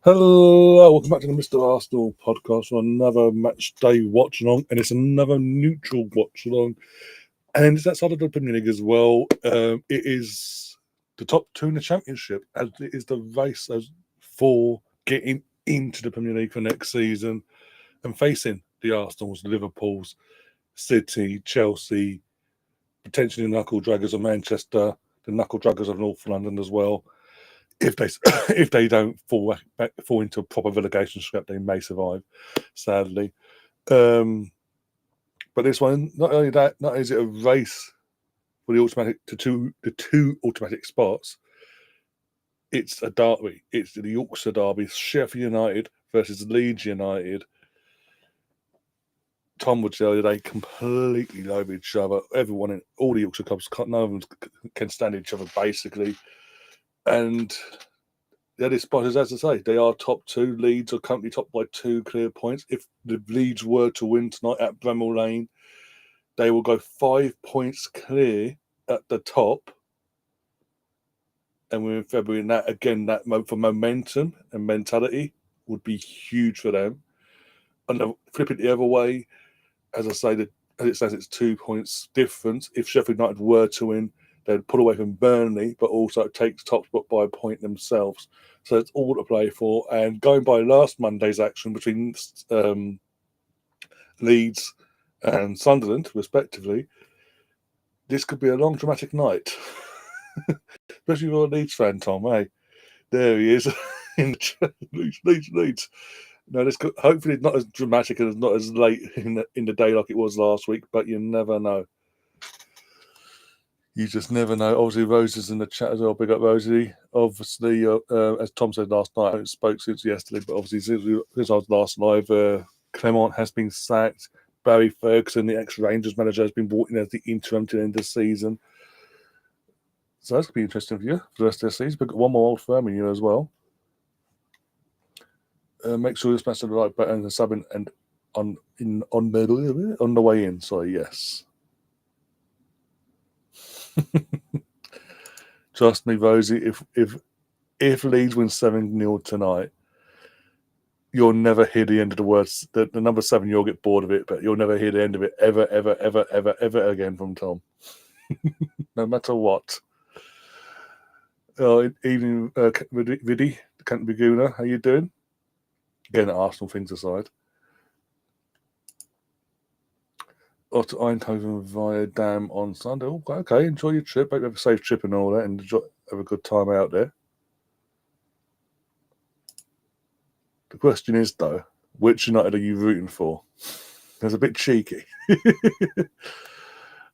Hello, welcome back to the Mr. Arsenal podcast for another match day watch along, and it's another neutral watch along, and it's outside of the Premier League as well. It is the top two in the Championship, as it is the race for getting into the Premier League for next season and facing the Arsenals, the Liverpools, City, Chelsea, potentially the knuckle draggers of Manchester, the knuckle draggers of North London as well. If they if they don't fall into a proper relegation scrap, they may survive, sadly. But this one, not only is it a race for the two automatic spots. It's a derby. It's the Yorkshire derby. Sheffield United versus Leeds United. Tom would tell you they completely love each other. Everyone in all the Yorkshire clubs, none of them can stand each other basically, and the other spotters, as I say, they are top two. Leeds are currently top by 2 clear points. If the Leeds were to win tonight at Bramall Lane, they will go 5 points clear at the top. And we're in February, and that for momentum and mentality would be huge for them. And flip it the other way, as I say, as it says, it's 2 points difference. If Sheffield United were to win, they'd pull away from Burnley, but also take the top spot by a point themselves. So it's all to play for. And going by last Monday's action between Leeds and Sunderland, respectively, this could be a long, dramatic night. Especially for a Leeds fan, Tom, eh? There he is. in Leeds. No, this could hopefully not as dramatic and not as late in the day like it was last week, but you never know. You just never know. Obviously, Rosie's in the chat as well. Big up, Rosie. Obviously, as Tom said last night, I haven't spoke since yesterday, but obviously since I was last live, Clement has been sacked. Barry Ferguson, the ex-Rangers manager, has been brought in as the interim to the end of the season. So that's going to be interesting for you for the rest of the season. We've got one more old firm in you as well. Make sure you smash the like button and subbing and on the way in. Sorry, yes. Trust me, Rosie. If Leeds win 7-0 tonight, you'll never hear the end of the words. The number 7, you'll get bored of it, but you'll never hear the end of it ever again from Tom. No matter what. Evening, Vidi, Canterbury Gooner. How you doing? Again, Arsenal things aside. Off to Eindhoven via Dam on Sunday. Oh, okay, enjoy your trip. Hope you have a safe trip and all that, and have a good time out there. The question is, though, which United are you rooting for? That's a bit cheeky.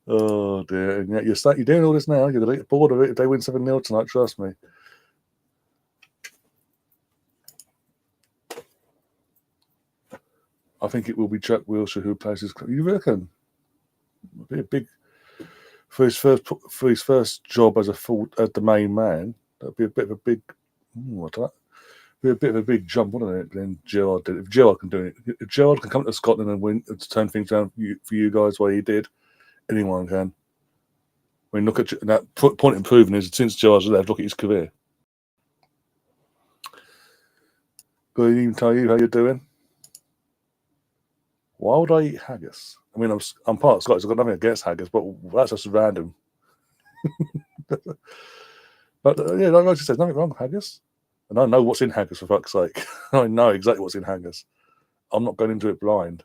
Oh, dear. And yet you're doing all this now. You're going to get bored of it if they win 7-0 tonight, trust me. I think it will be Jack Wilshere who plays his club. You reckon? It'll be a big... For his first job as the main man, that'd be a bit of a big... Be a bit of a big jump, wouldn't it? Then Gerrard did it. If Gerrard can do it, if Gerrard can come to Scotland and win, to turn things around for you guys, where he did, anyone can. I mean, look at that point in proving is since Gerrard's left, look at his career. Good evening, tell you how you're doing. Why would I eat haggis? I mean, I'm part of Scottish. I've got nothing against haggis, but that's just random. But yeah, like I just said, nothing wrong with haggis. And I know what's in haggis, for fuck's sake. I know exactly what's in haggis. I'm not going into it blind.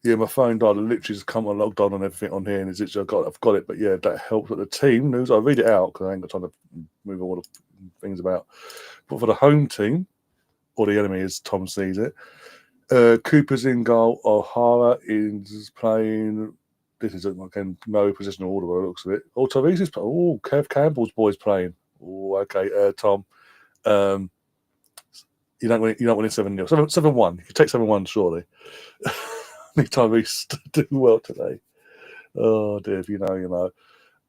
Yeah, my phone died. I literally just come and logged on everything on here, and I've got it. But yeah, that helped. But the team news, I'll read it out because I ain't got time to move all the things about. But for the home team, or the enemy as Tom sees it, Cooper's in goal. O'Hara is playing. This is again no positional order by the looks of it. Oh, Therese is playing. Oh, Kev Campbell's boy's playing. Oh, okay, Tom. You don't win 7-0. 7-1. You can take 7-1 surely. Need Tyrese to do well today. Oh dear, if you know, you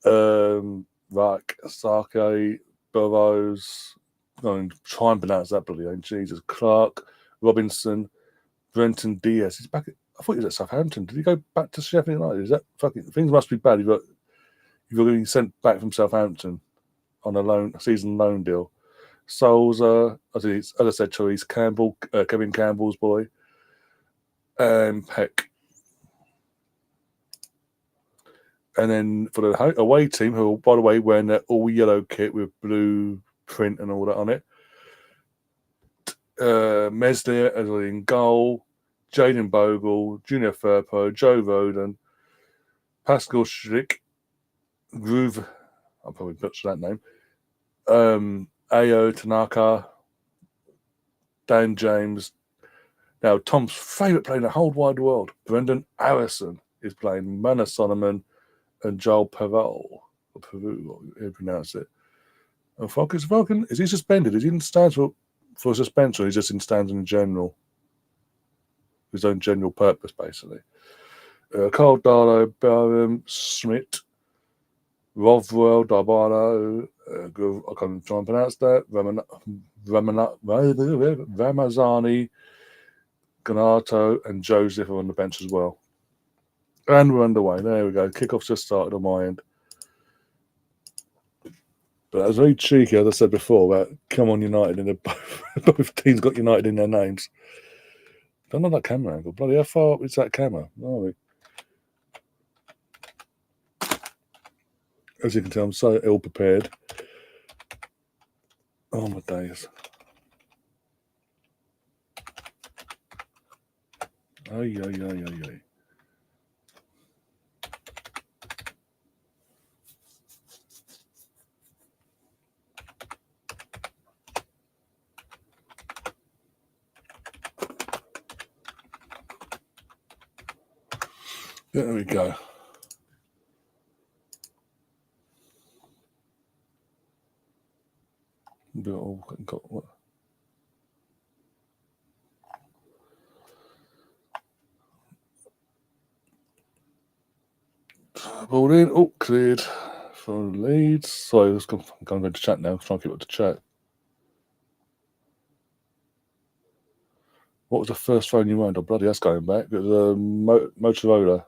know. Right, Sake, Burrows. I'm try and pronounce that bloody name. Jesus, Clark, Robinson, Brenton Diaz. He's back. I thought he was at Southampton. Did he go back to Sheffield United? Is that fucking things must be bad? You're going to be sent back from Southampton on a season loan deal. Souls, as I said, Therese Campbell, Kevin Campbell's boy, and Peck. And then for the away team, who, by the way, wearing their all yellow kit with blue print and all that on it, Meslier as in goal, Jaden Bogle, Junior Firpo, Joe Roden, Pascal Schlick, Groove, I'll probably butcher that name, Ayo Tanaka, Dan James. Now, Tom's favourite player in the whole wide world, Brendan Harrison, is playing Mana Solomon and Joel Peru, however you pronounce it. And Falcon, is he suspended? Is he in stands for suspension, or is he just in stands in general? His own general purpose, basically. Carl Darlow, Barham, Schmidt, Rovwell, Darbano, I can't try and pronounce that, Ramazani, Ganato, and Joseph are on the bench as well. And we're underway. There we go. Kickoff's just started on my end. But that was very cheeky, as I said before, about come on United, and both teams got United in their names. Don't know that camera angle. Bloody, how far up is that camera? Oh, as you can tell, I'm so ill prepared. Oh my days. Ay. There we go. Ball in. Oh, cleared from Leeds. Sorry, I'm going to chat now. Try and keep up to chat. What was the first phone you owned? Oh, bloody, that's going back. It was a Motorola.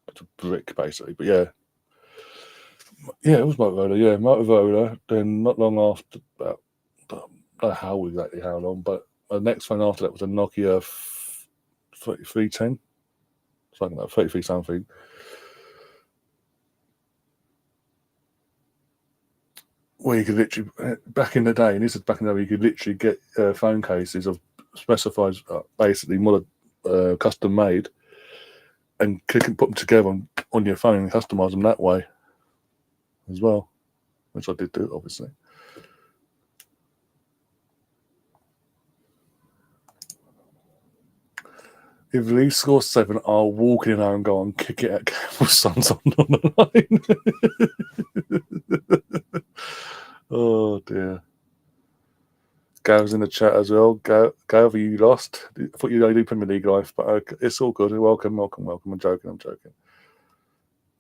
It's a brick, basically. But yeah. Yeah, it was Motorola. Yeah, Motorola. Then not long after, I don't know exactly how long, but the next phone after that was a Nokia 3310. Something like 33 something. Where you could literally, back in the day, and this is back in the day, you could literally get phone cases of specified, basically custom made, and click and put them together on your phone and customize them that way as well, which I did do, obviously. If Leeds scores 7, I'll walk in there and go and kick it at Campbell's sons on the line. Oh dear. Gav's in the chat as well. Gav, you lost. I thought you only do Premier League life, but it's all good. Welcome. I'm joking.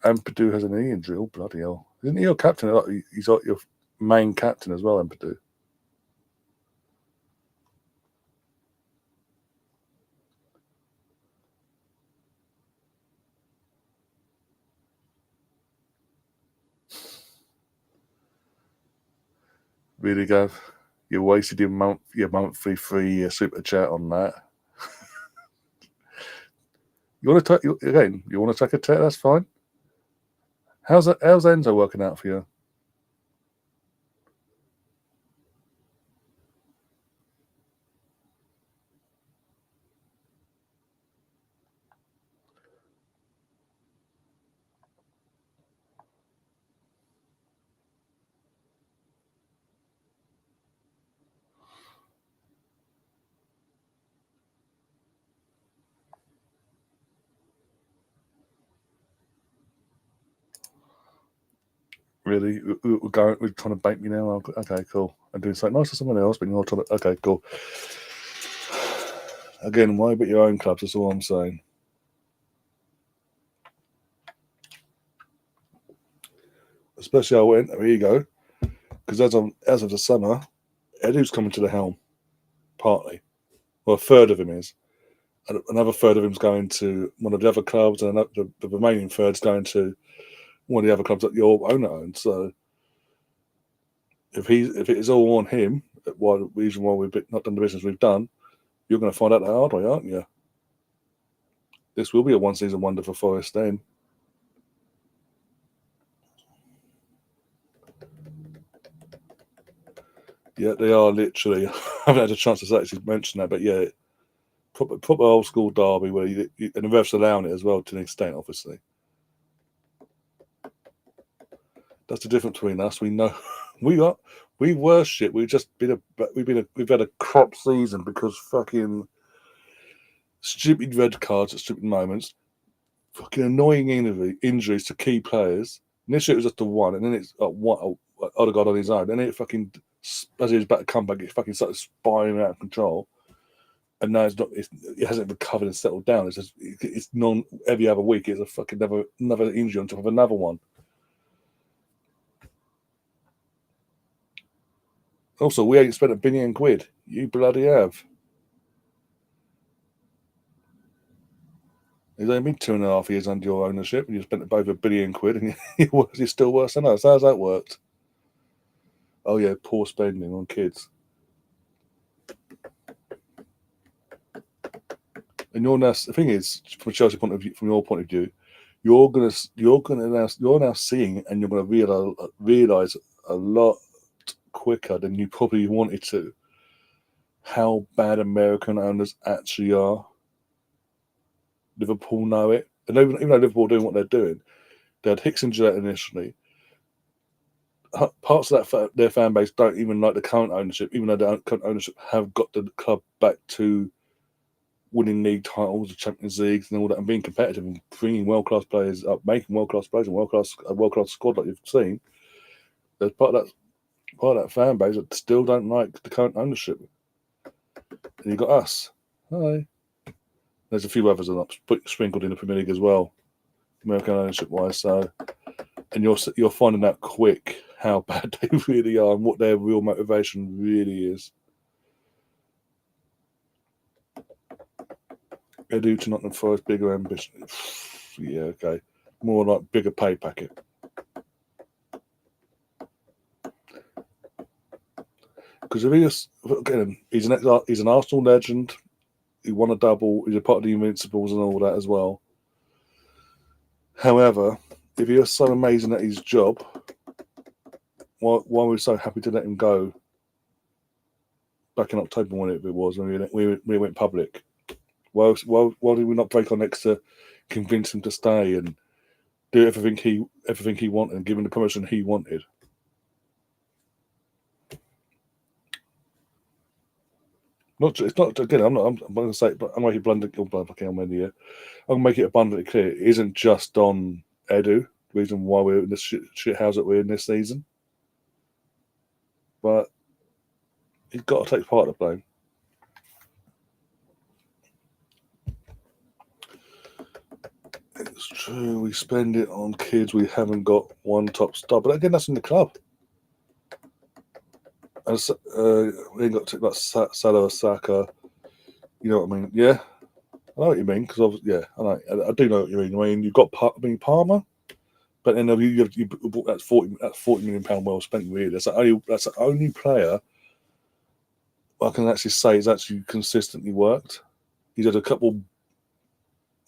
And Purdue has an knee injury. Oh, bloody hell. Isn't he your captain? He's like your main captain as well, and Purdue. Really, Gav? You wasted your monthly free super chat on that. You want to take a chat? That's fine. How's Enzo working out for you? Really? We're trying to bait me now? Okay, cool. I'm doing something nice to someone else, but you're trying to... Okay, cool. Again, why but your own clubs? That's all I'm saying. Especially I went, there you go. Because as of the summer, Edu's coming to the helm, partly. Well, a third of him is. Another third of him's going to one of the other clubs, and the remaining third's going to one of the other clubs that your owner owns. So if it is all on him, the reason why we've not done the business we've done, you're going to find out the hard way, aren't you? This will be a one-season wonder for Forest then. Yeah, they are literally. I haven't had a chance to actually mention that, but yeah, proper old school derby where and the refs allowing it as well to an extent, obviously. That's the difference between us. We know we were shit. We've had a crop season because fucking stupid red cards at stupid moments, fucking annoying injuries to key players. Initially it was just the one, and then it's Odegaard on his own. Then it fucking, as he was about to come back, it fucking started spiraling out of control. And now it hasn't recovered and settled down. It's every other week. It's a fucking another injury on top of another one. Also, we ain't spent £1 billion. You bloody have. It's only been 2.5 years under your ownership, and you spent over £1 billion, and you're still worse than us. How's that worked? Oh yeah, poor spending on kids. And the thing is, from Chelsea point of view, from your point of view, you're now seeing, and you're gonna realize a lot quicker than you probably wanted to, how bad American owners actually are. Liverpool know it, and even though Liverpool are doing what they're doing, they had Hicks and Gillette initially. Parts of their fan base don't even like the current ownership, even though the current ownership have got the club back to winning league titles, the Champions Leagues, and all that, and being competitive and bringing world-class players up, making world-class players and world-class squad like you've seen. There's part of that fan base that still don't like the current ownership. And you've got us. Hi. There's a few others that are sprinkled in the Premier League as well, American ownership-wise. So, and you're finding out quick how bad they really are and what their real motivation really is. Edu to Nottingham Forest, bigger ambition. Yeah, okay. More like bigger pay packet. Because he's an Arsenal legend. He won a double. He's a part of the Invincibles and all that as well. However, if he was so amazing at his job, why were we so happy to let him go back in October when it was when we went public? Why did we not break our necks to convince him to stay and do everything he wanted and give him the promotion he wanted? It's not again. I'm going to say, but I'm making I'm going to make it abundantly clear. It isn't just on Edu. The reason why we're in this shit house that we're in this season, but he's got to take part of the blame. It's true. We spend it on kids. We haven't got one top star, but again, that's in the club. And we ain't got to like Salah, Saka. You know what I mean? Yeah, I know what you mean because I do know what you mean. I mean, you've got Palmer, but then you that's 40 £40 million well spent. Really, that's the only player I can actually say has actually consistently worked. He's had a couple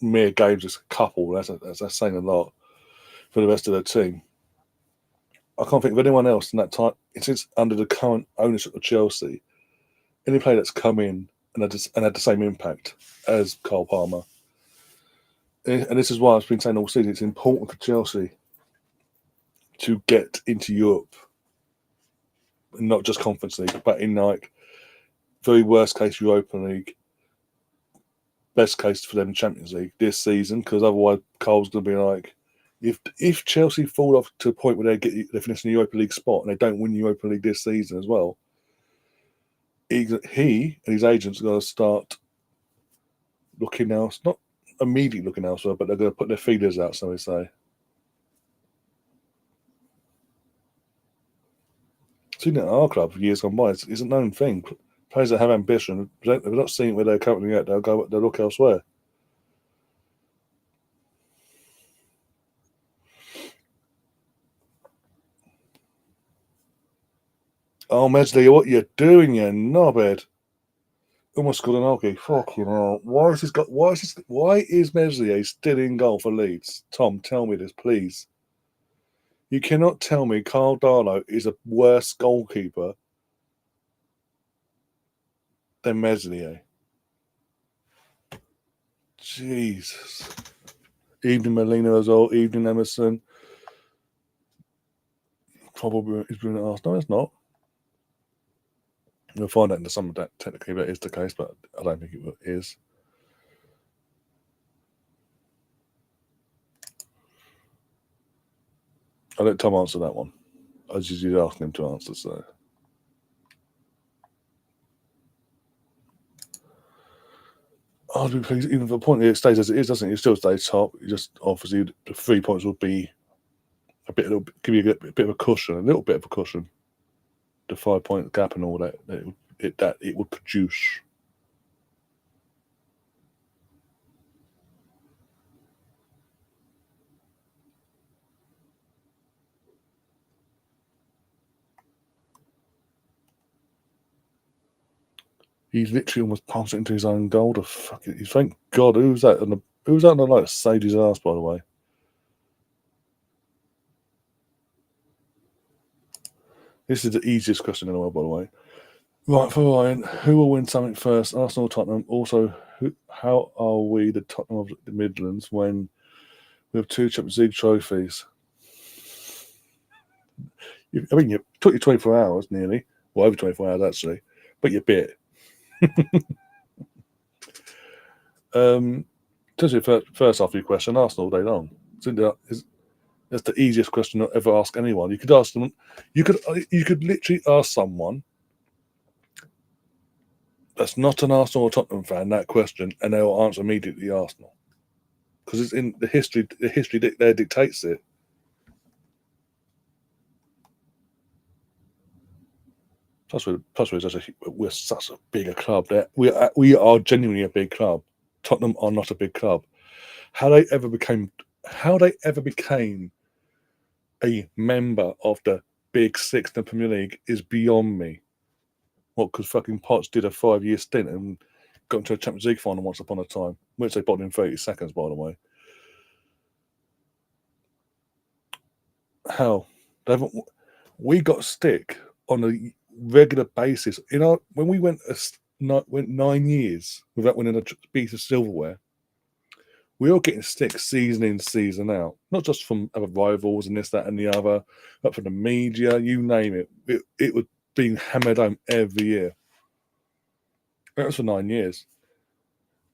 mere games, just a couple. That's saying a lot for the rest of the team. I can't think of anyone else in that time. It's under the current ownership of Chelsea. Any player that's come in and had the same impact as Cole Palmer. And this is why I've been saying all season, it's important for Chelsea to get into Europe, not just Conference League, but in like very worst case Europa League, best case for them Champions League this season, because otherwise Cole's going to be like, if Chelsea fall off to a point where they finish in the Europa League spot and they don't win the Europa League this season as well, he and his agents are going to start looking else, not immediately looking elsewhere, but they're going to put their feelers out, so we say. Seen it at our club for years gone by. It's a known thing. Players that have ambition, if they're not seeing where they're currently at, they'll look elsewhere. Oh, Mesli, what you doing, you knobhead? Almost scored an hockey. Fucking hell. Why is Meslier still in goal for Leeds? Tom, tell me this, please. You cannot tell me Carl Darlow is a worse goalkeeper than Meslier. Jesus. Evening Molina as well, evening Emerson. Probably is Bruno Arsenal. No, it's not. We'll find out in the summer that technically that is the case, but I don't think it is. I'll let Tom answer that one. I was just asking him to answer, so. Oh, even for the point it stays as it is, doesn't it? It still stays top. You just obviously the 3 points would be give you a bit of a cushion, a little bit of a cushion. The 5 point gap and all that it would produce. He's literally almost passed it into his own goal. To fuck it. Thank God. Who was that? Who was that on the light? Saved his ass, by the way. This is the easiest question in the world, by the way. Right, for Ryan, who will win something first? Arsenal or Tottenham? Also, how are we the Tottenham of the Midlands when we have 2 Champions League trophies? I mean, it took you 24 hours nearly. Well, over 24 hours, actually. But you bit. First off, your question, Arsenal all day long. That's the easiest question I'll ever ask anyone. You could ask them. You could literally ask someone that's not an Arsenal or Tottenham fan that question, and they will answer immediately Arsenal because it's in the history. The history there dictates it. Plus, we're such a bigger club. We are genuinely a big club. Tottenham are not a big club. How they ever became a member of the Big Six in the Premier League is beyond me. What, because fucking Potts did a 5-year stint and got into a Champions League final once upon a time, which they bought in 30 seconds, by the way. How? We got stick on a regular basis. When we went 9 years without winning a piece of silverware, we were getting stick season in, season out. Not just from other rivals and this, that, and the other, but from the media, you name it. It was being hammered home every year. That was for 9 years.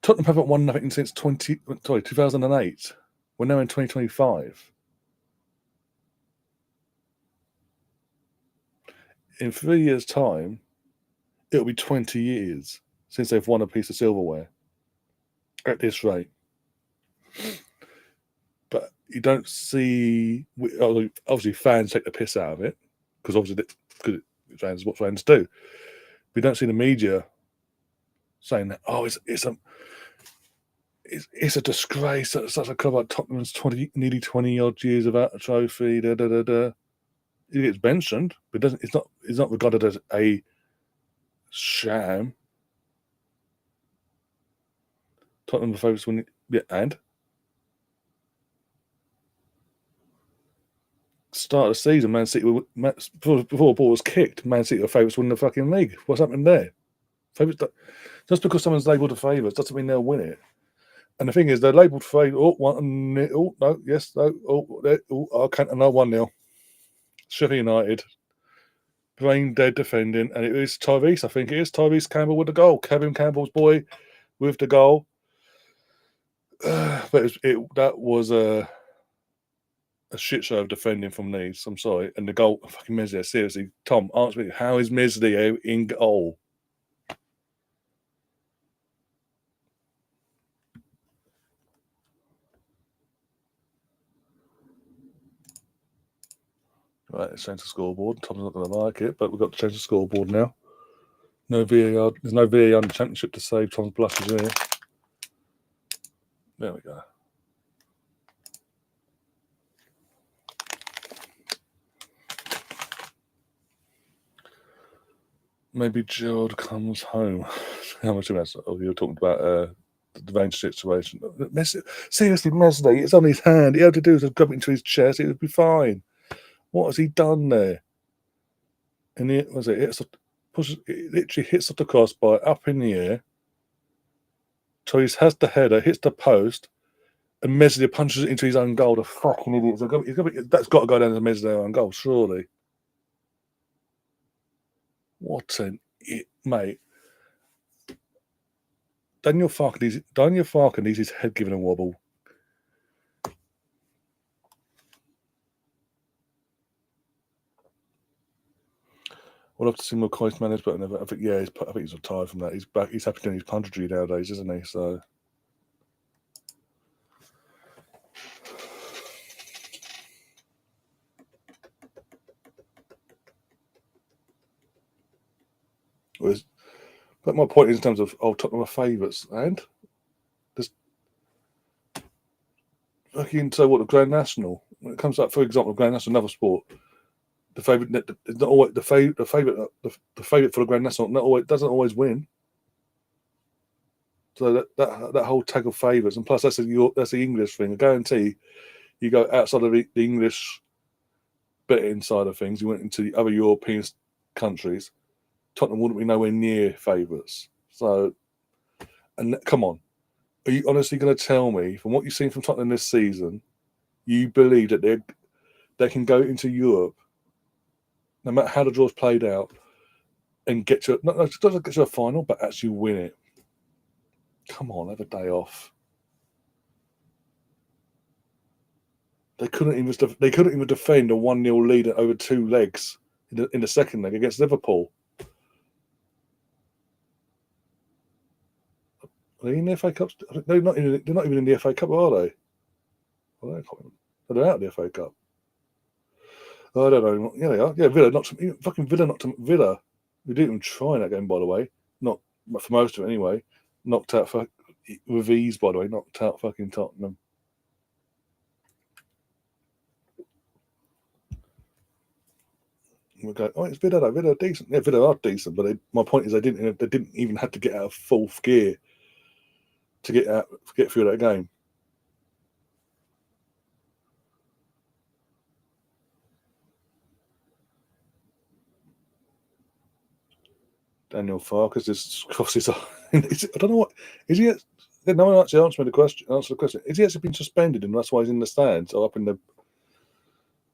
Tottenham haven't won nothing since 2008. We're now in 2025. In 3 years' time, it'll be 20 years since they've won a piece of silverware at this rate. But you don't see, obviously, fans take the piss out of it because fans what fans do. We don't see the media saying that. Oh, it's a disgrace that such a club like Tottenham's nearly 20 odd years without a trophy. Da da da da. It gets mentioned, but it's not regarded as a sham. Tottenham the favourites winning, yeah, and start of the season, Man City before the ball was kicked, Man City were favourites winning the fucking league. What's happening there? Favourites, just because someone's labelled a favourites doesn't mean they'll win it. And the thing is, they're labelled favourites. I can't. No 1-0. Sheffield United. Brain dead defending, and it is Tyrese. I think it is Tyrese Campbell with the goal. Kevin Campbell's boy with the goal. But that was a shit show of defending from Leeds. I'm sorry. And the goal, fucking Meslier. Seriously, Tom, answer me. How is Meslier in goal? Right, let's change the scoreboard. Tom's not going to like it, but we've got to change the scoreboard now. No VAR. There's no VAR in the Championship to save Tom's blushes here. There we go. maybe Gerald comes home. How much of that? Oh, you're talking about the range situation. Seriously, Messi, it's on his hand. He had to do is grab it into his chest. It would be fine. What has he done there? And it was it literally hits off the crossbar up in the air. So he has the header, hits the post, and Messi punches it into his own goal. The fucking idiot! That's got to go down to Messi's own goal, surely. What an mate! Daniel Farke needs his head given a wobble. We'll have to see McCoy's managed, but I think he's retired from that. He's back. He's happy doing his punditry nowadays, isn't he? So. But my point is in terms of Tottenham are favourites, and there's fucking so what the Grand National when it comes up, for example, Grand National, another sport. The favourite is not always the favourite for the Grand National. Not always doesn't always win. So that whole tag of favourites, and plus that's the English thing. I guarantee you go outside of the English betting side of things, you went into the other European countries, Tottenham wouldn't be nowhere near favourites. So, and come on, are you honestly going to tell me, from what you've seen from Tottenham this season, you believe that they can go into Europe, no matter how the draw's played out, and get to not get to a final, but actually win it? Come on, have a day off. They couldn't even defend a 1-0 lead over 2 legs in the second leg against Liverpool. Are they in the FA Cup? They're not even in the FA Cup, are they? Well, they're out of the FA Cup. Oh, I don't know. Yeah, they are. Yeah, Villa knocked Villa. We didn't even try in that game, by the way. Not for most of it anyway. Knocked out with ease, by the way. Knocked out fucking Tottenham. We go, it's Villa. Villa are decent. Yeah, Villa are decent, but my point is they didn't even have to get out of fourth gear to get through that game. Daniel Farkas just crosses. I don't know what is he. No one actually answered the question. Is he actually been suspended, and that's why he's in the stands or up in the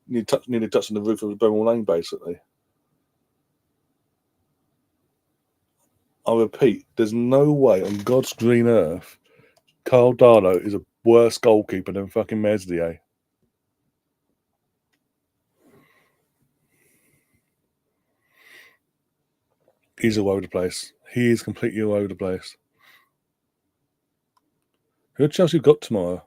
nearly touching the roof of the Bramall Lane, basically? I repeat, there's no way on God's green earth Carl Darlow is a worse goalkeeper than fucking Meslier. He's all over the place. He is completely all over the place. Who had Chelsea got tomorrow?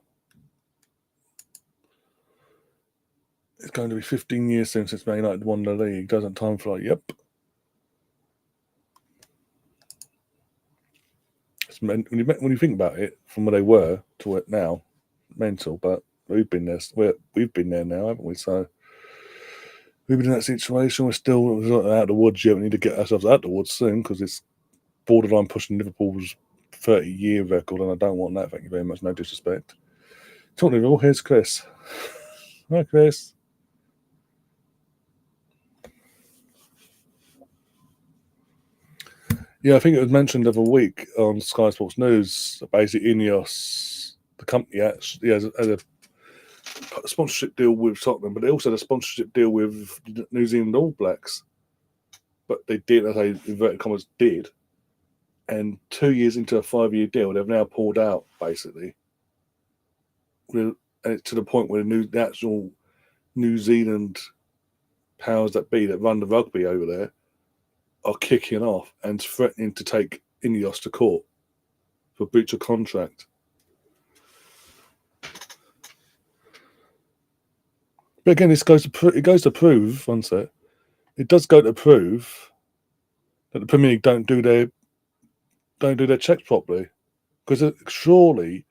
It's going to be 15 years since Man United won the league. Doesn't time fly? Yep. When you think about it, from where they were to it now, mental. But we've been there. We've been there now, haven't we? So we've been in that situation. We're still not out of the woods yet. We need to get ourselves out of the woods soon because it's borderline pushing Liverpool's 30-year record, and I don't want that. Thank you very much. No disrespect. Talking of all, here's Chris. Hi, Chris. Yeah, I think it was mentioned the other week on Sky Sports News. Basically, Ineos, the company, actually has a sponsorship deal with Tottenham, but they also had a sponsorship deal with New Zealand All Blacks. But they did, as I inverted commas, did. And 2 years into a 5-year deal, they've now pulled out, basically. And it's to the point where the actual New Zealand powers that be that run the rugby over there are kicking off and threatening to take Ineos to court for breach of contract. But again, it goes to prove. One sec. It does go to prove that the Premier League don't do their checks properly, because surely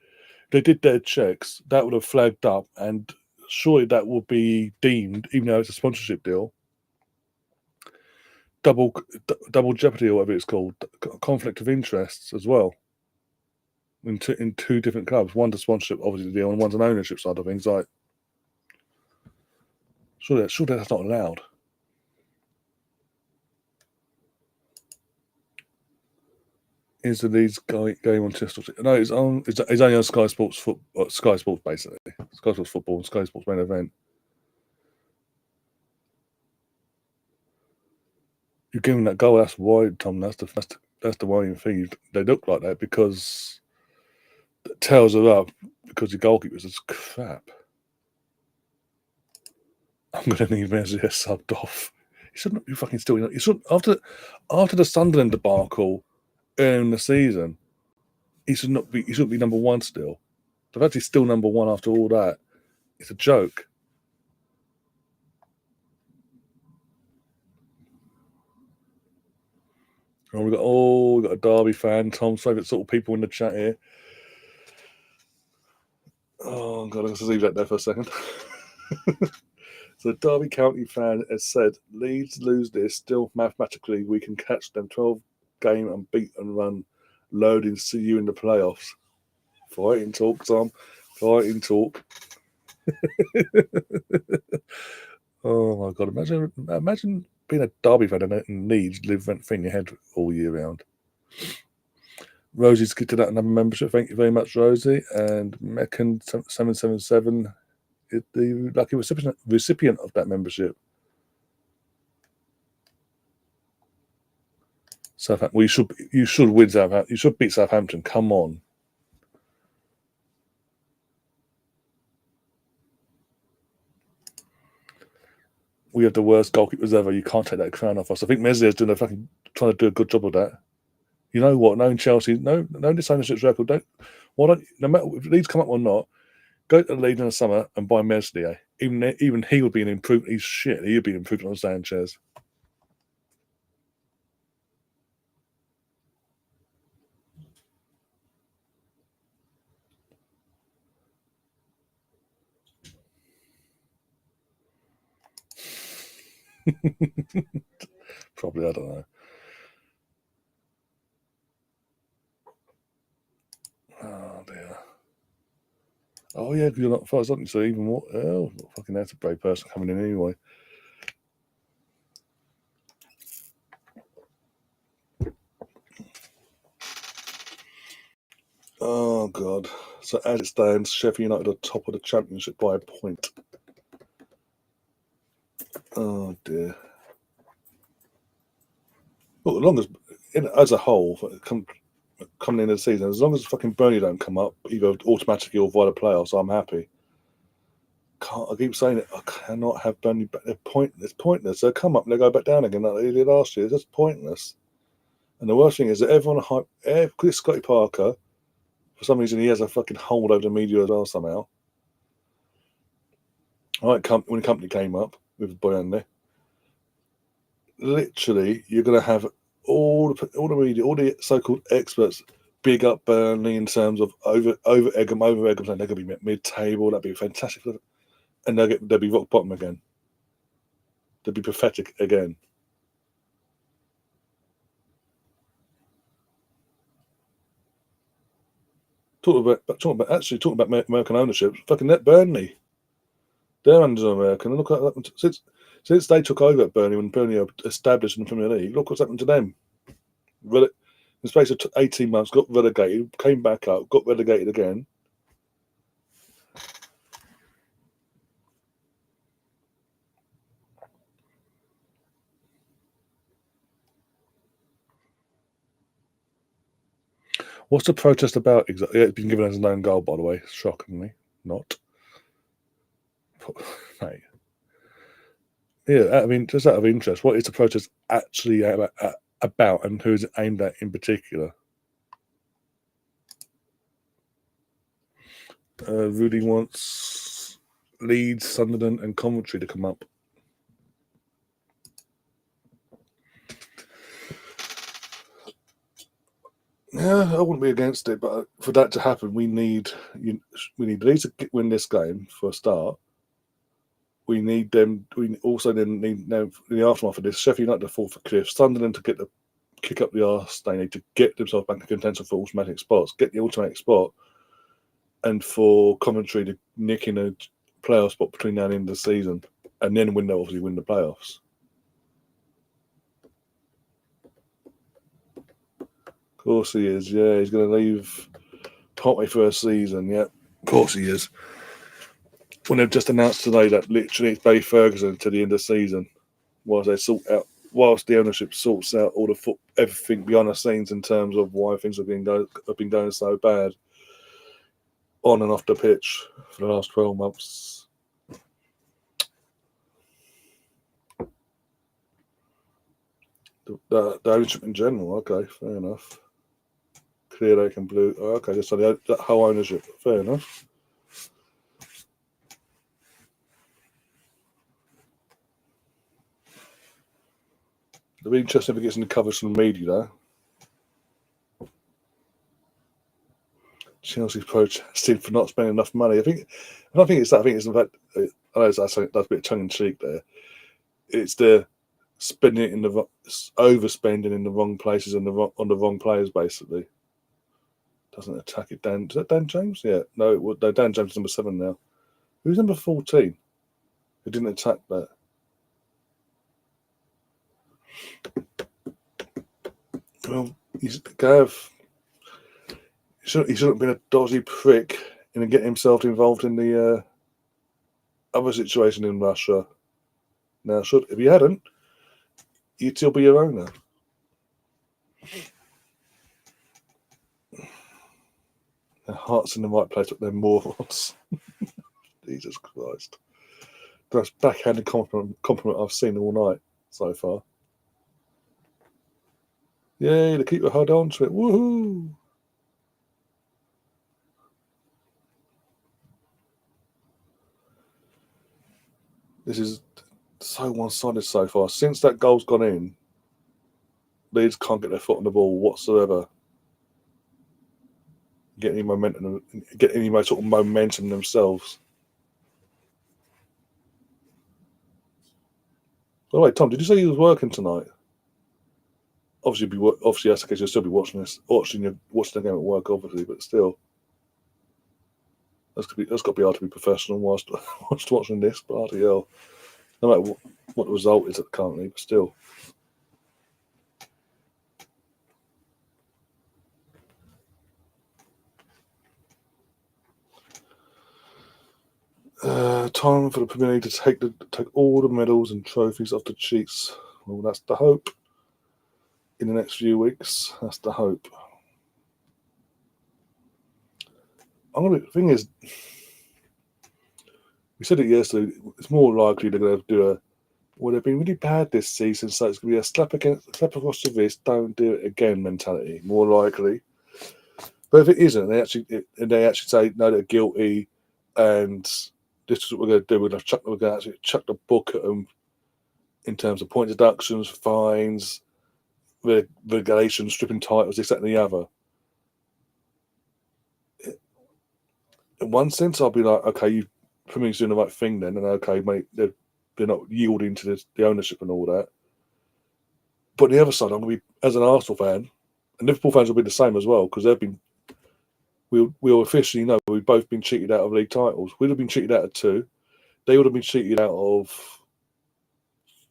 if they did their checks, that would have flagged up, and surely that would be deemed, even though it's a sponsorship deal, double jeopardy or whatever it's called, conflict of interests as well. In two different clubs, one's a sponsorship, obviously, deal, and one's an ownership side of things. Like, surely that's not allowed. Is the Leeds game on Thistle? No, it's on. It's only on Sky Sports Sky Sports basically. Sky Sports Football and Sky Sports Main Event. You're giving that goal. That's wide, Tom. That's the worrying thing. They look like that because it tells her up because the goalkeeper's is crap. I'm going to need Messi subbed off. He shouldn't be fucking still. He should after the Sunderland debacle in the season. He shouldn't be number one still. The fact he's still number one after all that, it's a joke. And we got a Derby fan, Tom's favourite sort of people in the chat here. Oh god, I'm going to leave that there for a second. So Derby County fan has said, Leeds lose this, still mathematically we can catch them 12 game unbeaten run, loading, see you in the playoffs. Fighting talk, Tom. Fighting talk. Oh my god, imagine being a Derby fan and Leeds live rent free in your head all year round. Rosie's gifted out another membership. Thank you very much, Rosie. And Meccan 777 is the lucky recipient of that membership. Southampton. Well, you should win Southampton. You should beat Southampton. Come on. We have the worst goalkeepers ever. You can't take that crown off us. I think Meslier is trying to do a good job of that. You know what? Knowing Chelsea, no this ownership's record. No matter if Leeds come up or not, go to the Leeds in the summer and buy Meslier. Even he would be an improvement. He's shit. He would be an improvement on Sanchez. Probably, I don't know. Oh dear. Oh yeah, you're not far, aren't you? So even more. Oh, fucking that's a brave person coming in anyway. Oh god. So as it stands, Sheffield United are top of the championship by a point. Oh dear. Well, as long as a whole, coming into the season, as long as fucking Burnley don't come up, either automatically or via the playoffs, I'm happy. I keep saying it. I cannot have Burnley back. It's pointless. They'll come up and they go back down again like they did last year. It's just pointless. And the worst thing is that everyone because Scotty Parker, for some reason, he has a fucking hold over the media as well somehow. When the company came up with Burnley, literally, you're going to have all the media, all the so-called experts, big up Burnley in terms of over egg them, saying they're going to be mid-table. That'd be fantastic, and they'll be rock bottom again. They'll be pathetic again. Talking about American ownership, fucking that Burnley. They're under American. Look at that since they took over at Burnley, when Burnley established in the Premier League. Look what's happened to them. In the space of 18 months, got relegated, came back up, got relegated again. What's the protest about exactly? Yeah, it's been given as a known goal, by the way. Shockingly, not. Mate. Yeah, I mean, just out of interest, what is the protest actually about, and who is it aimed at in particular? Rudy wants Leeds, Sunderland, and Coventry to come up. Yeah, I wouldn't be against it, but for that to happen, we need Leeds to win this game for a start, we need them. We also then need now in the aftermath of this, Sheffield United to fall for cliff, Sunderland to get the kick up the arse. They need to get themselves back to contention for automatic spots, get the automatic spot, and for Coventry to nick in a playoff spot between now and the end of the season, and then win the playoffs. Of course he is. Yeah, he's going to leave partway through a season. Yeah, of course he is. When they've just announced today that literally it's Barry Ferguson to the end of the season, whilst the ownership sorts out all everything behind the scenes in terms of why things have been going so bad on and off the pitch for the last 12 months. The ownership in general, okay, fair enough. Clear Lake and Blue, okay, so that whole ownership, fair enough. It'll be interesting if it gets into coverage from the media, though. Chelsea's protesting for not spending enough money. I don't think it's that. I think it's in fact. I know that's a bit of tongue in cheek there. It's the spending it overspending in the wrong places and on the wrong players, basically. Doesn't attack it. Is that Dan James? Yeah. No, Dan James is number 7 now. Who's number 14? Who didn't attack that? Well, Gav. He shouldn't have been a dodgy prick and get himself involved in the other situation in Russia. Now, if he hadn't, you'd still be your owner. Their heart's in the right place, but they're morons. Jesus Christ. The most backhanded compliment I've seen all night so far. Yay, the keeper held on to it. Woohoo! This is so one-sided so far. Since that goal's gone in, Leeds can't get their foot on the ball whatsoever. Get any sort of momentum themselves. By the way, Tom, did you say you was working tonight? Obviously, that's the case. You'll still be watching the game at work, obviously, but still, that's got to be hard to be professional whilst watching this. Bloody hell! No matter what the result is currently, but still. Time for the Premier League to take all the medals and trophies off the cheeks. Well, that's the hope. In the next few weeks, that's the hope. The thing is, we said it yesterday. It's more likely they're going to do well, they've been really bad this season, so it's going to be a slap across the wrist, don't do it again mentality. More likely, but if it isn't, they actually say no, they're guilty, and this is what we're going to do. We're going to actually chuck the book at them in terms of point deductions, fines, regulations, stripping titles, this, that, and the other. In one sense, I'll be like, okay, you Premier's doing the right thing then, and okay, mate, they're not yielding to the ownership and all that. But on the other side, I'm going to be, as an Arsenal fan, and Liverpool fans will be the same as well, because we'll officially know we've both been cheated out of league titles. We'd have been cheated out of 2. They would have been cheated out of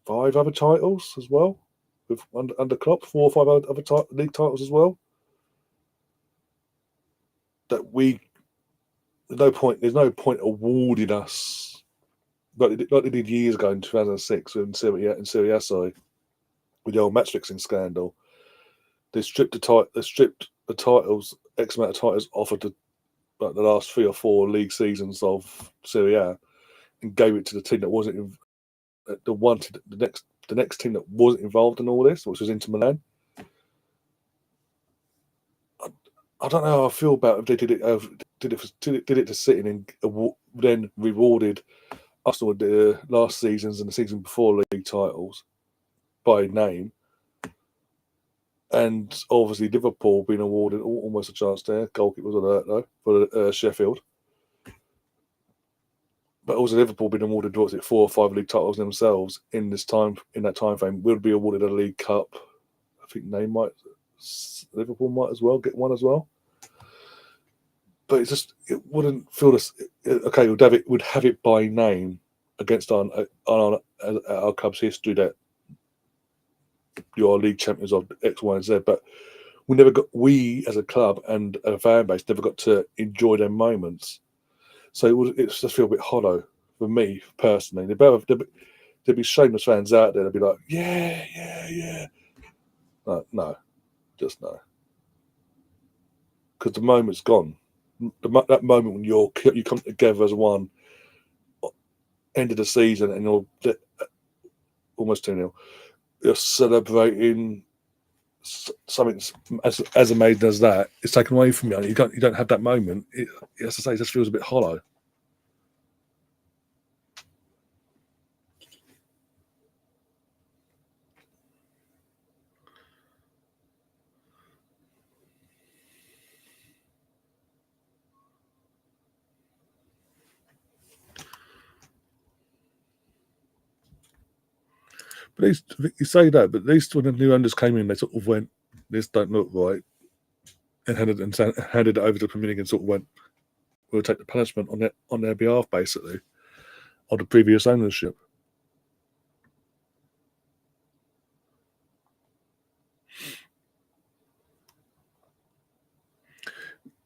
5 other titles as well, with under Klopp, 4 or 5 other league titles as well. There's no point awarding us like they did years ago in 2006 in Serie A with the old match fixing scandal. They stripped the titles, X amount of titles offered to the last 3 or 4 league seasons of Serie A, and gave it to the team that wasn't the next team that wasn't involved in all this, which was Inter Milan. I don't know how I feel about if they did it to City and then rewarded Arsenal with the last seasons and the season before league titles by name, and obviously Liverpool being awarded almost a chance there. Goalkeeper was alert though for Sheffield. but also Liverpool being awarded 4 or 5 league titles themselves in that time frame will be awarded a League Cup. I think Liverpool might as well get one as well. But it wouldn't feel this. Okay, would have it by name against our club's history that you're league champions of X, Y, and Z. But we as a club and a fan base never got to enjoy their moments. So it's just feel a bit hollow for me personally. There'd be shameless fans out there. They'd be like, yeah. No, just no. Because the moment's gone. That moment when you come together as one, end of the season, and you're almost 2-0. You're celebrating something as amazing as that. It's taken away from you. You don't have that moment. As I say, it just feels a bit hollow. But you say that, but at least when the new owners came in, they sort of went, "This don't look right," and handed it over to the Premier League and sort of went, "We'll take the punishment on their behalf, basically, of the previous ownership."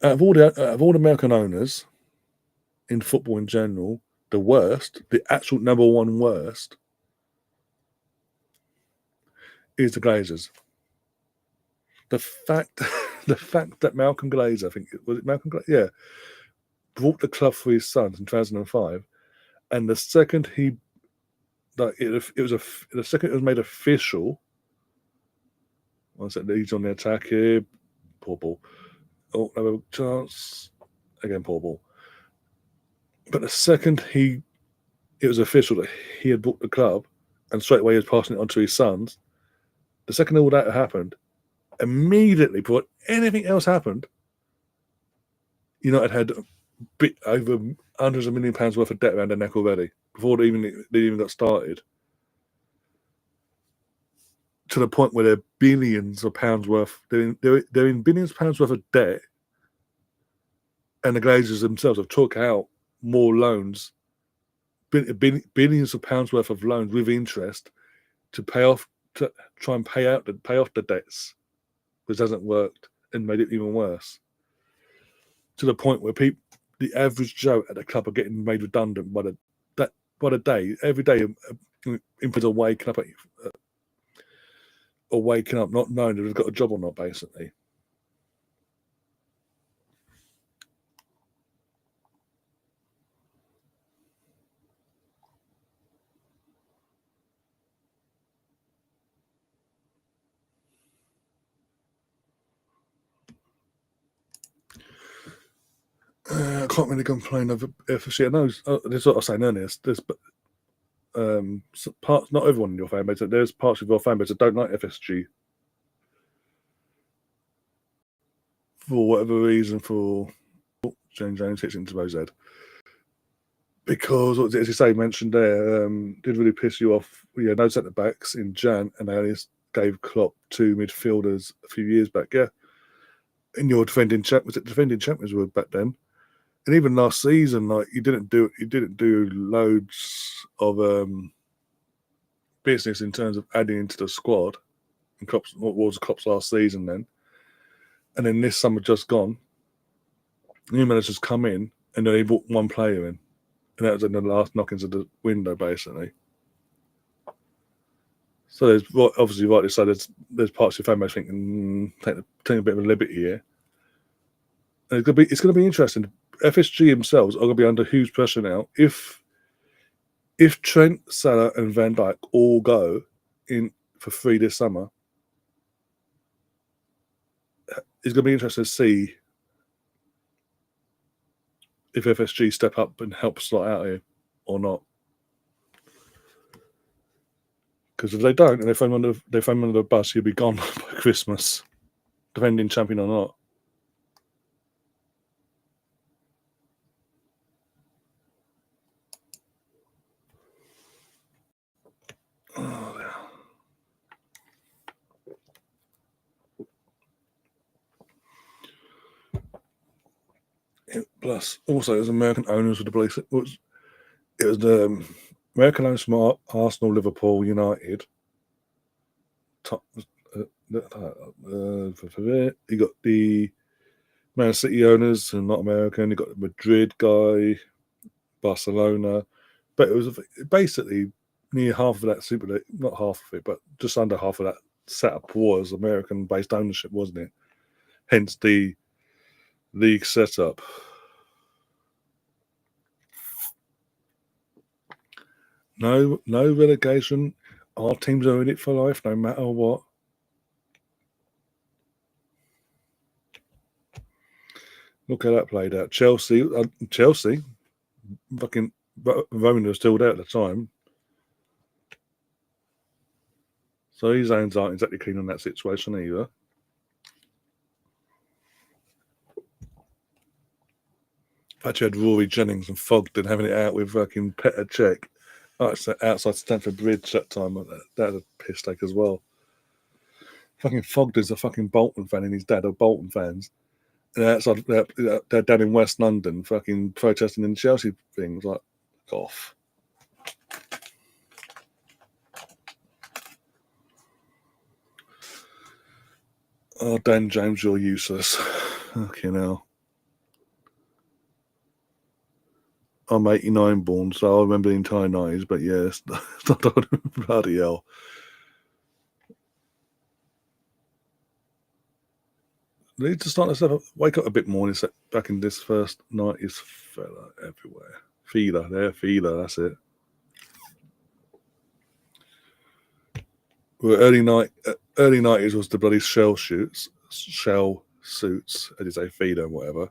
Out of all the American owners in football in general, the actual number one worst, is the Glazers. The fact that Malcolm Glazer, I think was it Malcolm Glazer, yeah, brought the club for his sons in 2005, and the second the second it was made official, once that Leeds on the attack here, poor ball. Oh, another chance again, poor ball. But the second it was official that he had bought the club, and straight away he was passing it on to his sons. The second all that happened, immediately before anything else happened, United had over hundreds of £1 million worth of debt around their neck already before they even got started. To the point where they're billions of pounds worth. They're in billions of pounds worth of debt, and the Glazers themselves have took out more loans, billions of pounds worth of loans with interest to try and pay off the debts, which hasn't worked and made it even worse. To the point where the average Joe at the club are getting made redundant by the day. Every day, inputs are waking up not knowing if they've got a job or not, basically. I can't really complain of FSG. I know this is what I was saying earlier. There's parts, not everyone in your fan base, there's parts of your fan base that don't like FSG for whatever reason. For James hits into Rose head. Because, as you say, mentioned there, did really piss you off. Yeah, no centre backs in Jan, and they only gave Klopp 2 midfielders a few years back. Yeah, and your defending champions were back then, and even last season, like you didn't do loads of business in terms of adding into the squad. And what was Klopp's last season then, and then this summer just gone, new managers come in, and then he brought one player in. And that was in the last knockings of the window, basically. So there's obviously rightly so. There's parts of your fan base thinking taking a bit of a liberty here. And it's going to be interesting. FSG themselves are going to be under huge pressure now. If Trent, Salah, and Van Dijk all go in for free this summer, it's going to be interesting to see if FSG step up and help slot out here or not. Because if they don't, and they find one of the bus, he'll be gone by Christmas, defending champion or not. Plus, also, it was American owners of the place. It was the American owners from Arsenal, Liverpool, United. You got the Man City owners, who are not American. You got the Madrid guy, Barcelona, but it was basically near half of that Super League, not half of it, but just under half of that setup was American-based ownership, wasn't it? Hence the league setup. No relegation. Our teams are in it for life, no matter what. Look how that played out. Chelsea, fucking Roman was still there at the time, so his hands aren't exactly clean on that situation either. Actually, had Rory Jennings and Fogden having it out with fucking Petr Cech outside Stamford Bridge that time. That was a piss take as well. Fucking Fogden's a fucking Bolton fan, and his dad are Bolton fans. And outside, they're down in West London, fucking protesting in Chelsea things like, off. Oh, Dan James, you're useless. Fucking hell. I'm 89 born, so I remember the entire 90s, but yeah, it's not bloody hell. They need to start to wake up a bit more back in this first 90s fella everywhere. Feeler, that's it. Well, early 90s was the bloody shell suits, as you say, feeder and whatever.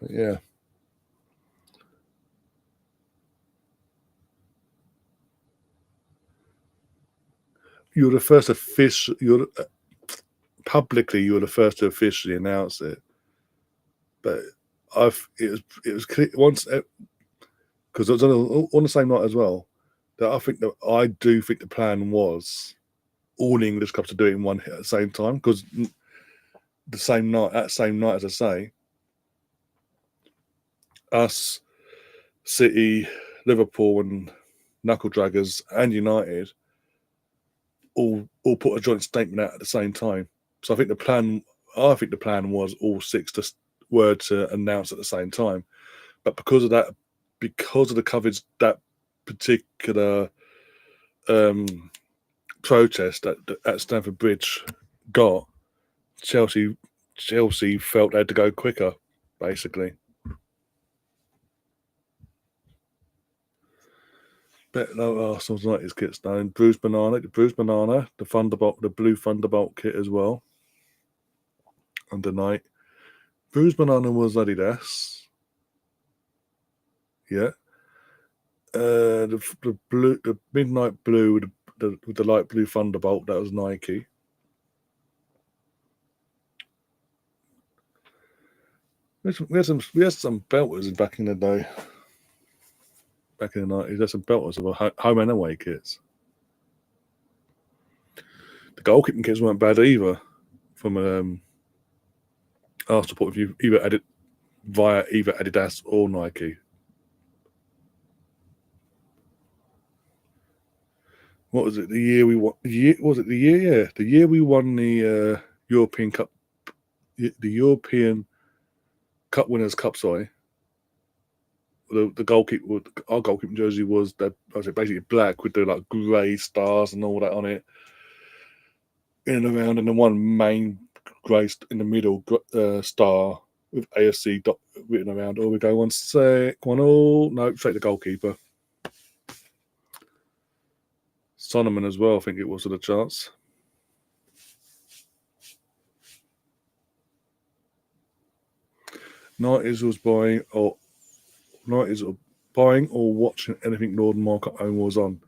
But yeah. You were the first publicly you were the first to officially announce it. But it was clear once, because it was on the same night as well, that I do think the plan was all English clubs to do it in one hit at the same time, because that same night, as I say, us, City, Liverpool, and Knuckle Draggers and United all put a joint statement out at the same time. So I think the plan was all six were to announce at the same time, but because of the coverage that particular protest at Stamford Bridge got, Chelsea felt they had to go quicker, basically. Bet no Arsenal's United's kit's done. Bruce Banana, the Thunderbolt, the blue Thunderbolt kit as well. Under night. Bruce Banana was Adidas. Yeah. The midnight blue with the light blue Thunderbolt, that was Nike. We had some belters back in the day. Back in the 90s, there's some belters of home and away kits. The goalkeeping kits weren't bad either. From Arsenal point of view, via either Adidas or Nike. What was it? The year we won? Was it the year? Yeah, the year we won the European Cup, the European Cup Winners' Cup. Sorry, the goalkeeper, our goalkeeping jersey was basically black with the like grey stars and all that on it, in and around, and then one main grey in the middle star with AFC written around. Oh, we go 1 sec, 1-1. No, straight the goalkeeper. Sonneman as well, I think it was, at a chance. Nighties was buying or watching anything Northern Market Owen was on.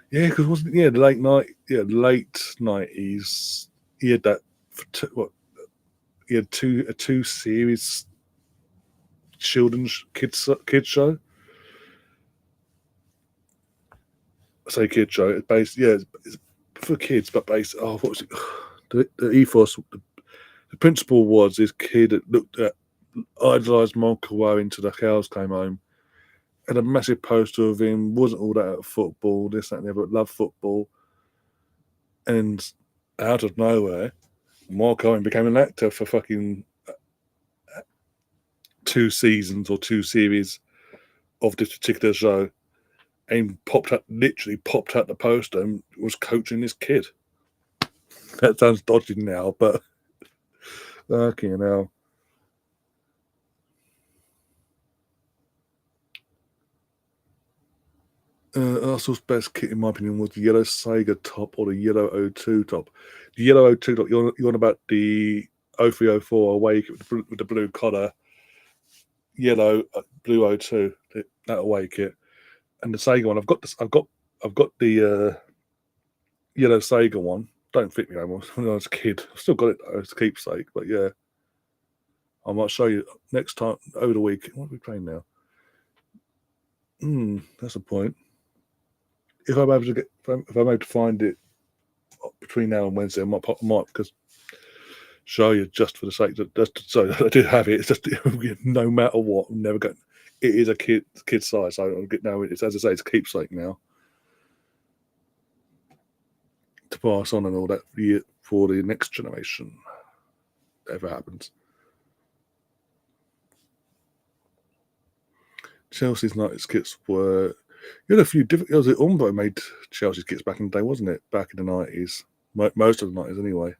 Yeah, because wasn't the late 90s. He had that he had a 2 series children's kids show. I say kid show. It's based, yeah, it's for kids, but based. Oh, what was it? The ethos. The principle was this kid that looked at idolised Michael Owen until the cows came home. Had a massive poster of him. Wasn't all that at football. This, that, and the other. But loved football. And out of nowhere, Mark Owen became an actor for fucking 2 seasons or 2 series of this particular show, and literally popped out the poster and was coaching this kid. That sounds dodgy now, but fucking hell. Arsenal's best kit, in my opinion, was the yellow Sega top or the yellow O2 top. The yellow O2 top, you're on about the 0304 away kit with the blue collar, yellow, blue O2, that away kit. And the Sega one, I've got the yellow Sega one. Don't fit me anymore. When I was a kid, I've still got it though, as a keepsake. But yeah, I might show you next time over the week. What are we playing now? That's a point. If I'm able to find it between now and Wednesday, I might because show you just for the sake that so I do have it. It's just no matter what, I'm never going. It is a kid size, so I'll get now. It's, as I say, it's a keepsake now to pass on and all that for the next generation. Ever happens. Chelsea's 90s kits were. You had a few different. It was Umbo made Chelsea's kits back in the day, wasn't it? Back in the 90s, most of the 90s anyway.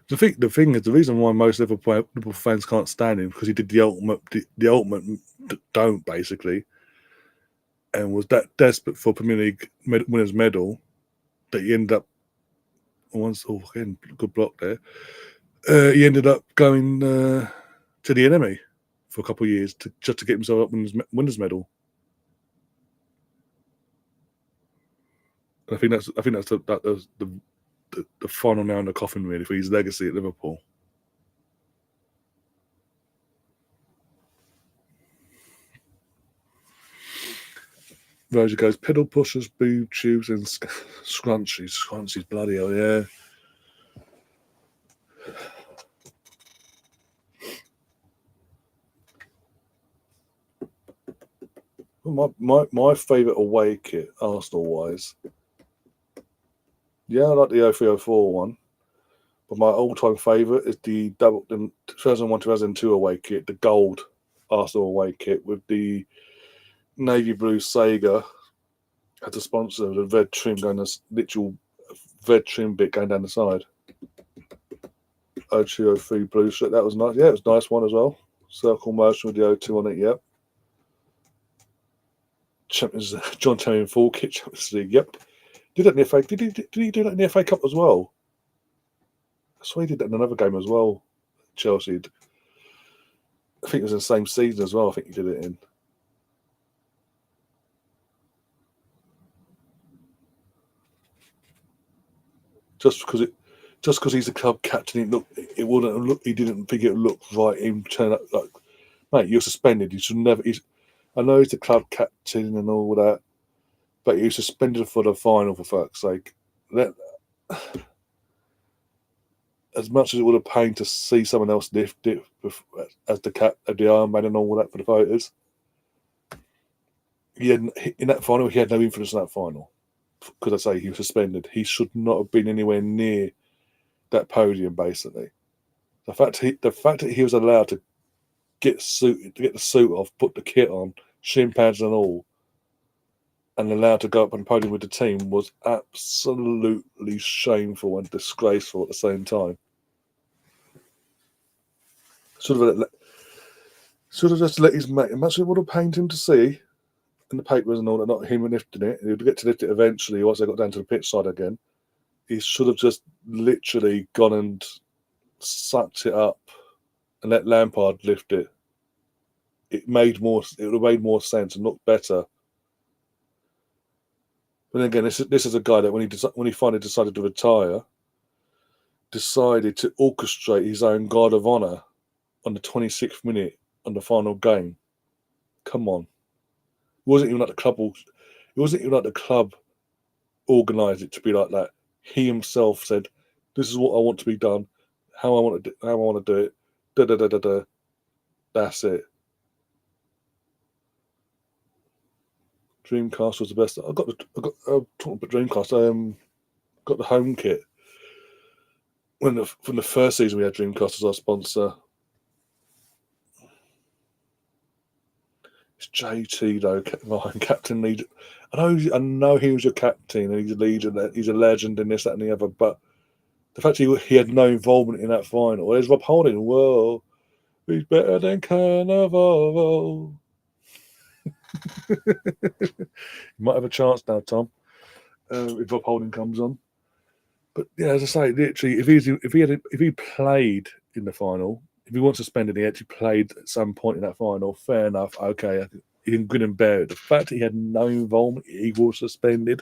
The thing is, the reason why most Liverpool fans can't stand him because he did the ultimate don't basically, and was that desperate for Premier League winners medal that he ended up again good block there. He ended up going to the enemy for a couple of years just to get himself up winners medal. And I think that's the final nail in the coffin really for his legacy at Liverpool. Roger goes pedal pushers, boob tubes, and scrunchies. Scrunchies, bloody hell, yeah. My favourite away kit, Arsenal wise. Yeah, I like the 0304 one. But my all-time favourite is the 2001-2002 away kit, the gold Arsenal away kit with the navy blue Sega as a sponsor, the red trim going the literal red trim bit going down the side. 0203 blue shirt, that was nice. Yeah, it was a nice one as well. Circle motion with the O2 on it, yep. Champions John Terry in full kit Champions League, yep. Did that in the FA? Did he do that in the FA Cup as well? I swear he did that in another game as well. Chelsea. I think it was in the same season as well. I think he did it in. Just because he's a club captain, it wouldn't look. He didn't think it would look right. Him turn up like, mate, you're suspended. You should never. I know he's the club captain and all that, but he was suspended for the final for fuck's sake. As much as it would have pained to see someone else lift it as the Iron Man and all that for the voters, in that final he had no influence in that final because I say he was suspended. He should not have been anywhere near that podium. Basically, the fact that he was allowed to get the suit off, put the kit on, shin pads and all, and allowed to go up on the podium with the team was absolutely shameful and disgraceful at the same time. Should have just let his mate. Imagine it would have pained him to see in the papers and all that, not him lifting it. He would get to lift it eventually once they got down to the pitch side again. He should have just literally gone and sucked it up and let Lampard lift it. It would have made more sense and looked better. But then again, this is a guy that when he finally decided to retire, decided to orchestrate his own guard of honour on the 26th minute on the final game. Come on. It wasn't even like the club. It wasn't even like the club organised it to be like that. He himself said, "This is what I want to be done. How I want to do it. Da da da da da. That's it." Dreamcast was the best. I got talking about Dreamcast. Got the home kit from the first season we had Dreamcast as our sponsor. It's JT though, Captain Legion. I know he was your captain and he's a legion. He's a legend in this, that, and the other. But the fact he had no involvement in that final. There's Rob Holding. Whoa, he's better than Carnival. You might have a chance now, Tom, if Rob Holding comes on. But yeah, as I say, literally, if he played in the final, if he wasn't suspended, he actually played at some point in that final. Fair enough. Okay, he can grin and bear it. The fact that he had no involvement, he was suspended,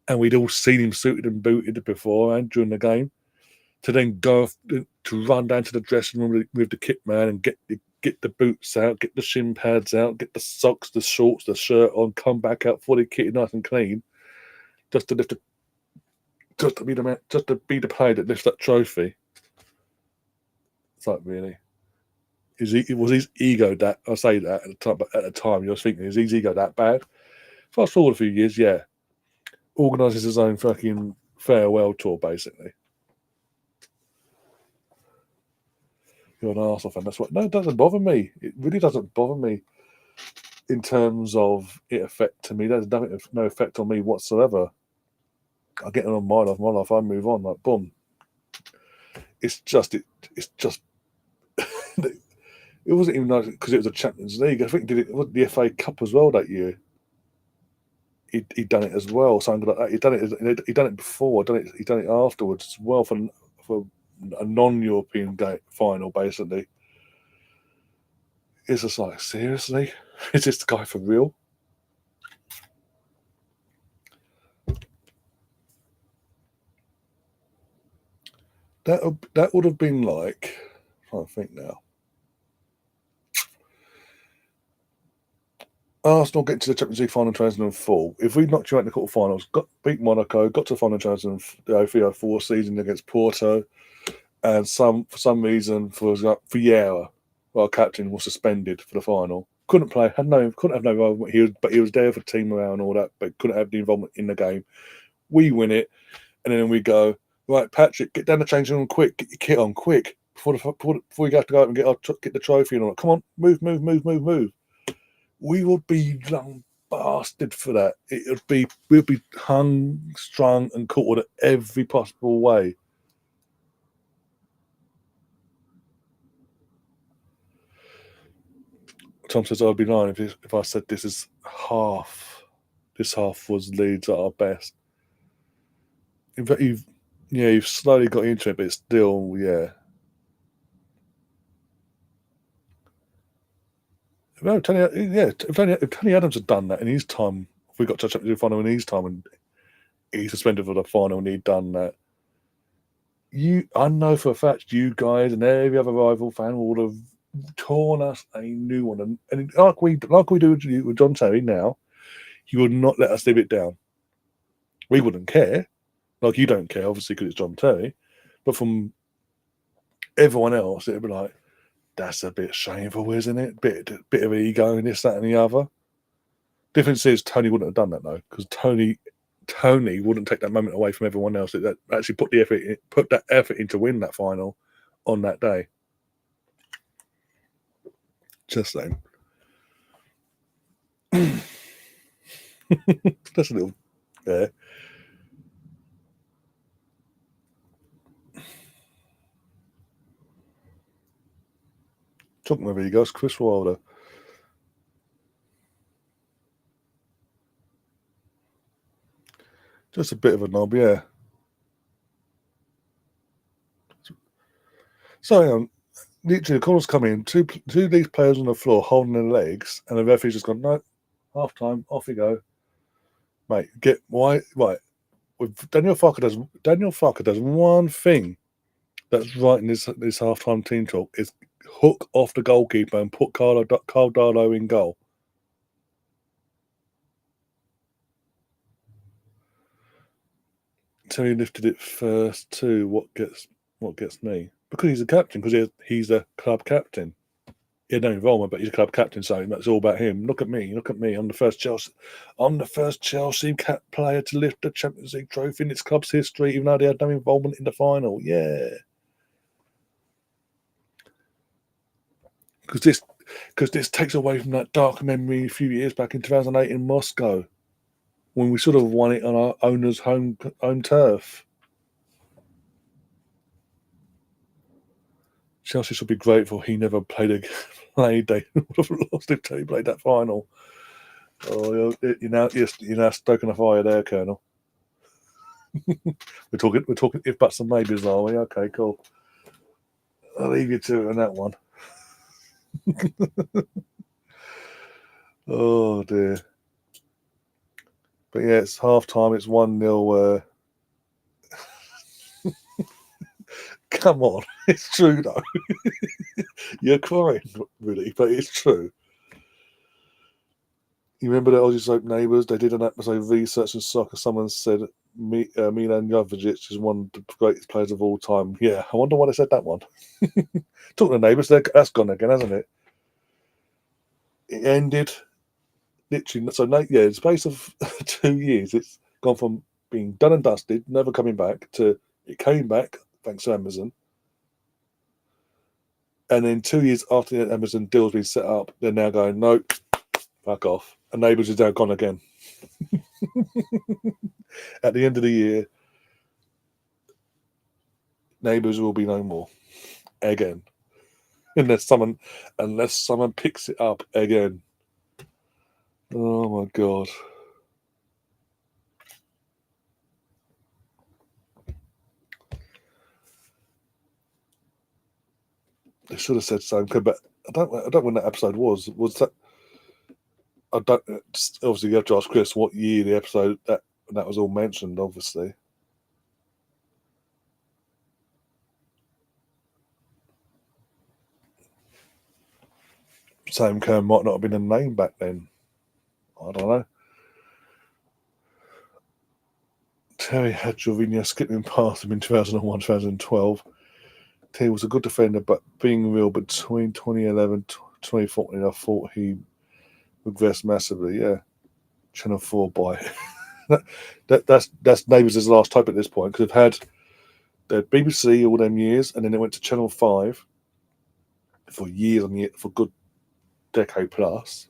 and we'd all seen him suited and booted beforehand during the game, to then go to run down to the dressing room with the kit man and get the boots out, get the shin pads out, get the socks, the shorts, the shirt on, come back out fully kitted, nice and clean, just to lift the just to be the man, just to be the player that lifts that trophy. It's like, really, was his ego that? I say that at the time, but at the time you was thinking, is his ego that bad? Fast forward a few years, yeah, organises his own fucking farewell tour, basically. You're an Arsenal fan. That's what. No, it doesn't bother me. It really doesn't bother me in terms of it affecting me. There's no effect on me whatsoever. I get on my life. I move on. Like, boom. It's just. It wasn't even because it was a Champions League. I think he did it the FA Cup as well that year. He'd done it as well, something like that. He'd done it before. He'd done it afterwards as well for a non-European game final, basically. It's just like, seriously, is this the guy for real? That would have been like, I'm trying to think now. Arsenal get to the Champions League final in 2004. If we knocked you out in the quarterfinals, beat Monaco, got to the final in 2004 season against Porto, and for some reason for Vieira, our captain, was suspended for the final. Couldn't play, couldn't have no involvement. He was there for team morale and all that, but couldn't have the involvement in the game. We win it, and then we go, right, Patrick, get down the changing room quick, get your kit on quick before we have to go out and get the trophy and all that. Come on, move. We would be lambasted for that. We'd be hung, strung, and caught every possible way. Tom says I'd be lying if I said this half was Leeds at our best. In fact, you've slowly got into it, but it's still, yeah. No, if Tony Adams had done that in his time, if we got to the final in his time and he suspended for the final and he'd done that, I know for a fact you guys and every other rival fan would have torn us a new one, and like we do with John Terry now, he would not let us live it down. We wouldn't care, like you don't care, obviously, because it's John Terry, but from everyone else, it'd be like, that's a bit shameful, isn't it? Bit of ego and this, that, and the other. Difference is Tony wouldn't have done that though, because Tony wouldn't take that moment away from everyone else that actually put that effort in to win that final on that day. Just saying. That's a little, yeah. Talking of egos, Chris Wilder. Just a bit of a knob, yeah. So, literally, the corner's come in, two of these players on the floor holding their legs, and the referee's just gone, no, half time, off you go. Mate, right. Daniel Farker does one thing that's right in this half time team talk, is hook off the goalkeeper and put Caldado in goal. Terry lifted it first too. What gets me? Because he's a captain. Because he's a club captain. He had no involvement, but he's a club captain, so that's all about him. Look at me. I'm the first Chelsea player to lift the Champions League trophy in its club's history, even though they had no involvement in the final. Yeah. Because this takes away from that dark memory a few years back in 2008 in Moscow, when we sort of won it on our owner's home turf. Chelsea should be grateful he never played. They would have lost if he played that final. Oh, you're now stoking a fire there, Colonel. we're talking if buts and maybes, are we? Okay, cool. I'll leave you to it on that one. Oh dear. But yeah, it's half time. It's 1-0. Come on, it's true though. You're crying, really, but it's true. You remember the Aussie soap Neighbours? They did an episode of Research in Soccer. Someone said Milan Jovicic is one of the greatest players of all time. Yeah, I wonder why they said that one. Talking to Neighbours, that's gone again, hasn't it? It ended literally. So, in the space of 2 years, it's gone from being done and dusted, never coming back, to it came back, thanks to Amazon. And then 2 years after the Amazon deal's been set up, they're now going, nope, fuck off. And Neighbours is now gone again. At the end of the year, Neighbours will be no more. Again. Unless someone picks it up again. Oh my God. They should have said something, but I don't know when that episode was. Was that? I don't. Obviously, you have to ask Chris what year the episode that was all mentioned. Obviously, Sam Kerr might not have been a name back then. I don't know. Terry had Jorginho skipping past him in 2001, 2012. Terry was a good defender, but being real, between 2011 2014, I thought he regressed massively. Yeah, Channel 4 boy. that's Neighbours' last hope at this point, because they've had the BBC all them years, and then they went to Channel 5 for years and years, for a good decade plus.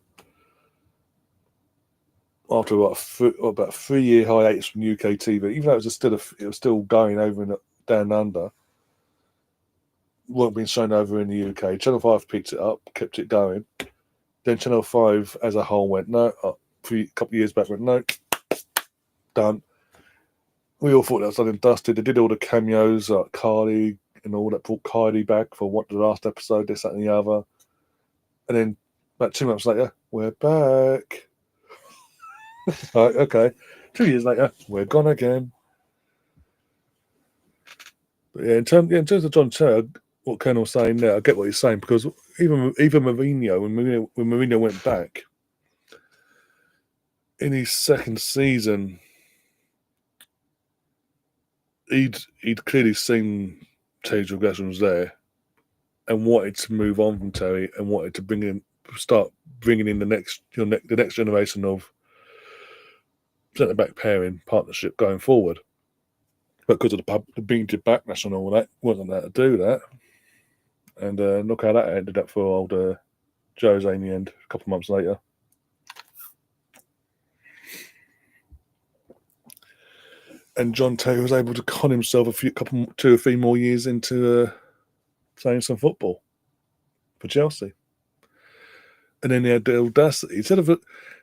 After about 3-year hiatus from UK TV, even though it was still going over in down under, weren't being shown over in the UK. Channel 5 picked it up, kept it going. Then Channel 5 as a whole went, no, a couple of years back went, no, done. We all thought that was done and dusted. They did all the cameos, like Carly and all that, brought Kylie back for what the last episode, this, that, and the other. And then about 2 months later, we're back. Right, okay. 2 years later, we're gone again. But yeah, in terms of John Terry, what Colonel was saying there, I get what he's saying, because even Mourinho, when Mourinho went back in his second season, he'd clearly seen Terry's regression was there, and wanted to move on from Terry, and wanted to start bringing in the next generation of centre back pairing partnership going forward. But because of the being to backlash and all that, wasn't there to do that. And look how that ended up for old Jose in the end, a couple of months later. And John Terry was able to con himself 2 or 3 more years into playing some football for Chelsea. And then he had the audacity. Instead of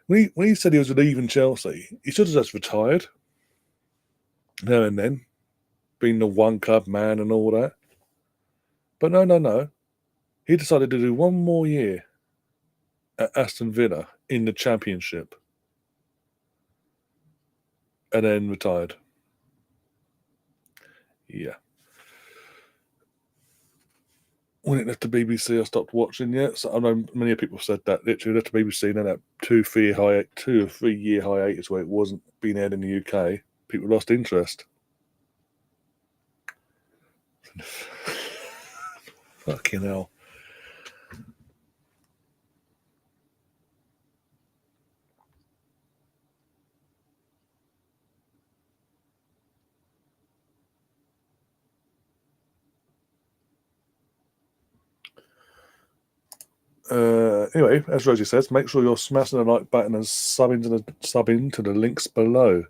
when he said he was leaving Chelsea, he should have just retired now and then, being the one club man and all that. But no. He decided to do 1 more year at Aston Villa in the Championship, and then retired. Yeah. when it left the BBC, I stopped watching. Yeah, so I know many people said that. Literally left the BBC, and then that 2 or 3 year hiatus where it wasn't being aired in the UK. People lost interest. Fucking hell. Anyway, as Rosie says, make sure you're smashing the like button and sub into the links below.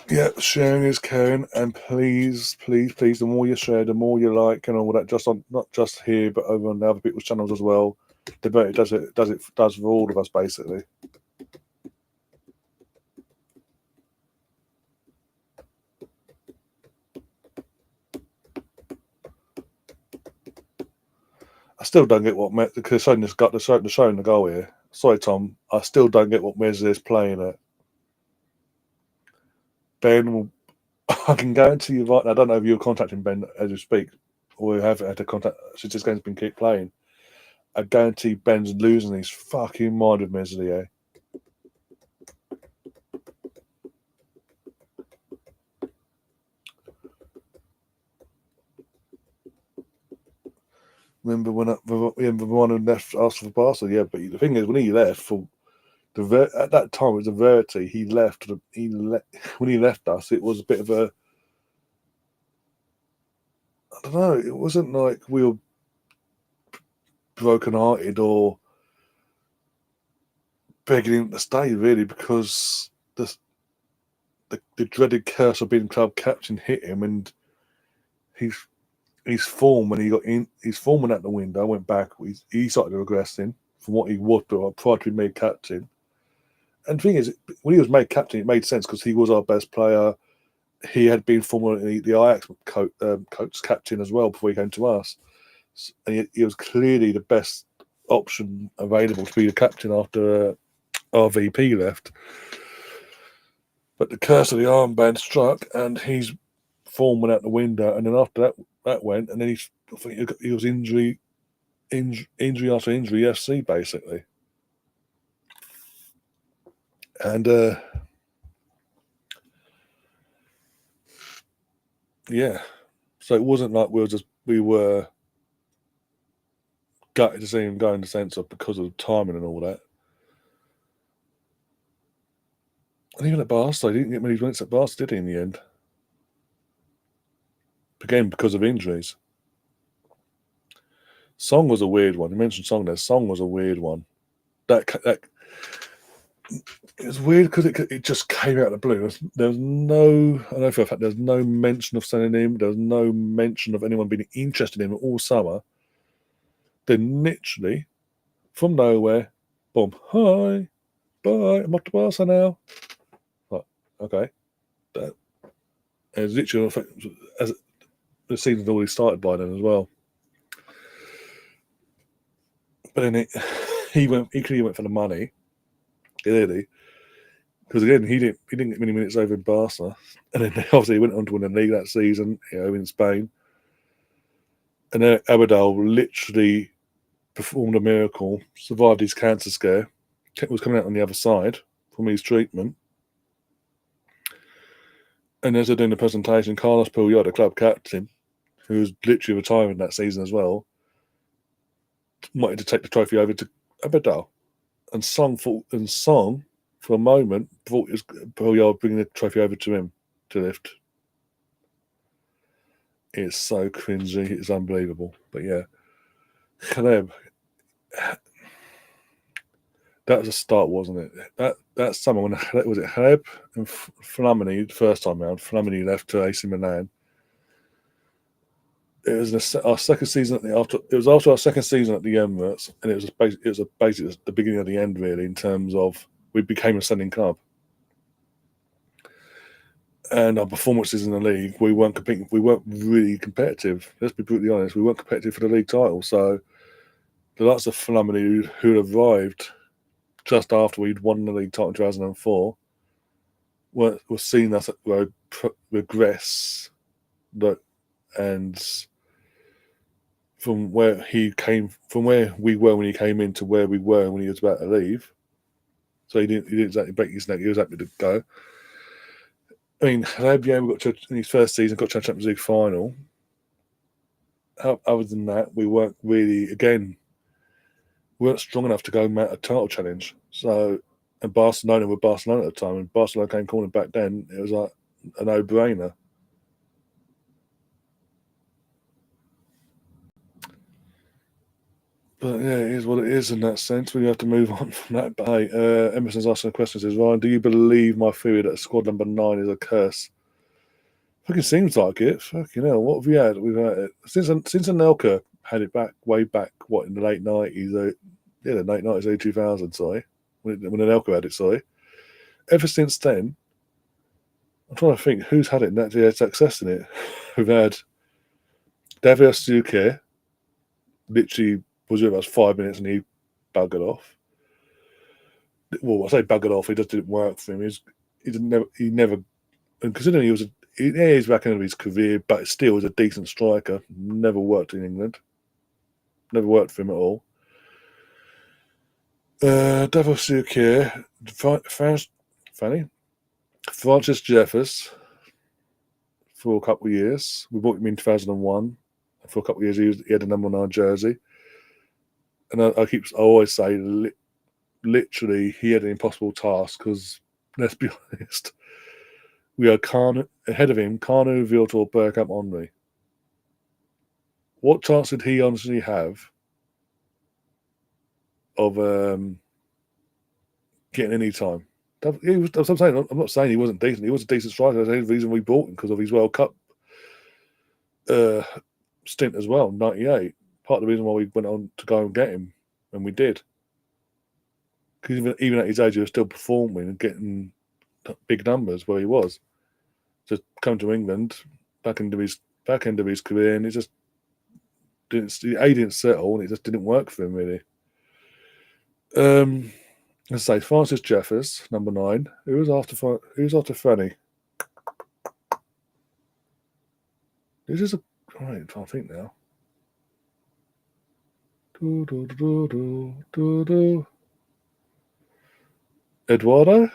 Yeah, sharing is caring, and please, the more you share, the more you like, and all that. Not just here, but over on the other people's channels as well. The better it does for all of us, basically. I still don't get what because showing the goal here. Sorry, Tom. I still don't get what Mez is playing at. Ben will. I can guarantee you right now. I don't know if you're contacting Ben as you speak, or you have had to contact since this game's been keep playing. I guarantee Ben's losing his fucking mind with Meslier. Remember when the one who left Arsenal for Barcelona? Yeah, but the thing is, when he left for at that time it was a Verity. He left. When he left us. It was a bit of a. I don't know. It wasn't like we were broken-hearted or begging him to stay, really, because the dreaded curse of being club captain hit him, and his form when he got in, his form went out the window, went back. He started regressing from what he was prior to being made captain. And the thing is, when he was made captain, it made sense because he was our best player. He had been formerly the Ajax coach captain as well before he came to us. And he was clearly the best option available to be the captain after our VP left. But the curse of the armband struck, and his form went out the window. And then after that went, and then I think he was injury after injury, FC basically. And yeah, so it wasn't like we were gutted to see him go in the sense of because of the timing and all that. And even at Barca, he didn't get many minutes at Barca, did he, in the end? Again, because of injuries. Song was a weird one. You mentioned Song there. Song was a weird one. That it was weird because it just came out of the blue. There's no, I know for a fact, there's no mention of selling him. There's no mention of anyone being interested in him all summer. Then literally, from nowhere, boom, hi, bye, I'm off to Barca now. Like, okay. That, and it's literally, as the season's already started by then as well. But then he clearly went for the money, clearly. Because again, he didn't get many minutes over in Barca. And then obviously he went on to win the league that season, in Spain. And then Abadal literally performed a miracle, survived his cancer scare, was coming out on the other side from his treatment. And as they're doing the presentation, Carlos Puyol, the club captain, who was literally retiring that season as well, wanted to take the trophy over to Abadal. And Song, for a moment, thought it was Puyol bringing the trophy over to him to lift. It's so cringy. It's unbelievable. But yeah, Caleb, that was a start, wasn't it? That summer when was it Caleb and Flamini the first time around? Flamini left to AC Milan. It was our second season It was after our second season at the Emirates, and it was basically the beginning of the end, really, in terms of we became a sending club. And our performances in the league, we weren't competing. We weren't really competitive. Let's be brutally honest. We weren't competitive for the league title. So the likes of Flamini, who arrived just after we'd won the league title in 2004, were seeing us regress and from where we were when he came in to where we were when he was about to leave. So he didn't exactly break his neck. He was happy to go. I mean, Albion got to in his first season, got to a Champions League final. Other than that, we weren't strong enough to go mount a title challenge. So, and Barcelona were Barcelona at the time, and Barcelona came calling back then. It was like a no-brainer. But yeah, it is what it is in that sense. We have to move on from that. But hey, Emerson's asking a question. Says, Ryan, do you believe my theory that squad number 9 is a curse? Fucking seems like it. Fucking hell, what have we had? We've had it since Anelka had it way back, what, in the late 90s? The late 90s, early 2000s, sorry. When Anelka had it, sorry. Ever since then, I'm trying to think who's had it and actually had success in it. We've had David Suke, literally was with us 5 minutes and he buggered off. Well, I say buggered off, he just didn't work for him. He never, and considering he's back end of his career, but still was a decent striker. Never worked in England. Never worked for him at all. Davos Suke, Francis Jeffers for a couple of years. We bought him in 2001. For a couple of years, he had a number 9 jersey. And I always say, literally, he had an impossible task because, let's be honest, we had ahead of him, Kanu, Viltor, Bergkamp, Henry. What chance did he honestly have of getting any time? That's what I'm saying. I'm not saying he wasn't decent. He was a decent striker. That's the only reason we bought him, because of his World Cup stint as well, 98. Part of the reason why we went on to go and get him, and we did. Because even at his age, he was still performing and getting big numbers where he was. Just come to England, back end of his career, and he just didn't settle, and it just didn't work for him really. Let's say Francis Jeffers, number 9. Who was after Fanny? This is I'm trying to think now. Eduardo?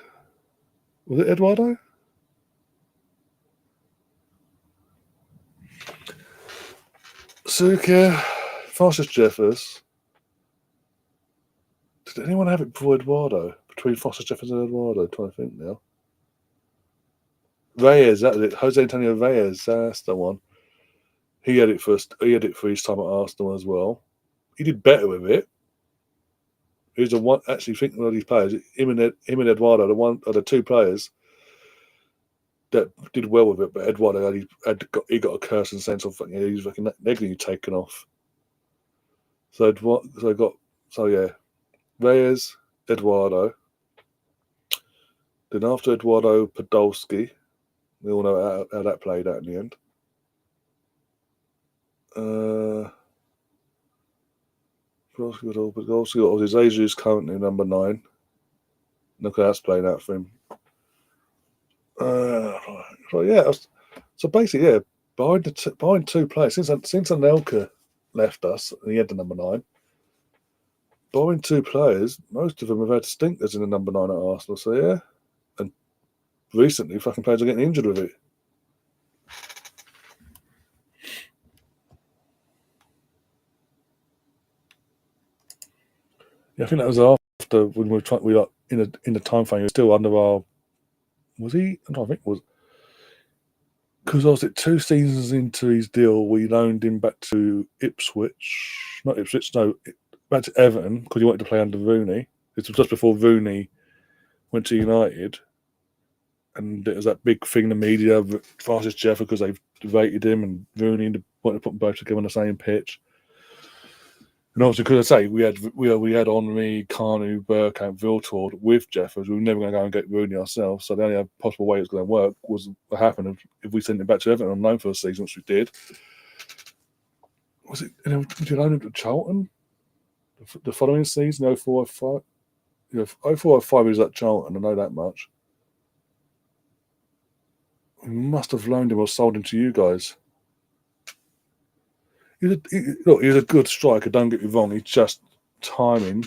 Was it Eduardo? Suke, Francis Jeffers. Did anyone have it before Eduardo? Between Francis Jeffers and Eduardo? I'm trying to think now. Reyes, that's it. Jose Antonio Reyes, that's the one. He had it first. He had it for his time at Arsenal as well. He did better with it. He was the one actually thinking of these players. Him and Eduardo, the 2 players that did well with it. But Eduardo he got a curse and sense of fucking he was fucking negatively taken off. So Reyes, Eduardo. Then after Eduardo, Podolski. We all know how that played out in the end. Podolski, Jesus currently number 9. Look how that's playing out for him. So basically, behind 2 players, since Anelka left us and he had the number 9, behind 2 players, most of them have had stinkers in the number 9 at Arsenal. So yeah, and recently, fucking players are getting injured with it. Yeah, I think that was after when we were in the time frame. He was still under our. Was he? I don't think it was. Because I was 2 seasons into his deal, we loaned him back to Ipswich. Not Ipswich, no, back to Everton because he wanted to play under Rooney. This was just before Rooney went to United. And it was that big thing in the media, Francis Jeffer, because they rated him, and Rooney wanted to put them both together on the same pitch. And obviously, because I say we had Henry, Kanu, Bergkamp, Viltord with Jeffers, we were never going to go and get Rooney ourselves. So the only possible way it was going to work was what happened if we sent him back to Everton on loan for a season, which we did. Was it? Did you loan him to Charlton the following season, 04-05? 04-05 he was at Charlton. I know that much. We must have loaned him or sold him to you guys. He's a good striker. Don't get me wrong. He's just timing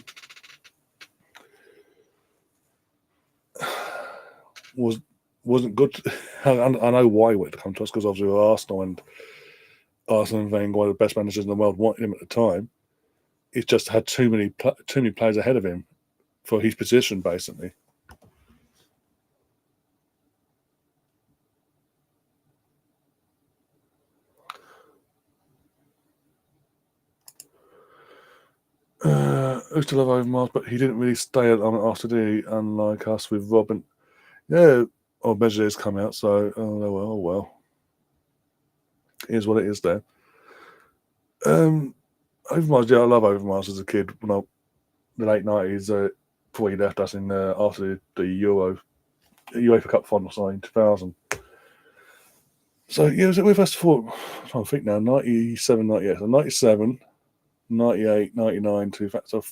wasn't good. I know why he wanted to come to us because obviously we're Arsenal and Wenger, one of the best managers in the world, wanted him at the time. He's just had too many players ahead of him for his position, basically. Used to love Overmars, but he didn't really stay at after the unlike us with Robin. Yeah, or Measures come out, so oh well. Here's what it is there. Overmars, yeah, I love Overmars as a kid. When the late 90s, before he left us in after the UEFA Cup final in 2000. So yeah, was it with us for, I'm trying to think now, 97, 98. So 97, 98, 99, to so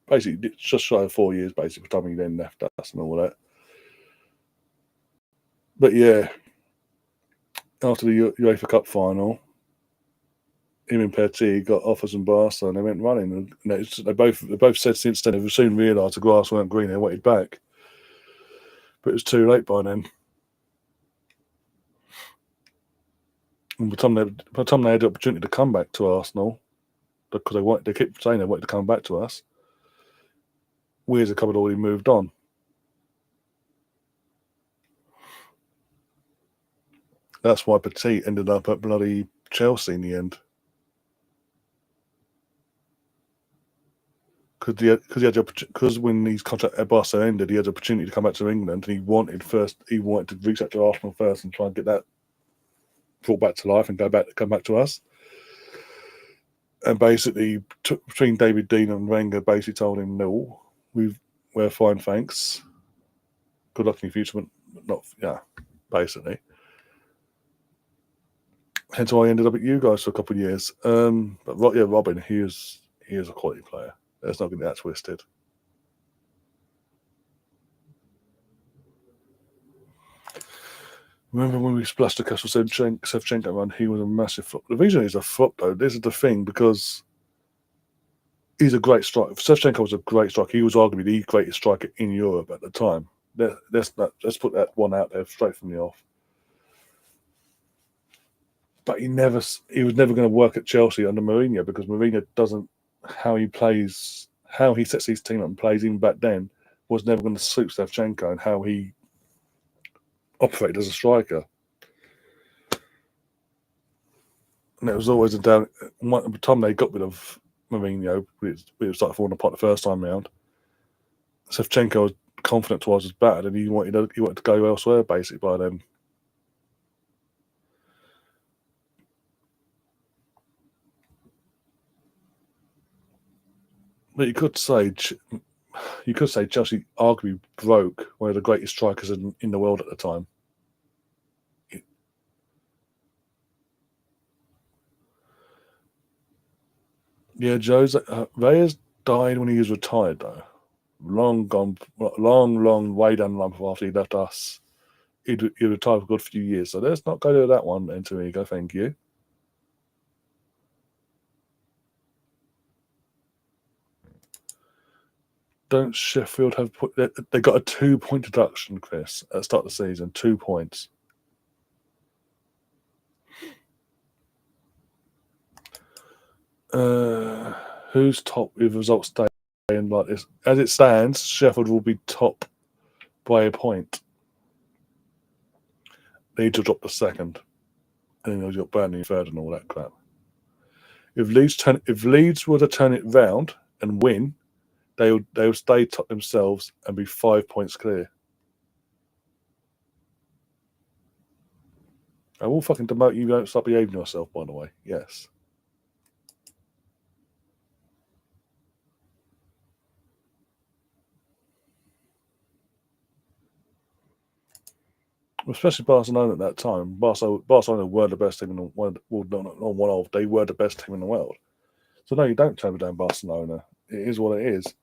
basically just shy of 4 years basically for the time he then left us and all that. But yeah, after the UEFA Cup final, him and Petit got offers from Barca and they went running. And they both said since then they've soon realised the grass weren't green, they wanted back. But it was too late by then. And by the time they had the opportunity to come back to Arsenal, because they kept saying they wanted to come back to us, we as a couple had already moved on. That's why Petit ended up at bloody Chelsea in the end. Because when his contract at Barca ended, he had the opportunity to come back to England, and he wanted to reach out to Arsenal first and try and get that brought back to life and come back to us. And basically, between David Dean and Wenger, basically told him, "No, we're fine, thanks. Good luck in your future, but not basically." Hence why I ended up at you guys for a couple of years. But yeah, Robin, he is a quality player. Let's not get that twisted. Remember when we splashed the Castle Shevchenko run? He was a massive flop. The reason he's a flop, though, this is the thing, because he's a great striker. Shevchenko was a great striker. He was arguably the greatest striker in Europe at the time. Let's put that one out there straight from the off. But he was never going to work at Chelsea under Mourinho, because Mourinho doesn't, how he sets his team up and plays even back then was never going to suit Shevchenko and how he operated as a striker. And it was always a down. By the time they got rid of Mourinho, we started falling apart the first time round. Shevchenko was confident towards his bad, and he wanted to go elsewhere basically by then. But you could say Chelsea arguably broke one of the greatest strikers in the world at the time. Yeah, Reyes died when he was retired, though. Long gone, long, way down the line after he left us. He retired for a good few years. So let's not go to that one, Enrico. Thank you. Don't Sheffield have they got a 2-point deduction, Chris, at the start of the season? 2 points. Who's top if results stay like this? As it stands, Sheffield will be top by a point. They need to drop the second, and then they've got Burnley third and all that crap. If Leeds were to turn it round and win, they'll stay top themselves and be 5 points clear. I will fucking demote you. Don't stop behaving yourself, by the way. Yes. Especially Barcelona at that time. Barcelona were the best team in the world. Well, not one of. They were the best team in the world. So no, you don't turn down Barcelona. It is what it is.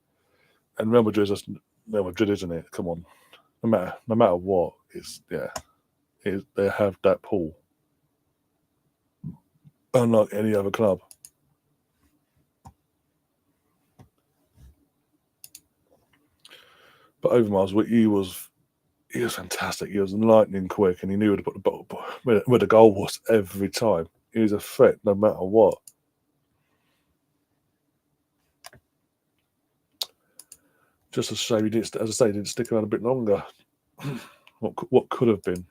And Real Madrid is Real Madrid, isn't it? Come on. No matter what, they have that pull. unlike any other club. But Overmars, he was fantastic. He was lightning quick, and he knew where to put the ball where the goal was every time. He was a threat no matter what. Just a shame he didn't, as I say, he didn't stick around a bit longer. What could have been?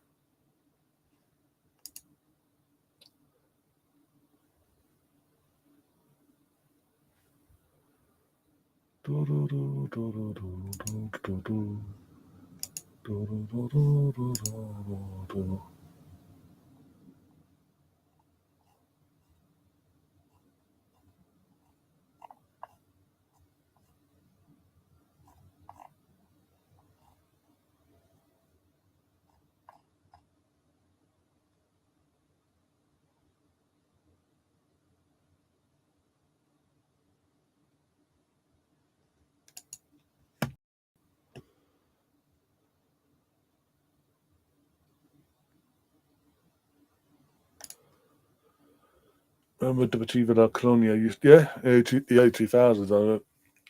Remember Deportivo La Colonia? Yeah, the early 2000s.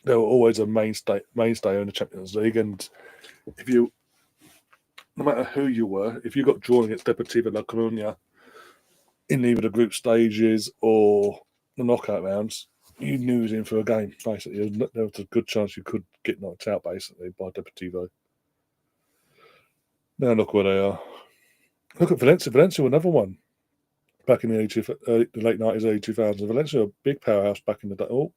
They were always a mainstay in the Champions League, and if you, no matter who you were, if you got drawn against Deportivo La Colonia in either the group stages or the knockout rounds, you knew he was in for a game. Basically, there was a good chance you could get knocked out basically by Deportivo. Now look where they are. Look at Valencia. Valencia were another one back in the late 90s, early 2000s. Valencia were a big powerhouse back in the day. Oh,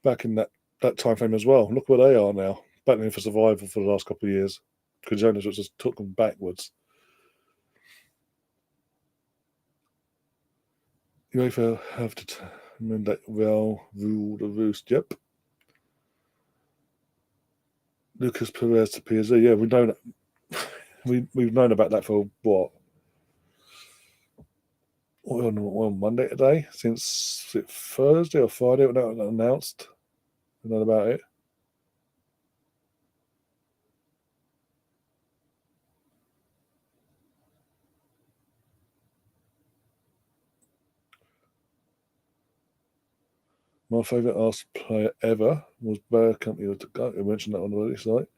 back in that time frame as well. Look where they are now, battling for survival for the last couple of years. Jonas just took them backwards. UEFA have determined that well rule the roost. Yep. Lucas Perez to PSG. Yeah, we know that. We've known about that for what? On Monday today, since Thursday or Friday when that was announced. We know about it. My favourite Arsenal player ever was Bergkamp. I mentioned that on the release site.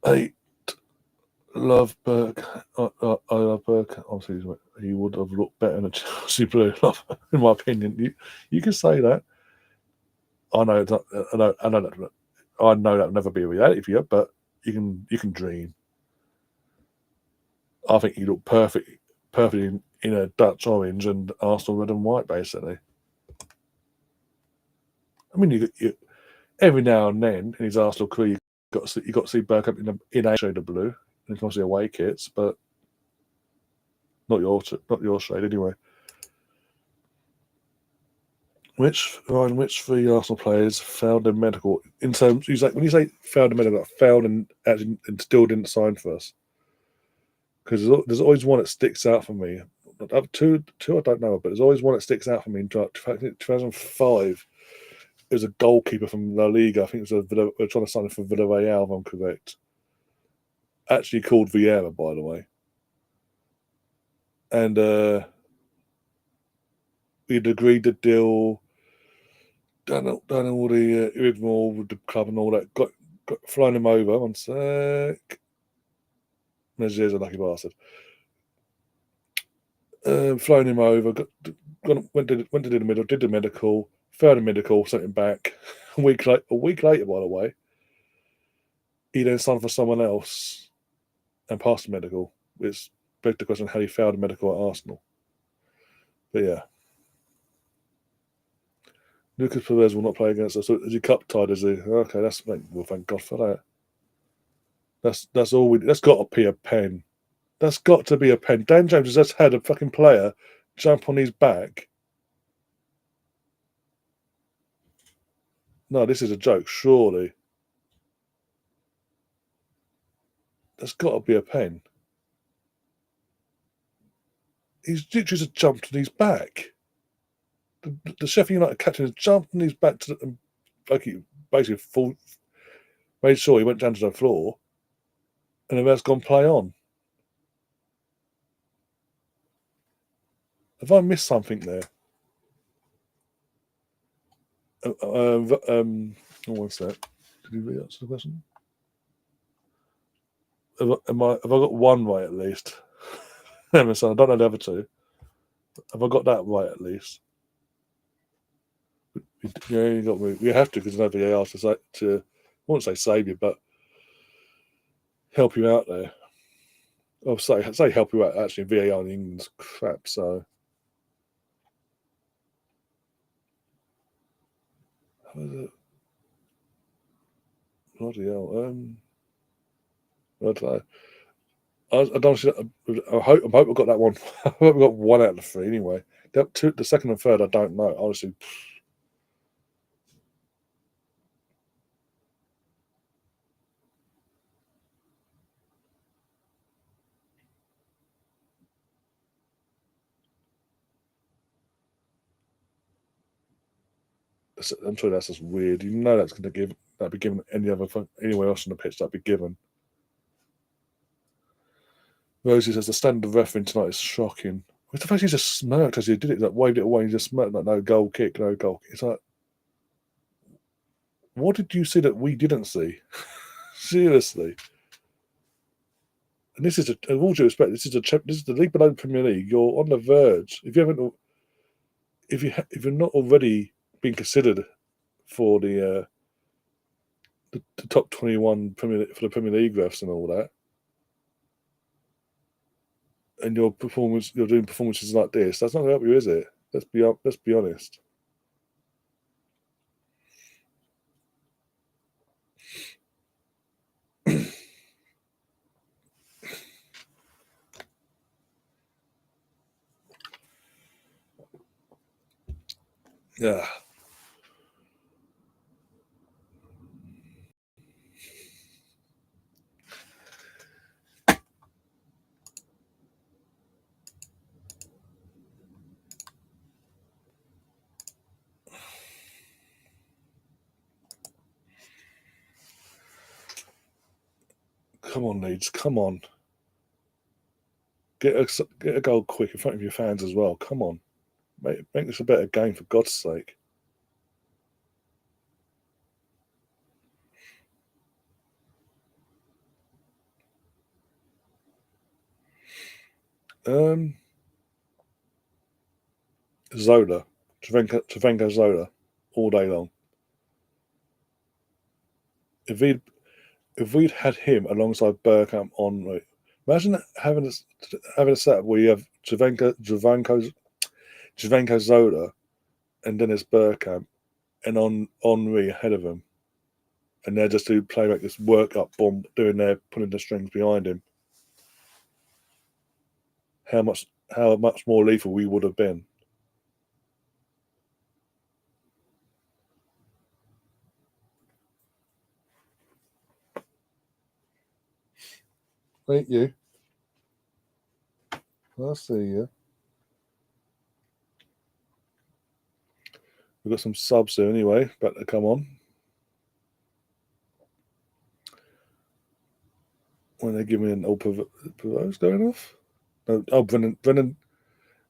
8. Love Burke. I love Burke. Obviously, he would have looked better in a Chelsea blue, in my opinion. You can say that. I know. I know that. I know that will never be a reality for you, but you can dream. I think he looked perfect in a Dutch orange and Arsenal red and white, basically. I mean, you every now and then in his Arsenal career, you got to see Bergkamp in a shade of blue, and obviously away kits, but not your shade anyway. Which three Arsenal players failed their medical in terms? When you say failed the medical, failed and still didn't sign for us? Because there's always one that sticks out for me. Two I don't know, but there's always one that sticks out for me. In 2005, it was a goalkeeper from La Liga. I think it was we're trying to sign him for Villarreal, if I'm correct. Actually called Vieira, by the way. And we'd agreed the deal. Done all the rigmarole with the club and all that. Got flown him over. One sec. There's a lucky bastard. Flown him over. Went to the middle. Did the medical. Failed the medical. Sent him back. A week later, by the way, he then signed for someone else and passed the medical. Which begs the question how he failed the medical at Arsenal. But yeah. Lucas Perez will not play against us. So is he cup tied? Is he? Okay, well, thank God for that. That's all. That's got to be a pen. That's got to be a pen. Dan James has just had a fucking player jump on his back. No, this is a joke. Surely, that's got to be a pen. He's literally just jumped on his back. The Sheffield United captain has jumped on his back he basically made sure he went down to the floor, and the ref's gone play on. Have I missed something there? What's that? Did you read answer the question? Have I got one right at least? Emerson, I don't know the other two. Have I got that right at least? We have to because nobody else to I won't say save you, but help you out there. I'll say help you out. Actually, VAR in England's crap. So bloody hell. I don't know. I don't. I hope I got that one. I hope I got one out of the three anyway. The second and third, I don't know. Honestly, I'm sure that's just weird. You know that's going to that'd be given anywhere else on the pitch. That'd be given. Rosie says the standard of refereeing tonight is shocking. With the fact he just smirked as he did it, like waved it away, and he just smirked like no goal kick, no goal. It's like, what did you see that we didn't see? Seriously. And this is, with all due respect, this is the league below the Premier League. You're on the verge. If you're not already being considered for the top 21 for the Premier League refs and all that, and you're doing performances like this, that's not going to help you, is it? Let's be honest. Yeah. Come on, Leeds. Come on. Get a goal quick in front of your fans as well. Come on. Make this a better game, for God's sake. Um, Zola. Travenko Zola. All day long. If we'd had him alongside Bergkamp on, imagine having a setup where you have Javanko Zola, and then it's Bergkamp, and on Henri ahead of him, and they're just to play like this work up bomb, pulling the strings behind him. How much more lethal we would have been. Thank you. I'll see you. We've got some subs here anyway, but to come on. When they give me an Pavo's going off? No, Brennan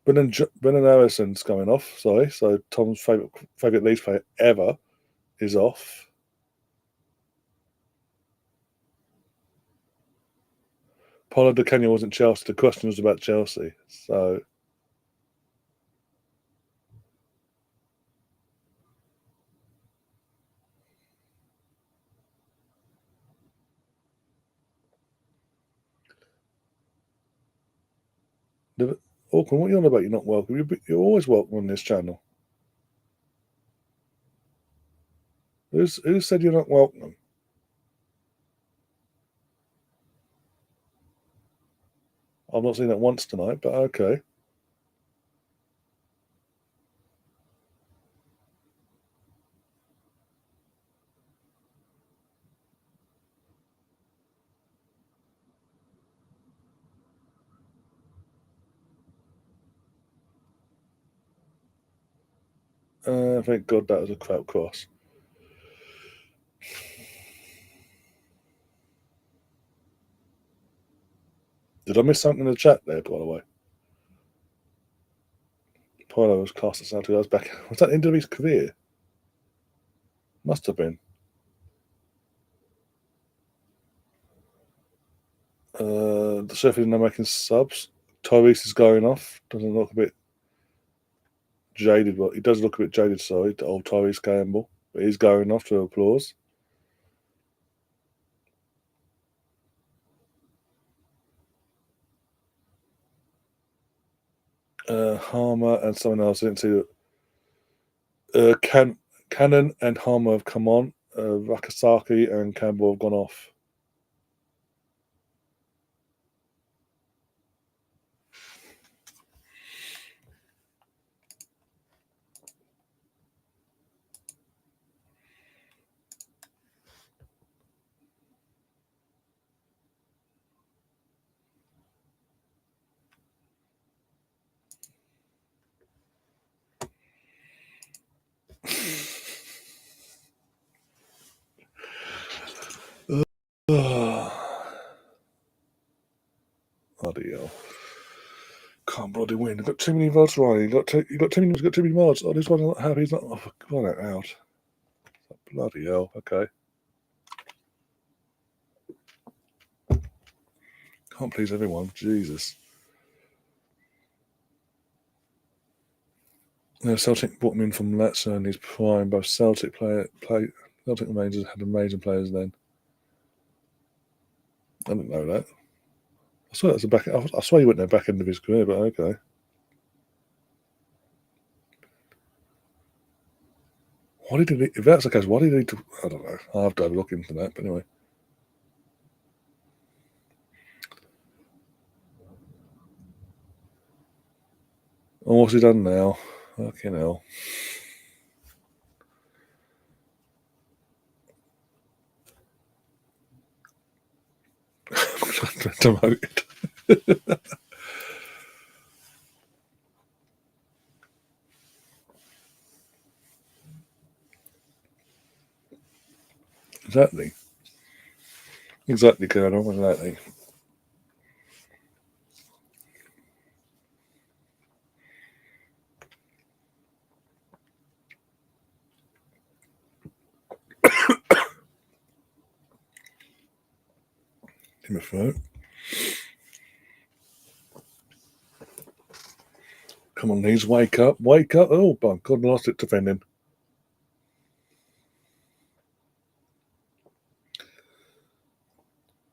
Harrison's going off. Sorry, so Tom's favourite Leeds player ever is off. Paulo Di Canio wasn't Chelsea. The question was about Chelsea. So Auckland, what are you on about? You're not welcome. You're always welcome on this channel. Who said you're not welcome? I've not seen that once tonight, but okay. Thank God that was a crowd cross. Did I miss something in the chat there, by the way? Twilight was cast at Celtic. I was back. Was that the end of his career? Must have been. The Sheffield are now making subs. Tyrese is going off. Doesn't look a bit jaded. Well, he does look a bit jaded, sorry, the old Tyrese Campbell. But he's going off to applause. Harmer and someone else. I didn't see that. Cannon and Harmer have come on. Rakasaki and Campbell have gone off. Bloody hell. Can't bloody win. You've got too many vods, Ryan. You've got too many mods. Oh, this one's not happy. He's not. Oh, come on out. Bloody hell. Okay. Can't please everyone. Jesus. No, Celtic brought him in from Leicester and he's prime. Both Celtic Celtic Rangers had amazing players then. I didn't know that. I swear that's I swear he went there back end of his career, but okay. Why did he? If that's the case, why did he need to? I don't know. I'll have to have a look into that. But anyway. Oh, what's he done now? Fucking hell. Demoted. Exactly, Colonel. Exactly. Give me a throat. Come on, Leeds, wake up. Oh, my God, I lost it defending.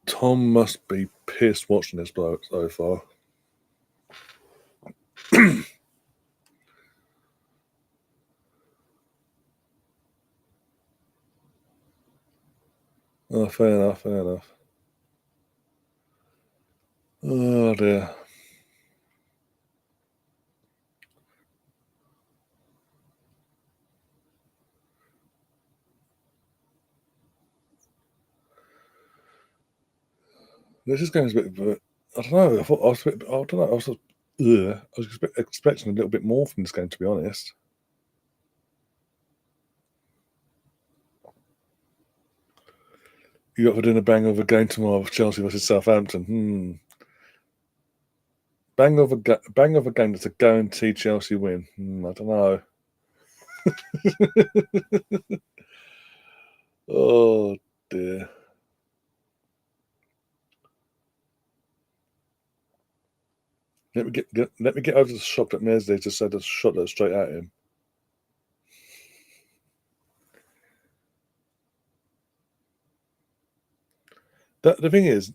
Tom must be pissed watching this bloke so far. Oh, fair enough. Oh, dear. This is going to be a bit. I don't know. I was expecting a little bit more from this game, to be honest. You got for doing a bang of a game tomorrow with Chelsea versus Southampton. Bang of a game that's a guaranteed Chelsea win. I don't know. Oh dear. Let me get over to the shop that Mersey just said a shot that straight at him. The thing is,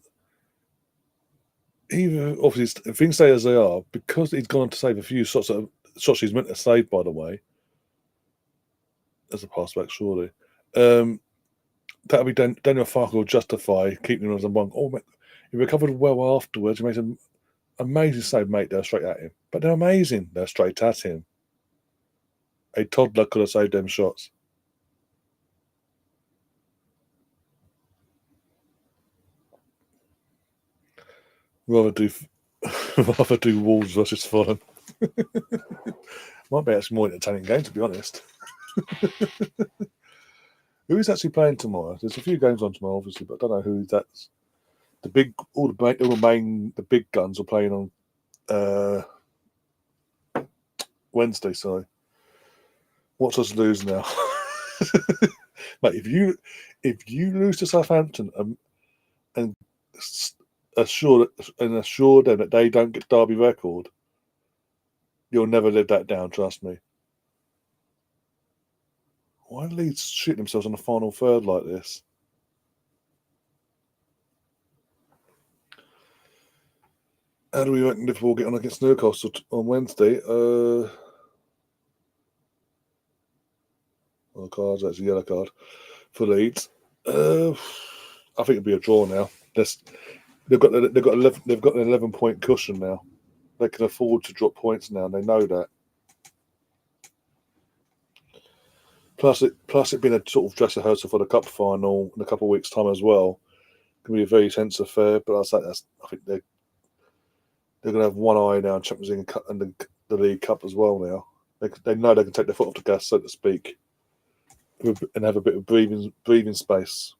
even obviously if things stay as they are, because he's gone on to save a few shots he's meant to save, by the way, as a pass back, surely. That'll be Daniel Farke will justify keeping him as a monk. Oh, he recovered well afterwards. He made an amazing save, mate. They're straight at him, but they're amazing. They're straight at him. A toddler could have saved them shots. Rather do Wolves versus Fulham. Might be actually more entertaining game, to be honest. Who is actually playing tomorrow? There's a few games on tomorrow, obviously, but I don't know who that's. The big guns are playing on. Wednesday, sorry. Watch us lose now. Mate, if you lose to Southampton and assure them that they don't get Derby record, you'll never live that down, trust me. Why are Leeds shooting themselves on the final third like this? How do we reckon Liverpool get on against Newcastle on Wednesday? Cards, that's a yellow card for Leeds. I think it'll be a draw now. They've got an 11-point cushion now. They can afford to drop points now. And they know that. Plus it being a sort of dress rehearsal for the cup final in a couple of weeks' time as well. Can be a very tense affair. But I think they're going to have one eye now on Champions League and the League Cup as well now. They know they can take their foot off the gas, so to speak, and have a bit of breathing space.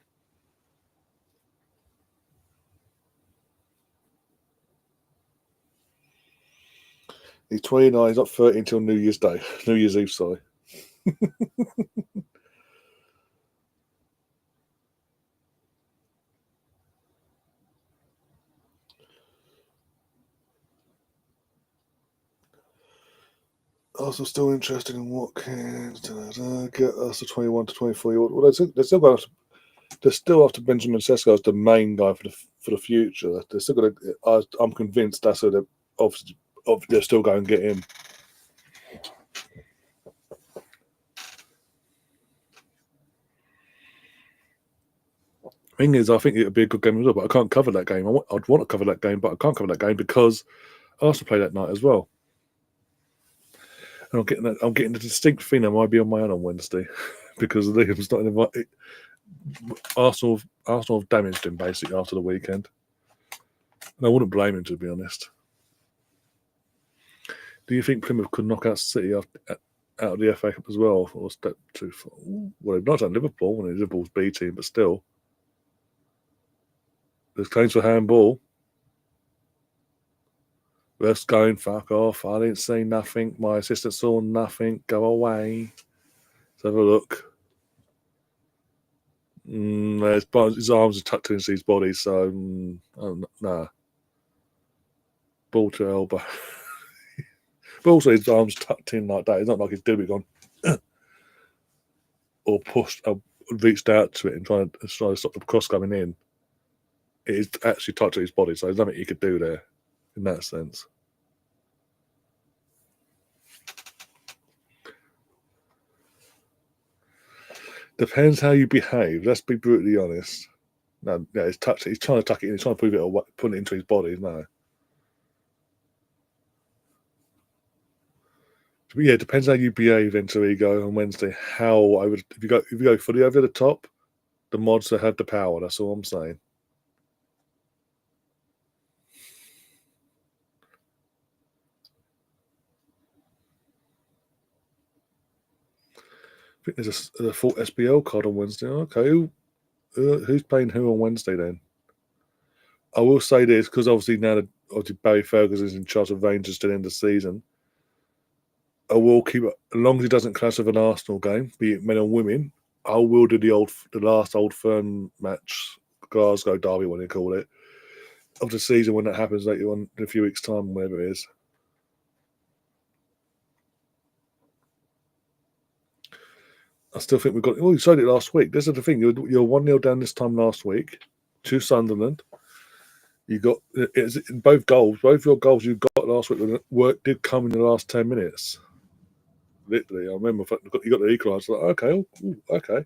He's 29. He's not 30 until New Year's Eve. Sorry. Also, still interested in what can get us to 21 to 24. Well, they're still going to. They're still after Benjamin Sesko as the main guy for the future. They're still going to. I'm convinced that's who they're obviously they're still going to get him. Thing is, I think it would be a good game as well, but I can't cover that game. I'd want to cover that game, but I can't cover that game because Arsenal play that night as well. And I'm getting the distinct feeling I might be on my own on Wednesday because Liam's not invited. Arsenal have damaged him basically after the weekend, and I wouldn't blame him, to be honest. Do you think Plymouth could knock out City out of the FA Cup as well, or step too far? Well, they've not done Liverpool when Liverpool's B team, but still, there's claims for handball. Ref's going, fuck off. I didn't see nothing. My assistant saw nothing. Go away. Let's have a look. His arms are tucked into his body, so nah. Ball to elbow. But also his arms tucked in like that. It's not like he's deliberately gone or pushed, reached out to it and trying to stop the cross coming in. It is actually touched his body, so there's nothing he could do there in that sense. Depends how you behave. Let's be brutally honest. No, yeah, he's touched it. He's trying to tuck it in. He's trying to prove it or put it into his body. No. But yeah, it depends how you behave then, Ego, on Wednesday. If you go fully over the top, the mods that have the power. That's all I'm saying. I think there's a full SBL card on Wednesday. Okay, who's playing who on Wednesday then? I will say this because obviously now that Barry Ferguson is in charge of Rangers to the end of the season. I will keep it as long as he doesn't clash with an Arsenal game, be it men or women. I will do the last Old Firm match, Glasgow Derby, what they call it, of the season when that happens later on in a few weeks' time, whatever it is. I still think we've got. Oh, you said it last week. This is the thing. You're 1-0 down this time last week to Sunderland. You got both your goals you got last week did come in the last 10 minutes. Literally, I remember you got the equaliser. Like, okay, okay.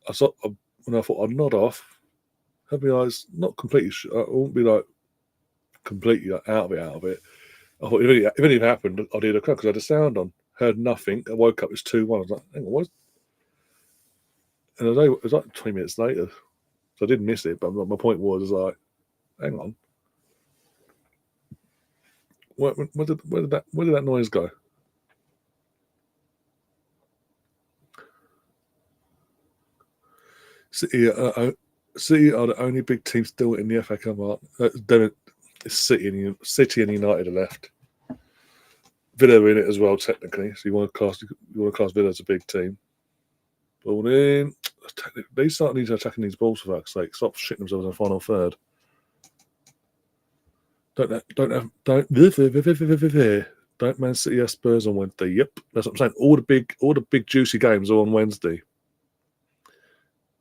I thought I'd nod off, have my eyes not completely shut. I won't be like completely out of it. I thought if anything happened, I'd hear the crowd because I had the sound on. Heard nothing. I woke up. It's 2-1. I was like, hang on, what? And it was like 20 minutes later, so I didn't miss it. But my point was like, hang on, where did that noise go? City are the only big team still in the FA Cup. City and United are left. Villa in it as well, technically. So you want to class Villa as a big team. Ball in. They start needing to attacking these balls for fuck's sake. Stop shitting themselves in the final third. Don't Man City have Spurs on Wednesday. Yep, that's what I'm saying. All the big juicy games are on Wednesday.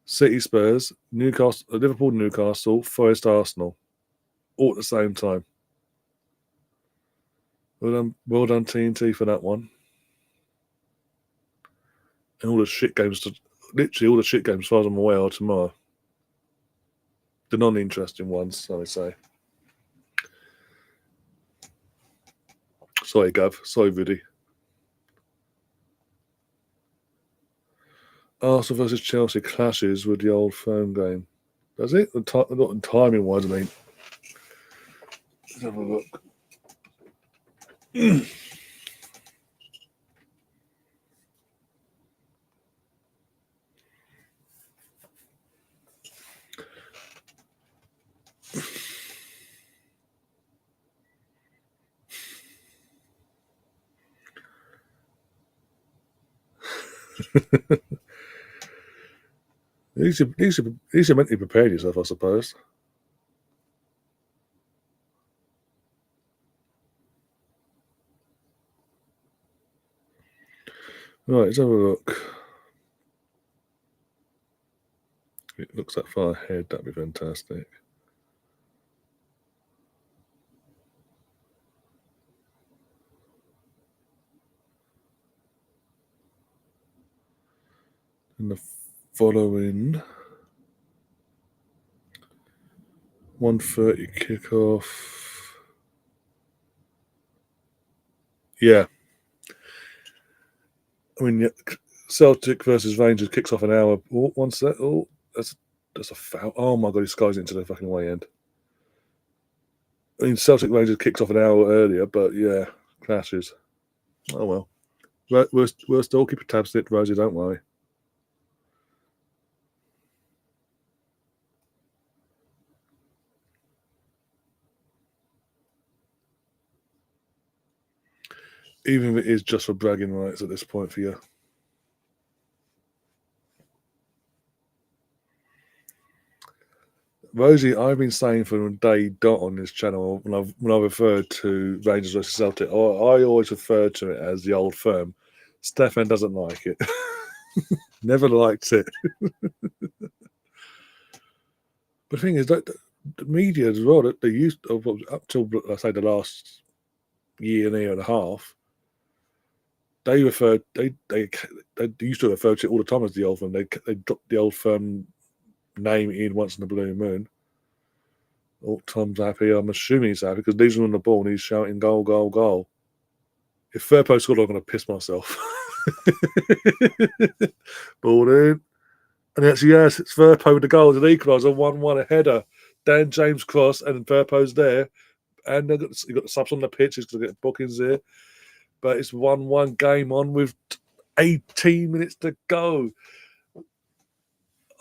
City Spurs, Newcastle, Liverpool Newcastle, Forest Arsenal, all at the same time. Well done TNT for that one. And all the shit games, literally all the shit games, as far as I'm aware, are tomorrow. The non-interesting ones, so I say. Sorry, Gav. Sorry, Rudy. Arsenal versus Chelsea clashes with the old firm game. Does it? Not timing wise, I mean. Let's have a look. You should mentally prepare yourself, I suppose. Right, let's have a look. It looks that far ahead, that'd be fantastic. And the following 1:30 kickoff. Yeah. I mean, Celtic versus Rangers kicks off an hour. Oh, one set. Oh, that's a foul. Oh my god, he skies into the fucking way end. I mean, Celtic Rangers kicks off an hour earlier, but yeah, clashes. Oh well. We'll still keep a tabs on it, Rosie. Don't worry. Even if it is just for bragging rights at this point for you. Rosie, I've been saying from day dot on this channel when I referred to Rangers versus Celtic, I always refer to it as the old firm. Stefan doesn't like it. Never liked it. But the thing is that the media as well, that they used up till I say the last year and a half, they used to refer to it all the time as the old firm. They dropped the old firm name in once in a blue moon. Oh, Tom's happy. I'm assuming he's happy because Leeds are on the ball and he's shouting goal, goal, goal. If Firpo scored, I'm going to piss myself. Ball in. And actually, yes, it's Firpo with the goal. It's an equaliser, 1-1, a header. Dan James cross, and Firpo's there. And you've got the subs on the pitch. He's going to get bookings there. But it's 1-1 game on with 18 minutes to go.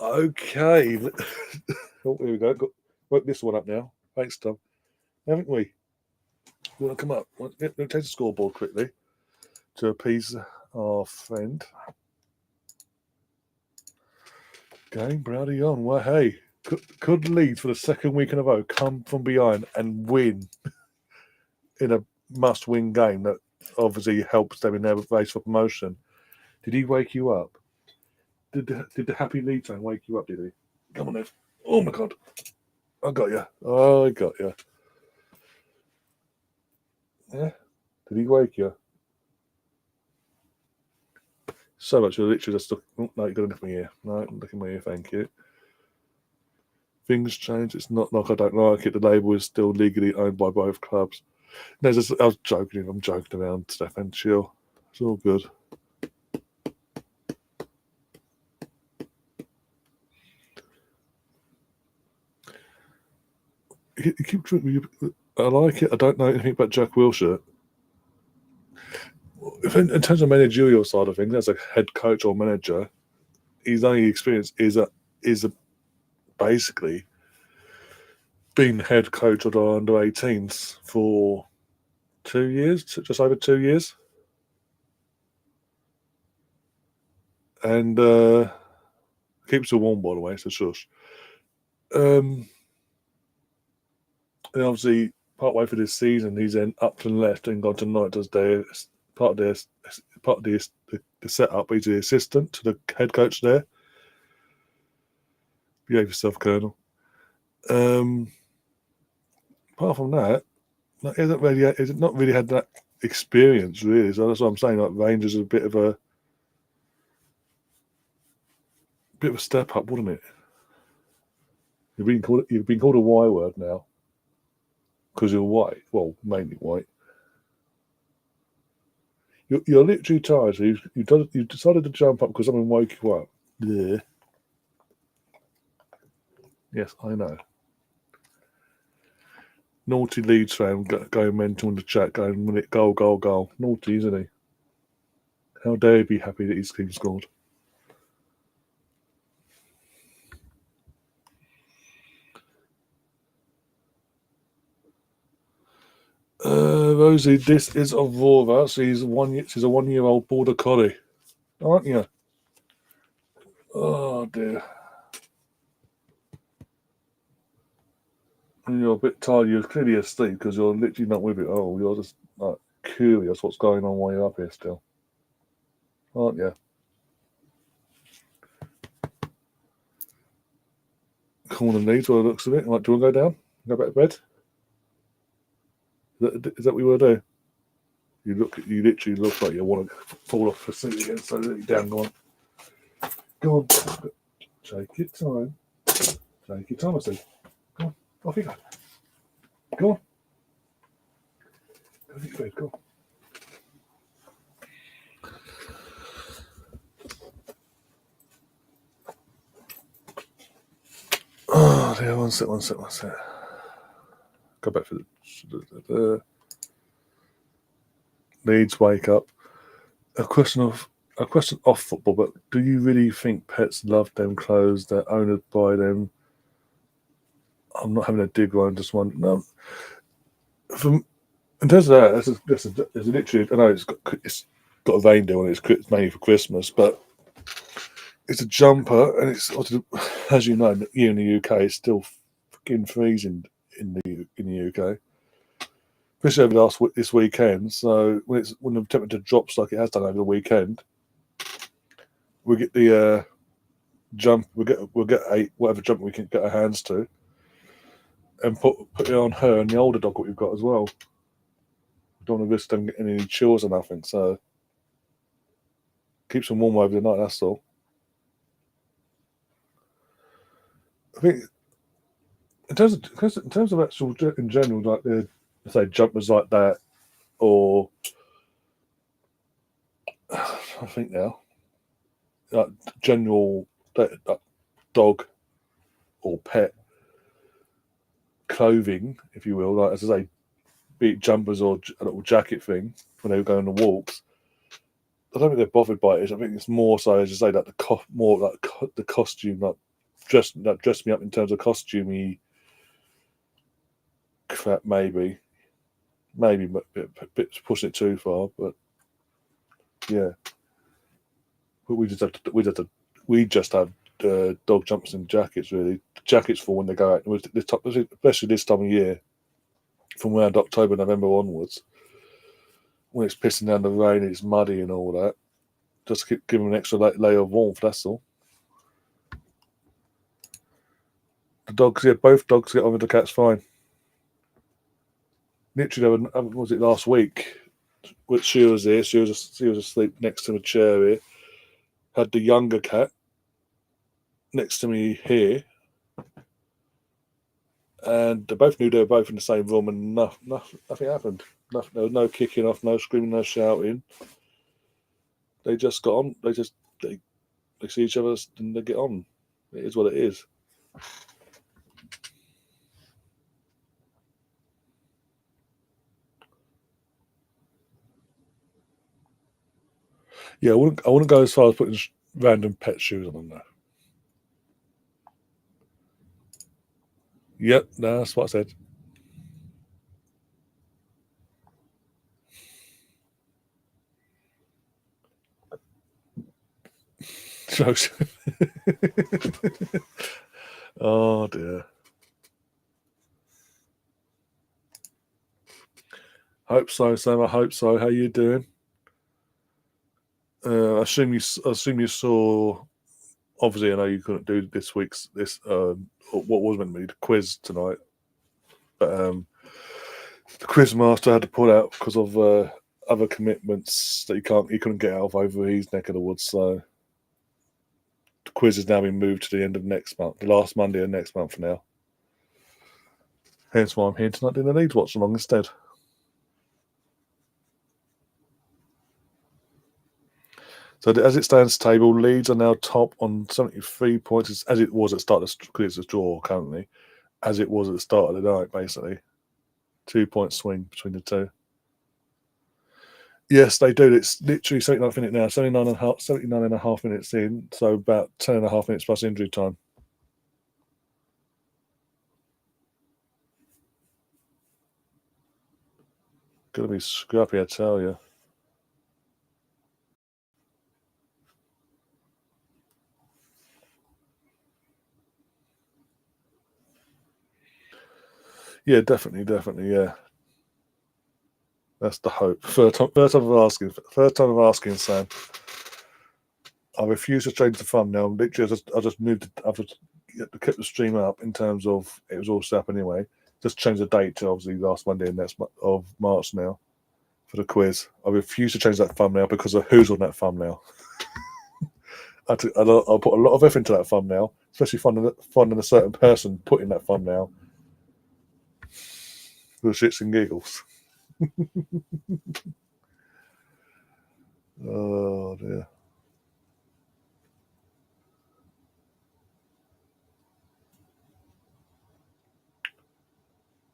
Okay. Oh, here we go. Work this one up now. Thanks, Tom. Haven't we? You want to come up? Let me take the scoreboard quickly to appease our friend. Game Browdy on. Well, hey, could Leeds for the second week in a row come from behind and win in a must-win game that obviously helps them in their race for promotion? Did he wake you up? Did the happy Leeds fan wake you up? Did he? Come on, then. Oh my god! I got you. Oh, I got you. Yeah. Did he wake you? So much. You're literally just look. Oh, no, you're gonna look at my ear. No, look at my ear. Thank you. Things change. It's not like I don't like it. The label is still legally owned by both clubs. No, I was joking. I'm joking around, Stefan. Chill. It's all good. You keep drinking. I like it. I don't know anything about Jack Wilshere. In terms of managerial side of things, as a head coach or manager, his only experience is basically being head coach of the under 18s for 2 years, just over 2 years. And keeps her warm, by the way, so shush. And obviously, partway through this season, he's then up and left and gone to night as part of the setup. He's the assistant to the head coach there. Behave yourself, Colonel. Apart from that, he's not really had that experience, really. So that's what I'm saying. Like Rangers is a bit of a step up, wouldn't it? You've been called a Y word now because you're white. Well, mainly white. You're literally tired. So you decided to jump up because someone woke you up. Yeah. Yes, I know. Naughty Leeds fan going mental in the chat, going minute goal, goal, goal. Naughty, isn't he? How dare he be happy that his team scored? Rosie, this is Aurora. She's a 1-year-old border collie, aren't you? Oh dear. And you're a bit tired. You're clearly asleep because you're literally not with it. Oh, you're just like curious what's going on while you're up here still, aren't you? Corner needs what it looks of it. Like, do you want to go down? Go back to bed? Is that what you want to do? You literally look like you want to fall off the seat again. So let you down. Go on. Go on. Take your time. Take your time, I say. Go on. Off you go. Go on. Go to your bed. Go on. Oh dear, one sec. Go back for the Leeds wake up. A question off football, but do you really think pets love them clothes that owners buy them? I'm not having a dig on just one. No, from in terms of that, it's literally. I know it's got a reindeer on it. It's mainly for Christmas, but it's a jumper, and it's as you know, here in the UK, it's still fucking freezing in the UK, especially over this weekend. So when the temperature drops like it has done over the weekend, we get the jump. We'll get whatever jumper we can get our hands to, and put it on her and the older dog what we've got as well. We don't want to risk them getting any chills or nothing. So keeps them warm over the night. That's all. I think in terms of actual in general, like the say jumpers like that, or I think now, like general dog or pet clothing, if you will, like as I say, be it jumpers or a little jacket thing when they were going on walks. I don't think they're bothered by it. I think it's more so as you say that more like the costume, like dress me up in terms of costumey crap, maybe a bit pushing it too far, but yeah. But we just have dog jumpers and jackets really. Jackets for when they go out, especially this time of year, from around October, November onwards, when it's pissing down the rain, it's muddy and all that. Just give them an extra layer of warmth. That's all. The dogs, yeah, both dogs get on with the cats fine. Literally, was it last week? Which she was here. She was asleep next to the chair here. Had the younger cat next to me here, and they both knew they were both in the same room, and nothing happened. Nothing, there was no kicking off, no screaming, no shouting. They just got on. They see each other and they get on. It is what it is. Yeah, I wouldn't go as far as putting random pet shoes on them though. Yep, no, that's what I said. Joseph. Oh dear. Hope so, Sam. I hope so. How you doing? I assume you saw. Obviously, I know you couldn't do this week's what was meant to be the quiz tonight, but the quiz master had to pull out because of other commitments that he couldn't get out of over his neck of the woods. So the quiz has now been moved to the end of next month, the last Monday of next month now. Hence why I'm here tonight doing the Leeds watch along instead. So as it stands, table Leeds are now top on 73 points, as it was at the start of because it's a draw currently, as it was at the start of the night, basically. 2 point swing between the two. Yes, they do. It's literally 79 minutes now, 79 and a half minutes in, so about 10 and a half minutes plus injury time. Gonna be scrappy, I tell you. Yeah, definitely, yeah. That's the hope. Third time of asking, Sam. I refuse to change the thumbnail. Literally, I've just kept the stream up in terms of it was all set up anyway. Just change the date to obviously last Monday and next of March now for the quiz. I refuse to change that thumbnail because of who's on that thumbnail. I'll put a lot of effort into that thumbnail, especially finding a certain person putting that thumbnail for the shits and giggles. Oh dear.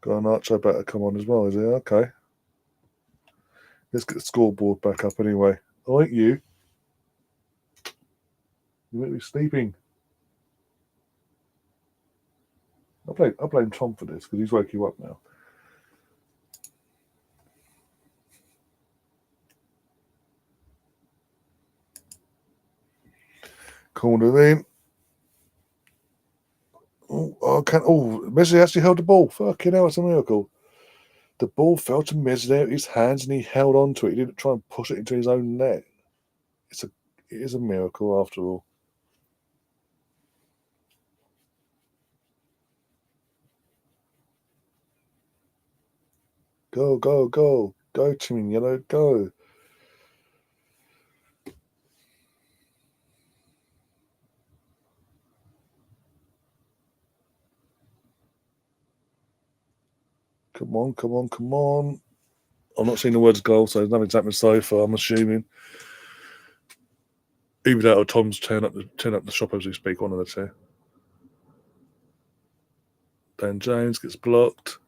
Garnacho better come on as well, is he? Okay. Let's get the scoreboard back up anyway. Oh, ain't you? You might be sleeping. I blame Tom for this because he's woke you up now. Corner in. Messi actually held the ball. Fucking hell, it's a miracle. The ball fell to Messi out of his hands and he held on to it. He didn't try and push it into his own net. It is a miracle after all. Go, go, go. Go, Team Yellow, go. Come on, come on, come on. I'm not seeing the words goal, so nothing's happened so far, I'm assuming. Either that or Tom's turn up the shop as we speak, one of the two. Dan James gets blocked.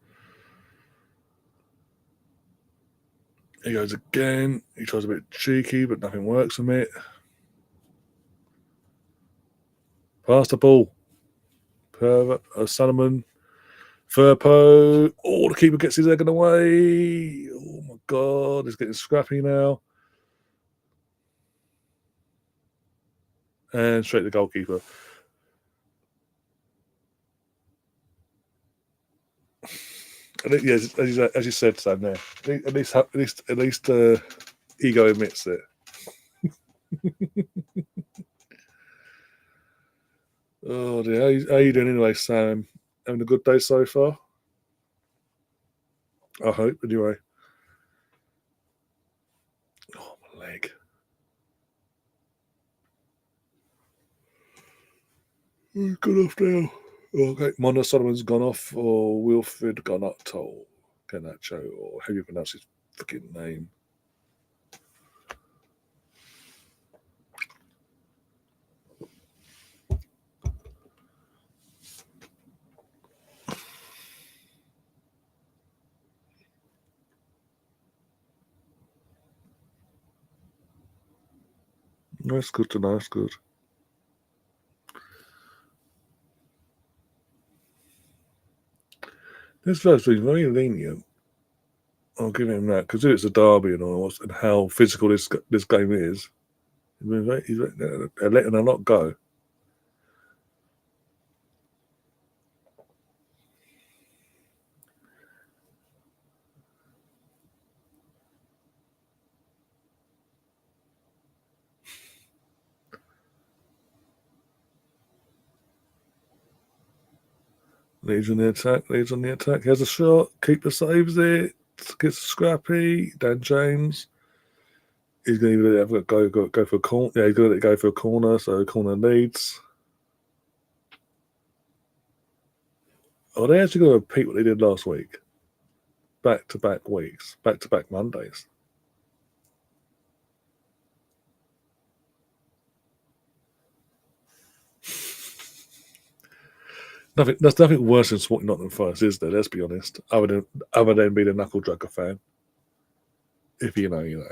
He goes again. He tries a bit cheeky, but nothing works from it. Pass the ball. Salomon. Firpo. Oh, the keeper gets his egg in the way. Oh my God, he's getting scrappy now. And straight to the goalkeeper. And yes, as you said, Sam. There, at least, ego admits it. Oh dear, how you doing anyway, Sam? Having a good day so far? I hope, anyway. Oh, my leg. He's gone off now. Okay, Mona Solomon's gone off, or Wilfred Garnacho, or how you pronounce his fucking name. That's good to know. That's good. This guy's been very lenient. I'll give him that because it's a derby and all, and how physical this game is. They're letting a lot go. Leeds on the attack. Leeds on the attack. He has a shot. Keeper saves it. Gets scrappy. Dan James. He's going to have go for a corner. Yeah, he's going to go for a corner. So corner Leeds. Oh, they actually going to repeat what they did last week. Back-to-back weeks. Back-to-back Mondays. There's nothing worse than supporting Nottingham Forest, is there? Let's be honest. Other than being a knuckle dragger fan, if you know, you know.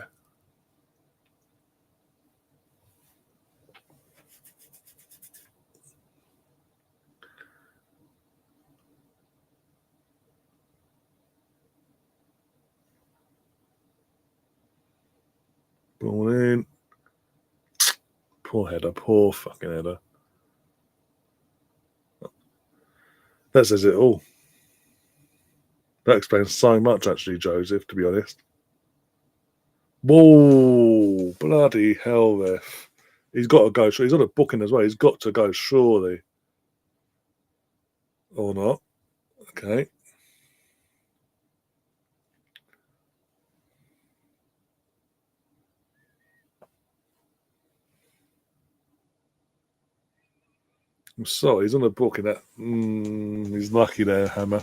Ball in. Poor header. Poor fucking header. That says it all. That explains so much, actually, Joseph. To be honest. Whoa! Bloody hell, ref. He's got to go. He's on a booking as well. He's got to go, surely. Or not. Okay. I'm sorry, he's on a booking. He's lucky there, Hammer.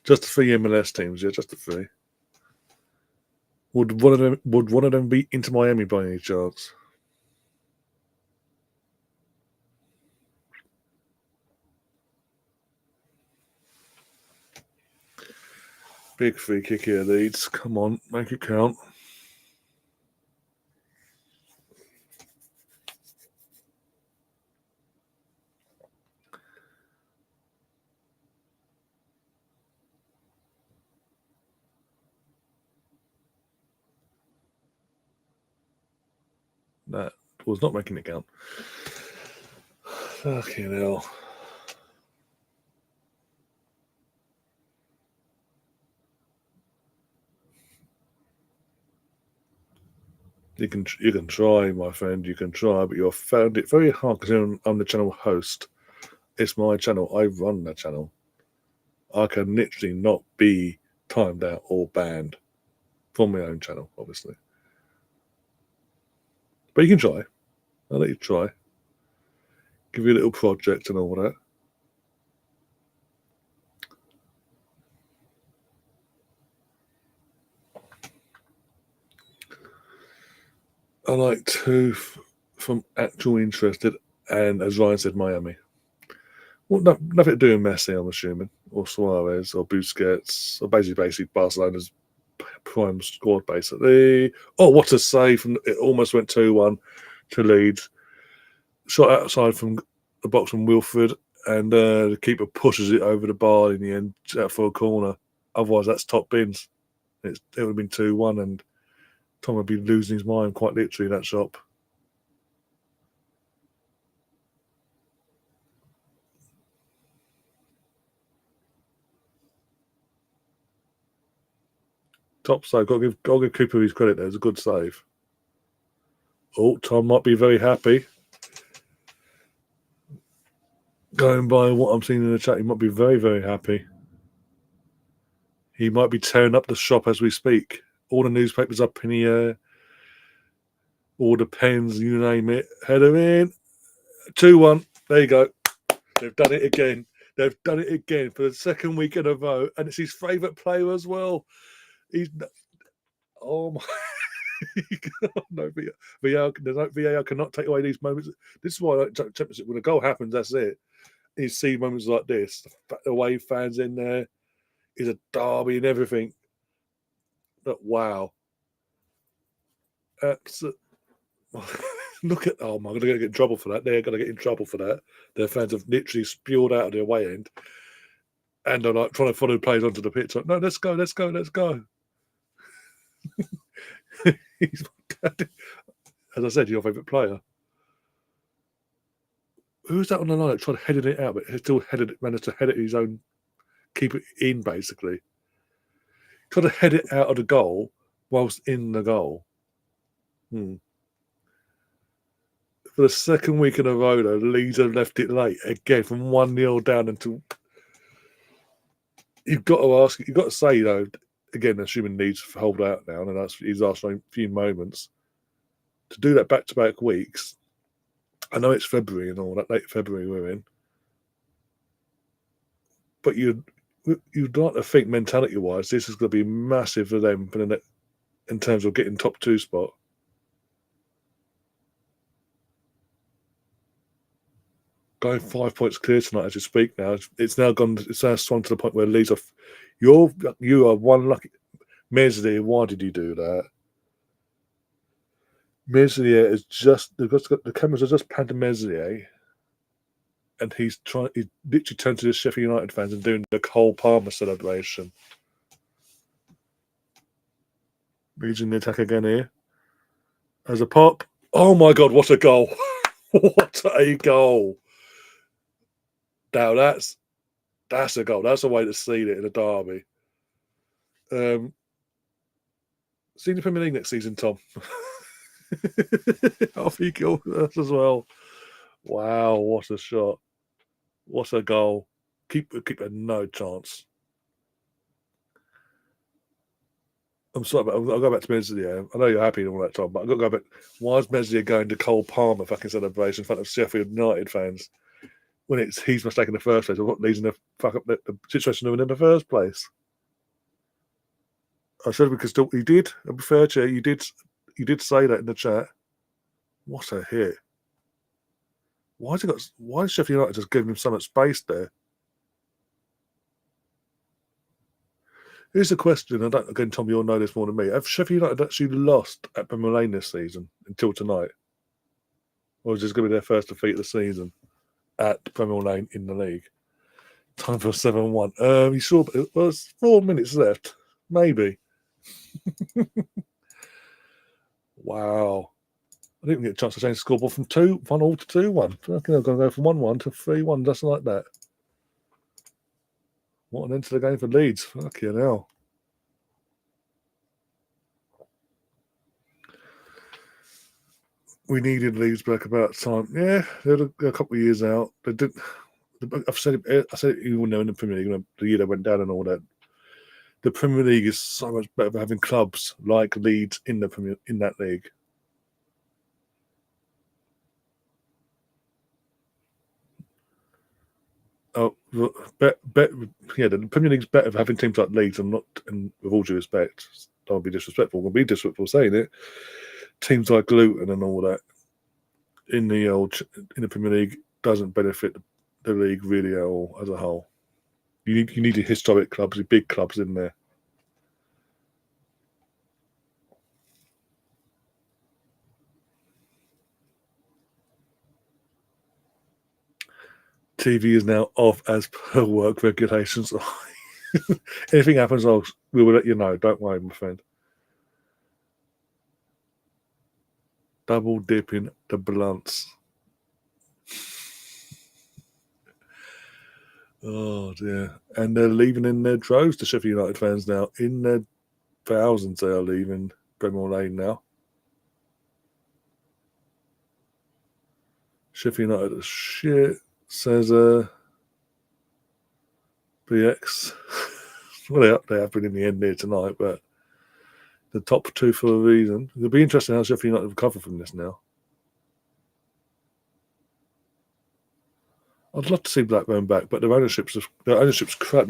Just the 3 MLS teams, yeah, just the 3. Would one of them be Inter Miami by any chance? Big free kick here, Leeds. Come on, make it count. That was not making it count. Fucking hell. You can try, my friend. You can try, but you've found it very hard because I'm the channel host. It's my channel. I run the channel. I can literally not be timed out or banned from my own channel, obviously. But you can try. I'll let you try. Give you a little project and all that. I like 2 from actual interested, and as Ryan said, Miami. Well, nothing to do with Messi, I'm assuming, or Suarez, or Busquets, or basically Barcelona's prime squad, basically. Oh, what a save! It almost went 2-1 to Leeds. Shot outside from the box from Wilfred, and the keeper pushes it over the bar in the end out for a corner. Otherwise, that's top bins. It would have been 2-1, and Tom would be losing his mind quite literally in that shop. Top save. Got to give Cooper his credit there. It's a good save. Oh, Tom might be very happy. Going by what I'm seeing in the chat, he might be very, very happy. He might be tearing up the shop as we speak. All the newspapers up in the air. All the pens, you name it. Header in. 2-1. There you go. They've done it again. They've done it again for the second week in a row. And it's his favourite player as well. Oh my. No, VAR cannot take away these moments. This is why I like championship. When a goal happens, that's it. You see moments like this. The away fans in there. Is a derby and everything. But wow. Absolutely. Look at, oh my God, they're going to get in trouble for that. They're going to get in trouble for that. Their fans have literally spewed out of their way end and are like trying to follow players onto the pitch. Like, no, let's go, let's go, let's go. He's, as I said, your favourite player. Who's that on the line that tried heading it out, but still managed to head it his own, keep it in basically. Tried to head it out of the goal whilst in the goal. For the second week in a row, though, Leeds have left it late again from 1-0 down until. You've got to say, though, again, assuming Leeds hold out now, and that's his last few moments, to do that back-to-back weeks. I know it's February and all that, late February we're in, but you'd like to think mentality-wise, this is going to be massive for them in terms of getting top 2 spot. Going 5 points clear tonight as you speak now. It's now swung to the point where Leeds you are one lucky. Meslier, why did you do that? Meslier is just the cameras are just panned to Meslier, and he literally turned to the Sheffield United fans and doing the Cole Palmer celebration. Leeds in the attack again here. As a pop. Oh my God, what a goal. What a goal. Now that's a goal. That's a way to see it in a derby. See the Premier League next season, Tom. Off he goes as well. Wow, what a shot. What a goal. Keep no chance. I'm sorry, but I'll go back to Meslier. I know you're happy and all that, Tom, but I've got to go back. Why is Meslier going to Cole Palmer fucking celebration in front of Sheffield United fans when he's mistaken in the first place? Or what leads in the fuck up the situation in the first place? I said because he did. I'll be fair to you. You did say that in the chat. What a hit! Why is Sheffield United just giving him so much space there? Here's the question. Again, Tom, you'll know this more than me. Have Sheffield United actually lost at Bramall Lane this season until tonight, or is this going to be their first defeat of the season at Bramall Lane in the league? Time for 7-1. You saw it was 4 minutes left, maybe. Wow. I didn't get a chance to change the scoreboard from 1-1 to 2-1. I think I'm going to go from 1-1 to 3-1, just like that. What an end to the game for Leeds. Fucking hell. We needed Leeds back about time. Yeah, they had a couple of years out. They did. I said it even though in the Premier League, the year they went down and all that. The Premier League is so much better for having clubs like Leeds in that league. Oh, the Premier League's better for having teams like Leeds, and with all due respect, don't be disrespectful. We'll be disrespectful saying it. Teams like Luton and all that in the Premier League doesn't benefit the league really at all as a whole. You need the historic clubs, the big clubs in there. TV is now off as per work regulations. Anything happens, we will let you know. Don't worry, my friend. Double dipping the blunts. Oh dear. And they're leaving in their droves, the Sheffield United fans now. In their thousands they are leaving Bramall Lane now. Sheffield United is shit, says BX. Well, they have been in the end here tonight, but the top 2 for a reason. It'll be interesting how Sheffield United recover from this now. I'd love to see Blackburn back, but their ownership's crap.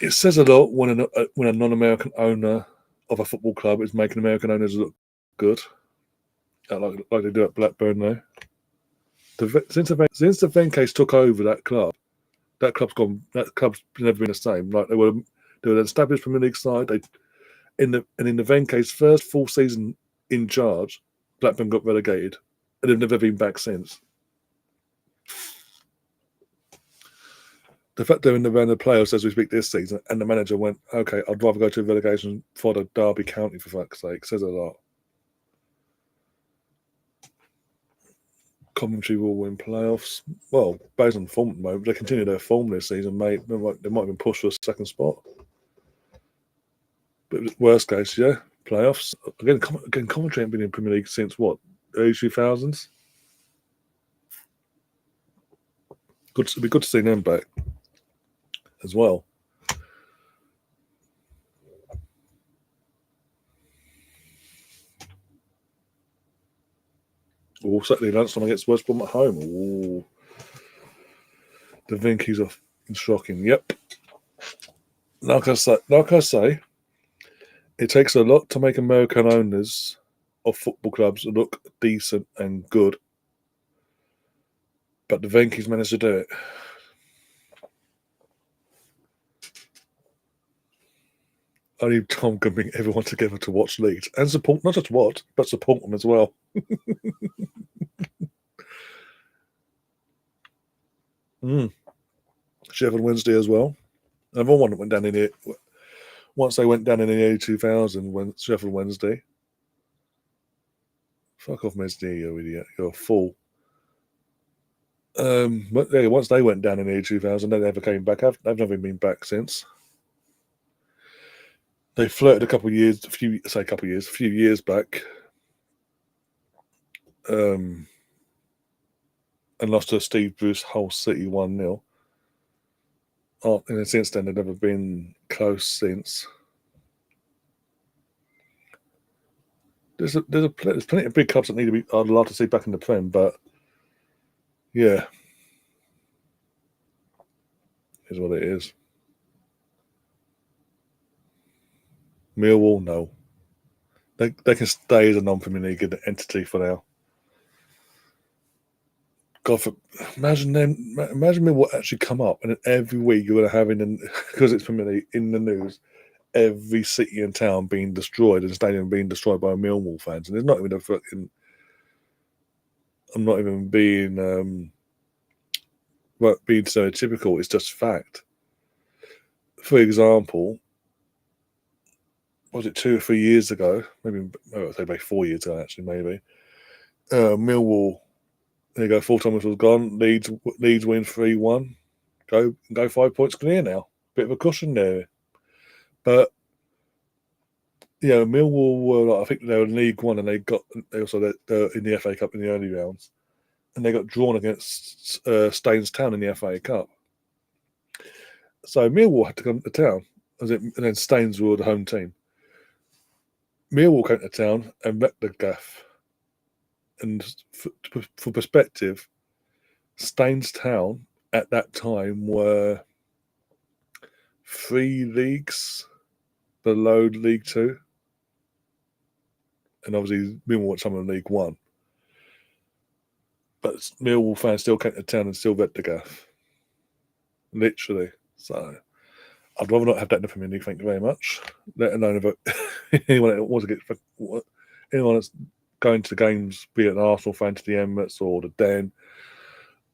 It says a lot when a non-American owner of a football club is making American owners look good, like they do at Blackburn now. Since the Venkes took over that club's gone. That club's never been the same. Like they were an established Premier League side. In the Venkes' first full season in charge, Blackburn got relegated, and they've never been back since. The fact they're in the round of playoffs as we speak this season, and the manager went, okay, I'd rather go to relegation for the Derby County, for fuck's sake, says a lot. Coventry will win playoffs. Well, based on form at the moment, they continue their form this season, mate. They might have been pushed for a second spot. But worst case, yeah, playoffs. Again, Coventry haven't been in Premier League since what, early 2000s? It'd be good to see them back as well. Saturday lunchtime against West Brom at home. Ooh. The Vinkies are shocking. Yep. Like I say, it takes a lot to make American owners of football clubs look decent and good. But the Vinkies managed to do it. Only Tom can bring everyone together to watch Leeds and support, not just watch, but support them as well. Sheffield Wednesday as well. Another one that went down in it. Once they went down in the year 2000, when Sheffield Wednesday. Fuck off, Wednesday, you idiot. You're a fool. But yeah, once they went down in the year 2000, they never came back. They've never been back since. They flirted a few years back. And lost to Steve Bruce Hull City 1-0. Oh, and since then they've never been close since. There's plenty of big clubs that need to be. I'd love to see back in the Prem, but yeah, is what it is. Millwall, no. They can stay as a non-Premier League entity for now. God, imagine Millwall actually come up, and then every week you're going to have because it's Premier League in the news, every city and town being destroyed and the stadium being destroyed by Millwall fans, and there's not even a fucking. I'm not even being so typical. It's just fact. For example, was it 2 or 3 years ago? Maybe I'd say maybe 4 years ago. Actually, maybe Millwall. There you go. Full time was gone. Leeds win 3-1. Go 5 points clear now. Bit of a cushion there, but Millwall were I think they were in League One, and they also in the FA Cup in the early rounds, and they got drawn against Staines Town in the FA Cup. So Millwall had to come to town, and then Staines were the home team. Millwall came to town and met the gaff. And for perspective, Staines Town at that time were 3 leagues below League 2. And obviously Millwall were some of League 1. But Millwall fans still came to town and still met the gaff. Literally. So I'd rather not have that in the Premier League, thank you very much. Let alone about anyone that wants to get anyone that's going to games, be it an Arsenal fan to the Emirates or the Den,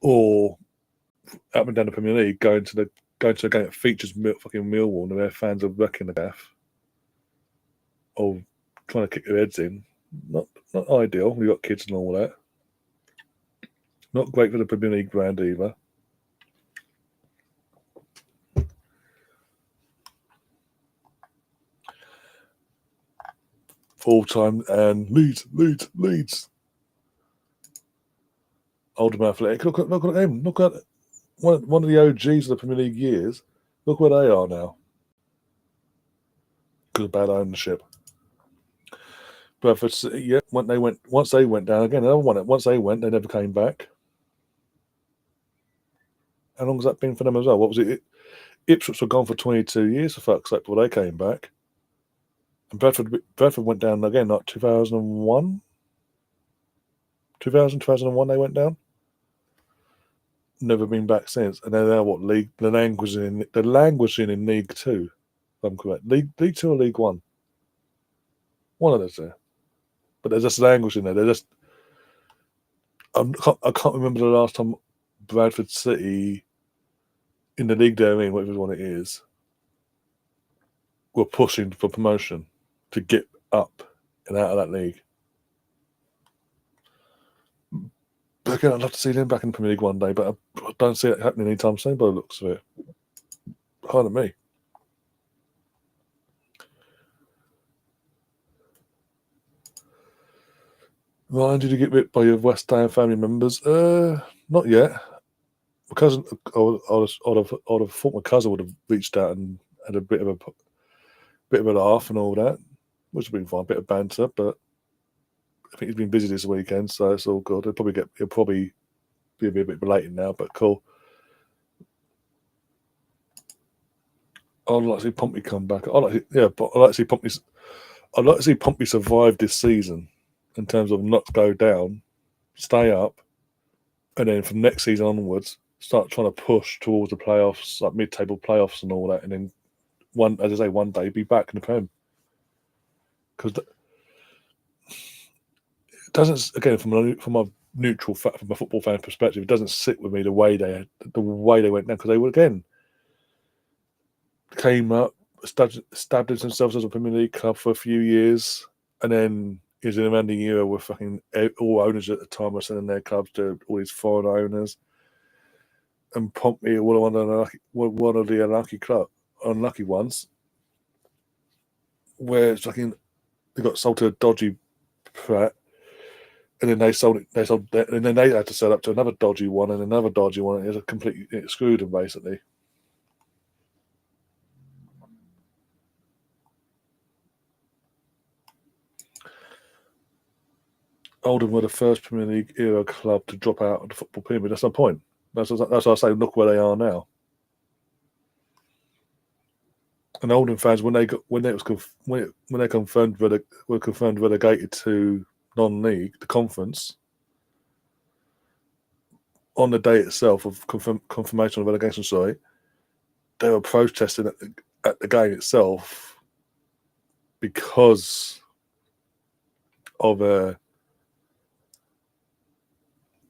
or up and down the Premier League, going to a game that features fucking Millwall and their fans are wrecking the gaff or trying to kick their heads in. Not ideal. You've got kids and all that. Not great for the Premier League brand either. Full time and Leeds. Oldham Athletic. Look at them. Look at one of the OGs of the Premier League years. Look where they are now. Because of bad ownership. Bradford, yeah, once they went down again, another one. Once they went, they never came back. How long has that been for them as well? What was it? Ipswich were gone for 22 years, for fuck's sake, before they came back. And Bradford went down again, like 2001? 2001 they went down. Never been back since. And they're what league? They're languishing in League 2. If I'm correct. League 2 or League 1? One of those two. but there's just an anguish in there. They're just. I can't remember the last time Bradford City in the league they're in, whatever one it is, were pushing for promotion to get up and out of that league. But again, I'd love to see them back in the Premier League one day, but I don't see it happening anytime soon by the looks of it. Pardon me. Ryan, did you get ripped by your West Ham family members? Not yet. My cousin, I'd have thought my cousin would have reached out and had a bit of a laugh and all that, which would have been fine, a bit of banter. But I think he's been busy this weekend, so it's all good. He'll probably be a bit belated now, but cool. I'd like to see Pompey come back. I'd like to see Pompey. I'd like to see Pompey survive this season in terms of not go down, stay up, and then from next season onwards, start trying to push towards the playoffs, like mid-table playoffs and all that, and then one day be back in the Prem. Because it doesn't, again, from a neutral, from a football fan perspective, it doesn't sit with me the way they went down, because they were, again, came up, established themselves as a Premier League club for a few years, and then is in around the year where fucking all owners at the time were selling their clubs to all these foreign owners, and Pompey were one of the unlucky ones, where it's fucking they got sold to a dodgy prat, and then and then they had to sell up to another dodgy one and another dodgy one, and it screwed them basically. Oldham were the first Premier League era club to drop out of the football pyramid. That's no point. That's what I say. Look where they are now. And Oldham fans, when they were confirmed relegated to non-league, the conference, on the day itself of confirmation of relegation, they were protesting at the game itself because of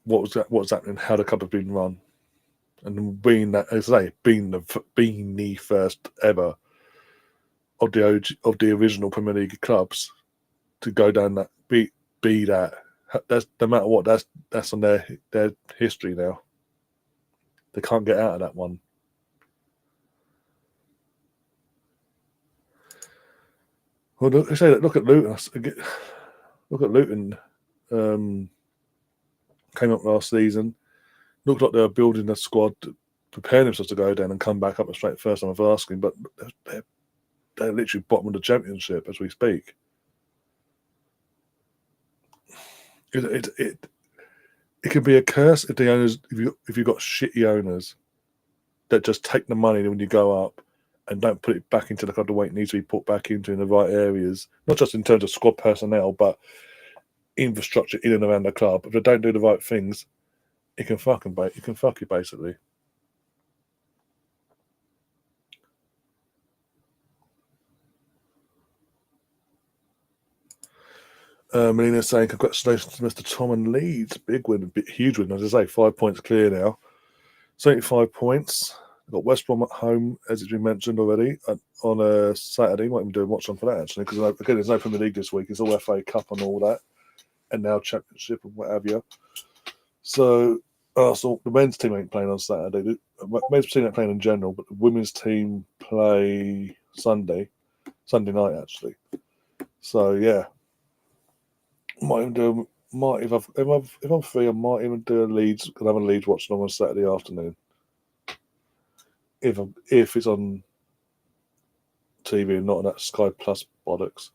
what was happening, how the club had been run, and being the first ever of the original Premier League clubs to go down that be that. That's no matter what. That's on their history now. They can't get out of that one. Well, look at Luton. Look at Luton. Came up last season. Looked like they were building a squad, preparing themselves to go down and come back up straight first time of asking, but they're literally bottom of the championship as we speak. It can be a curse if the owners, if you've got shitty owners that just take the money when you go up and don't put it back into the club the way it needs to be put back into in the right areas, not just in terms of squad personnel, but infrastructure in and around the club. If they don't do the right things, it can fuck you basically. Melina saying congratulations to Mr. Tom and Leeds, big win, huge win. As I say, 5 points clear now, 75 points. We've got West Brom at home, as it's been mentioned already, on a Saturday. Might even do a watch on for that actually, because again, there's no Premier League this week. It's all FA Cup and all that, and now Championship and what have you. So Arsenal, the men's team ain't playing on Saturday. The men's team ain't playing in general, but the women's team play Sunday night actually. So yeah, might even do. If I'm free, I might even do another Leeds watch on Saturday afternoon. If it's on TV and not on that Sky Plus bollocks,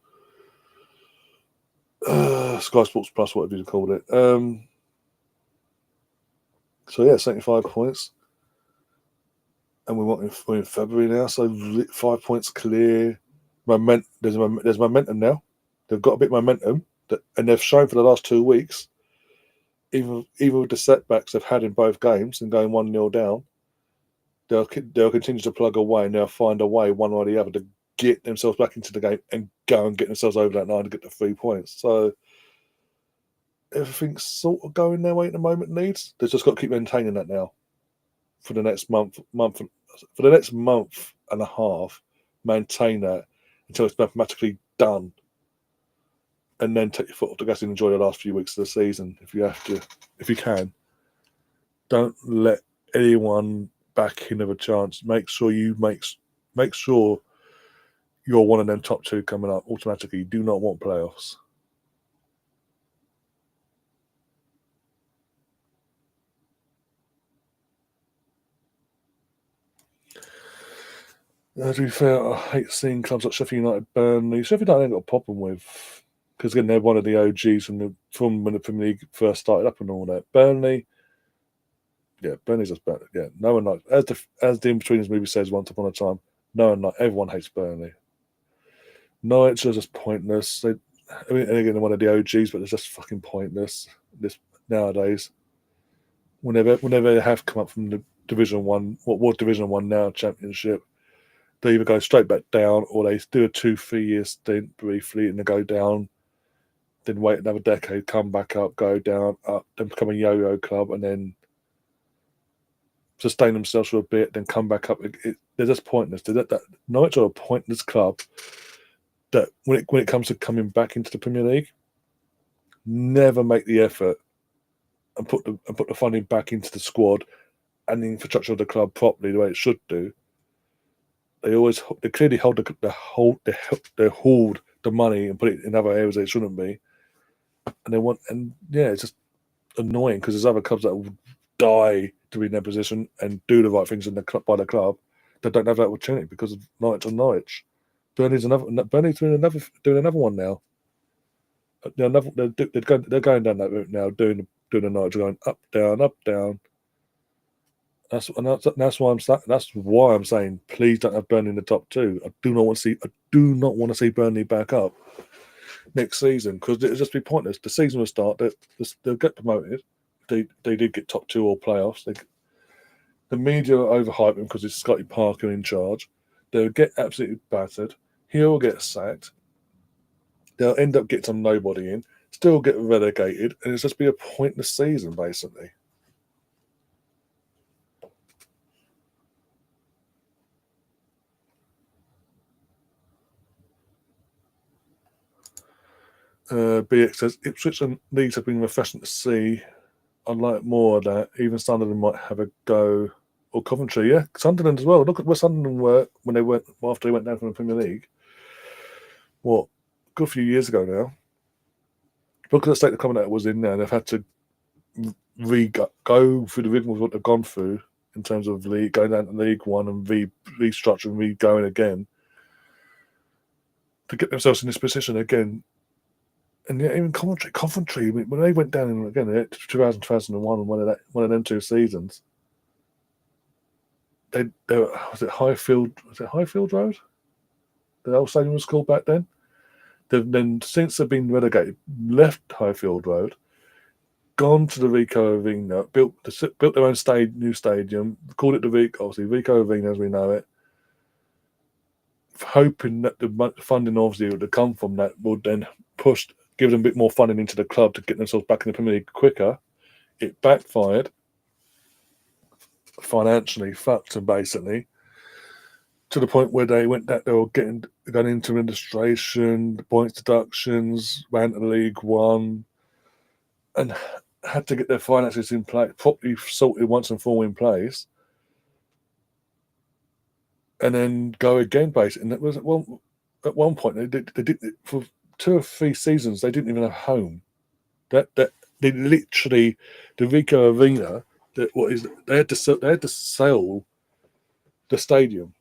Sky Sports Plus, whatever you called it. So yeah, 75 points, and we're in February now, so 5 points clear. There's momentum now. They've got a bit of momentum, and they've shown for the last 2 weeks, even with the setbacks they've had in both games and going 1-0 down, they'll continue to plug away, and they'll find a way, one or the other, to get themselves back into the game and go and get themselves over that line to get the 3 points. So everything's sort of going their way at the moment. Leeds, they've just got to keep maintaining that now for the next for the next month and a half. Maintain that until it's mathematically done, and then take your foot off the gas and enjoy the last few weeks of the season if you have to, if you can. Don't let anyone back in of a chance. Make sure you're one of them top two coming up automatically. You do not want playoffs. To be fair, I hate seeing clubs like Sheffield United, Burnley. Sheffield United ain't got a problem with, because again they're one of the OGs from when the Premier League first started up and all that. Burnley, yeah, Burnley's just Burnley. Yeah, no one likes, as the In Betweeners movie says once upon a time. No one like everyone hates Burnley. Norwich are just pointless. And again, they're one of the OGs, but they're just fucking pointless this nowadays. Whenever they have come up from the Division One, what was Division One now, Championship, they either go straight back down or they do a 2-3 year stint briefly and they go down, then wait another decade, come back up, go down, up, then become a yo-yo club, and then sustain themselves for a bit, then come back up. They're just pointless. Norwich are a pointless club that when it comes to coming back into the Premier League, never make the effort and put the funding back into the squad and the infrastructure of the club properly the way it should do. They clearly hold they hoard the money and put it in other areas it shouldn't be, it's just annoying because there's other clubs that will die to be in their position and do the right things in the club by the club that don't have that opportunity because of Norwich and Norwich. Burnley's doing another one now. They're going down that route now, doing the Norwich, going up, down. That's why I'm saying please don't have Burnley in the top two. I do not want to see Burnley back up next season because it'll just be pointless. The season will start. They'll get promoted. They did get top two or playoffs. The media are overhyping because it's Scotty Parker in charge. They'll get absolutely battered. He'll get sacked. They'll end up getting some nobody in. Still get relegated, and it's just be a pointless season basically. BX says Ipswich and Leeds have been refreshing to see. I'd like more of that. Even Sunderland might have a go. Or Coventry, yeah. Sunderland as well. Look at where Sunderland were when after they went down from the Premier League. What? A good few years ago now. Look at the state the commentator was in there, and they've had to go through the rigmarole of what they've gone through in terms of going down to League One and restructuring, going again to get themselves in this position again. And yeah, even Coventry, when they went down again in 2001 and one of them two seasons, they was it Highfield Road? The old stadium was called back then. They've then since they've been relegated, left Highfield Road, gone to the Ricoh Arena, built their own new stadium, called it the Ricoh Arena as we know it, hoping that the funding obviously would come from that would then give them a bit more funding into the club to get themselves back in the Premier League quicker. It backfired. Financially fucked them basically to the point where they were going into administration, points deductions, ran to League One, and had to get their finances in place, properly sorted once and for all in place, and then go again basically. And it was at one point they did for 2 or 3 seasons they didn't even have home. That they literally the Ricoh Arena. They had to sell the stadium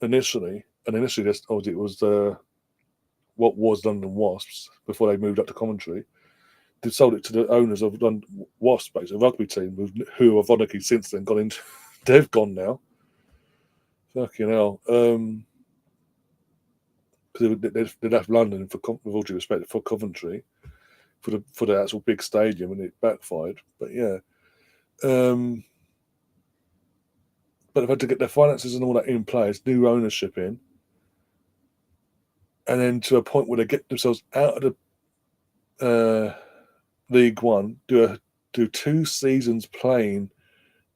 initially, and initially this obviously it was what was London Wasps before they moved up to Coventry. They sold it to the owners of London Wasps, basically a rugby team, who have ironically since then gone into. They've gone now. Fucking hell. Because they left London with all due respect for Coventry, for the actual big stadium, and it backfired. But yeah. But they've had to get their finances and all that in place, new ownership in, and then to a point where they get themselves out of the League One, do 2 seasons playing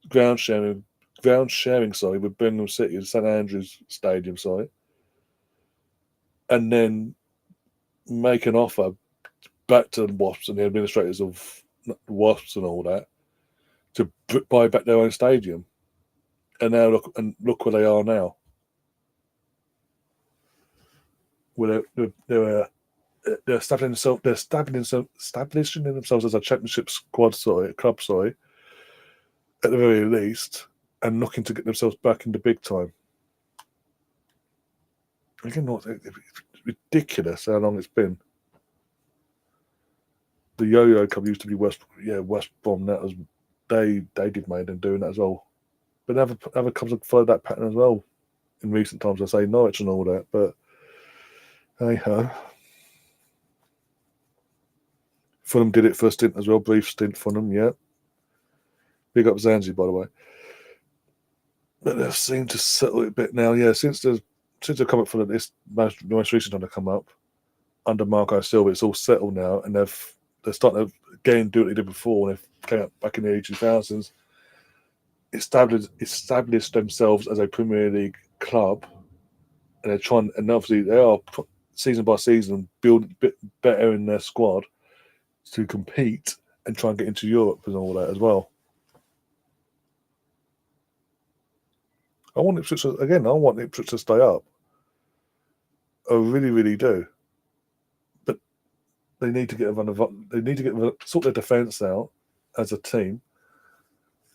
ground sharing, with Birmingham City at St Andrews Stadium, and then make an offer back to the Wasps and the administrators of the Wasps and all that to buy back their own stadium. And now look where they are now. Where they're establishing themselves as a championship squad, club, at the very least, and looking to get themselves back in the big time. Again, it's ridiculous how long it's been. The Yo-Yo Club used to be West Brom. That was they did made them doing that as well. But other clubs have followed that pattern as well in recent times. I say Norwich and all that, but hey ho. Fulham did it for a stint as well, brief stint. Fulham, yeah. Big up Zanzi, by the way. But they've seemed to settle it a bit now. Yeah, since they've come up for this most recent time they come up under Marco Silva, it's all settled now, and they're starting to again do what they did before when they came up back in the early 2000s. Established themselves as a Premier League club, and they're trying, and obviously they are season by season building a bit better in their squad to compete and try and get into Europe and all that as well. I want Ipswich to stay up. I really, really do. But they need to sort their defence out as a team,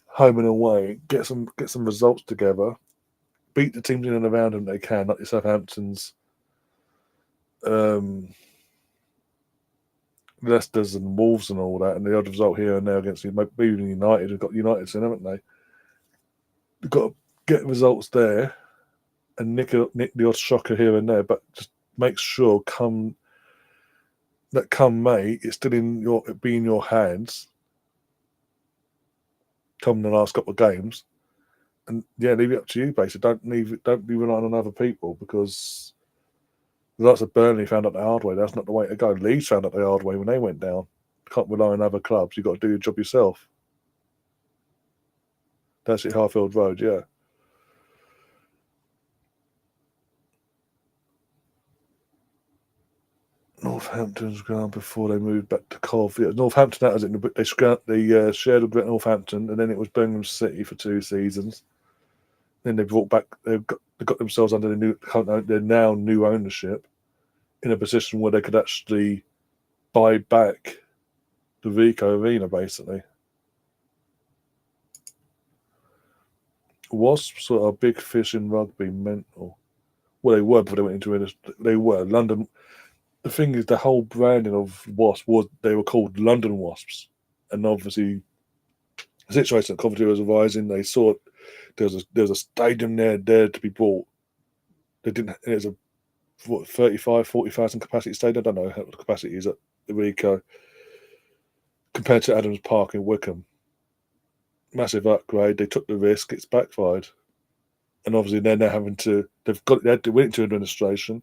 home and away. Get some results together. Beat the teams in and around them they can, like the Southamptons, Leicester's and Wolves and all that, and the odd result here and there against even United. Have got United in, haven't they? They've got to get results there and nick the odd shocker here and there, but just make sure come May, it's still in your hands. Come the last couple of games, and yeah, leave it up to you. Basically, don't be relying on other people, because the likes of Burnley found out the hard way. That's not the way to go. Leeds found out the hard way when they went down. Can't rely on other clubs. You've got to do your job yourself. That's it, Harfield Road, yeah. Northampton's ground before they moved back to Cov. Yeah, Northampton, that was it. They shared with Northampton, and then it was Birmingham City for 2 seasons. Then they brought back. They got themselves under their now new ownership, in a position where they could actually buy back the Rico Arena, basically. Wasps are a big fish in rugby, mental. Well, they were before they went into it. They were London. The thing is, the whole branding of Wasps they were called London Wasps, and obviously the situation at Coventry was arising. They saw there was a stadium there to be bought. They didn't. It was a 40,000 capacity stadium. I don't know what the capacity is at the Rico compared to Adams Park in Wickham. Massive upgrade. They took the risk. It's backfired, and obviously they're now having to. They had to went into administration,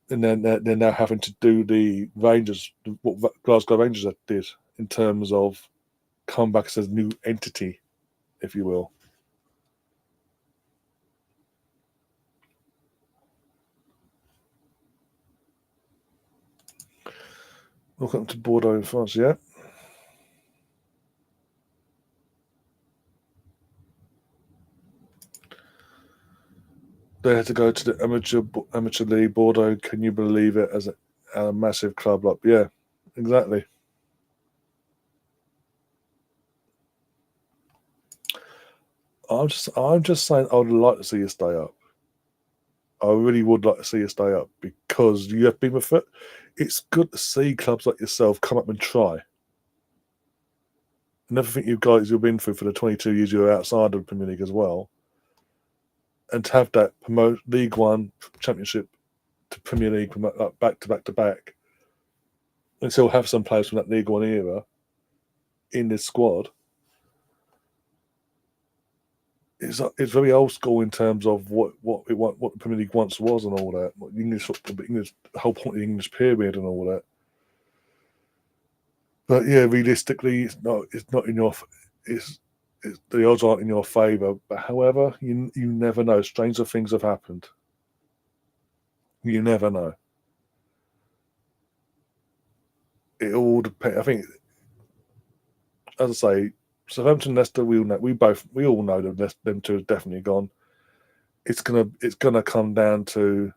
and then they're now having to do the Rangers, what Glasgow Rangers did, in terms of come back as a new entity, if you will. Welcome to Bordeaux in France, yeah. They had to go to the amateur league, Bordeaux. Can you believe it? As a massive club, like, yeah, exactly. I'm just saying, I would like to see you stay up. I really would like to see you stay up, because you have been with it. It's good to see clubs like yourself come up and try. And everything you guys you've been through for the 22 years you were outside of the Premier League as well, and to have that promote League One, Championship to Premier League, like back to back, and still have some players from that League One era in this squad. It's very old school in terms of what the Premier League once was and all that. The whole point of the English period and all that. But yeah, realistically, it's not in your. It's the odds aren't in your favour. But however, you never know. Stranger things have happened. You never know. It all depends. I think, as I say, Southampton, Leicester, we all know that them two have definitely gone. It's gonna come down to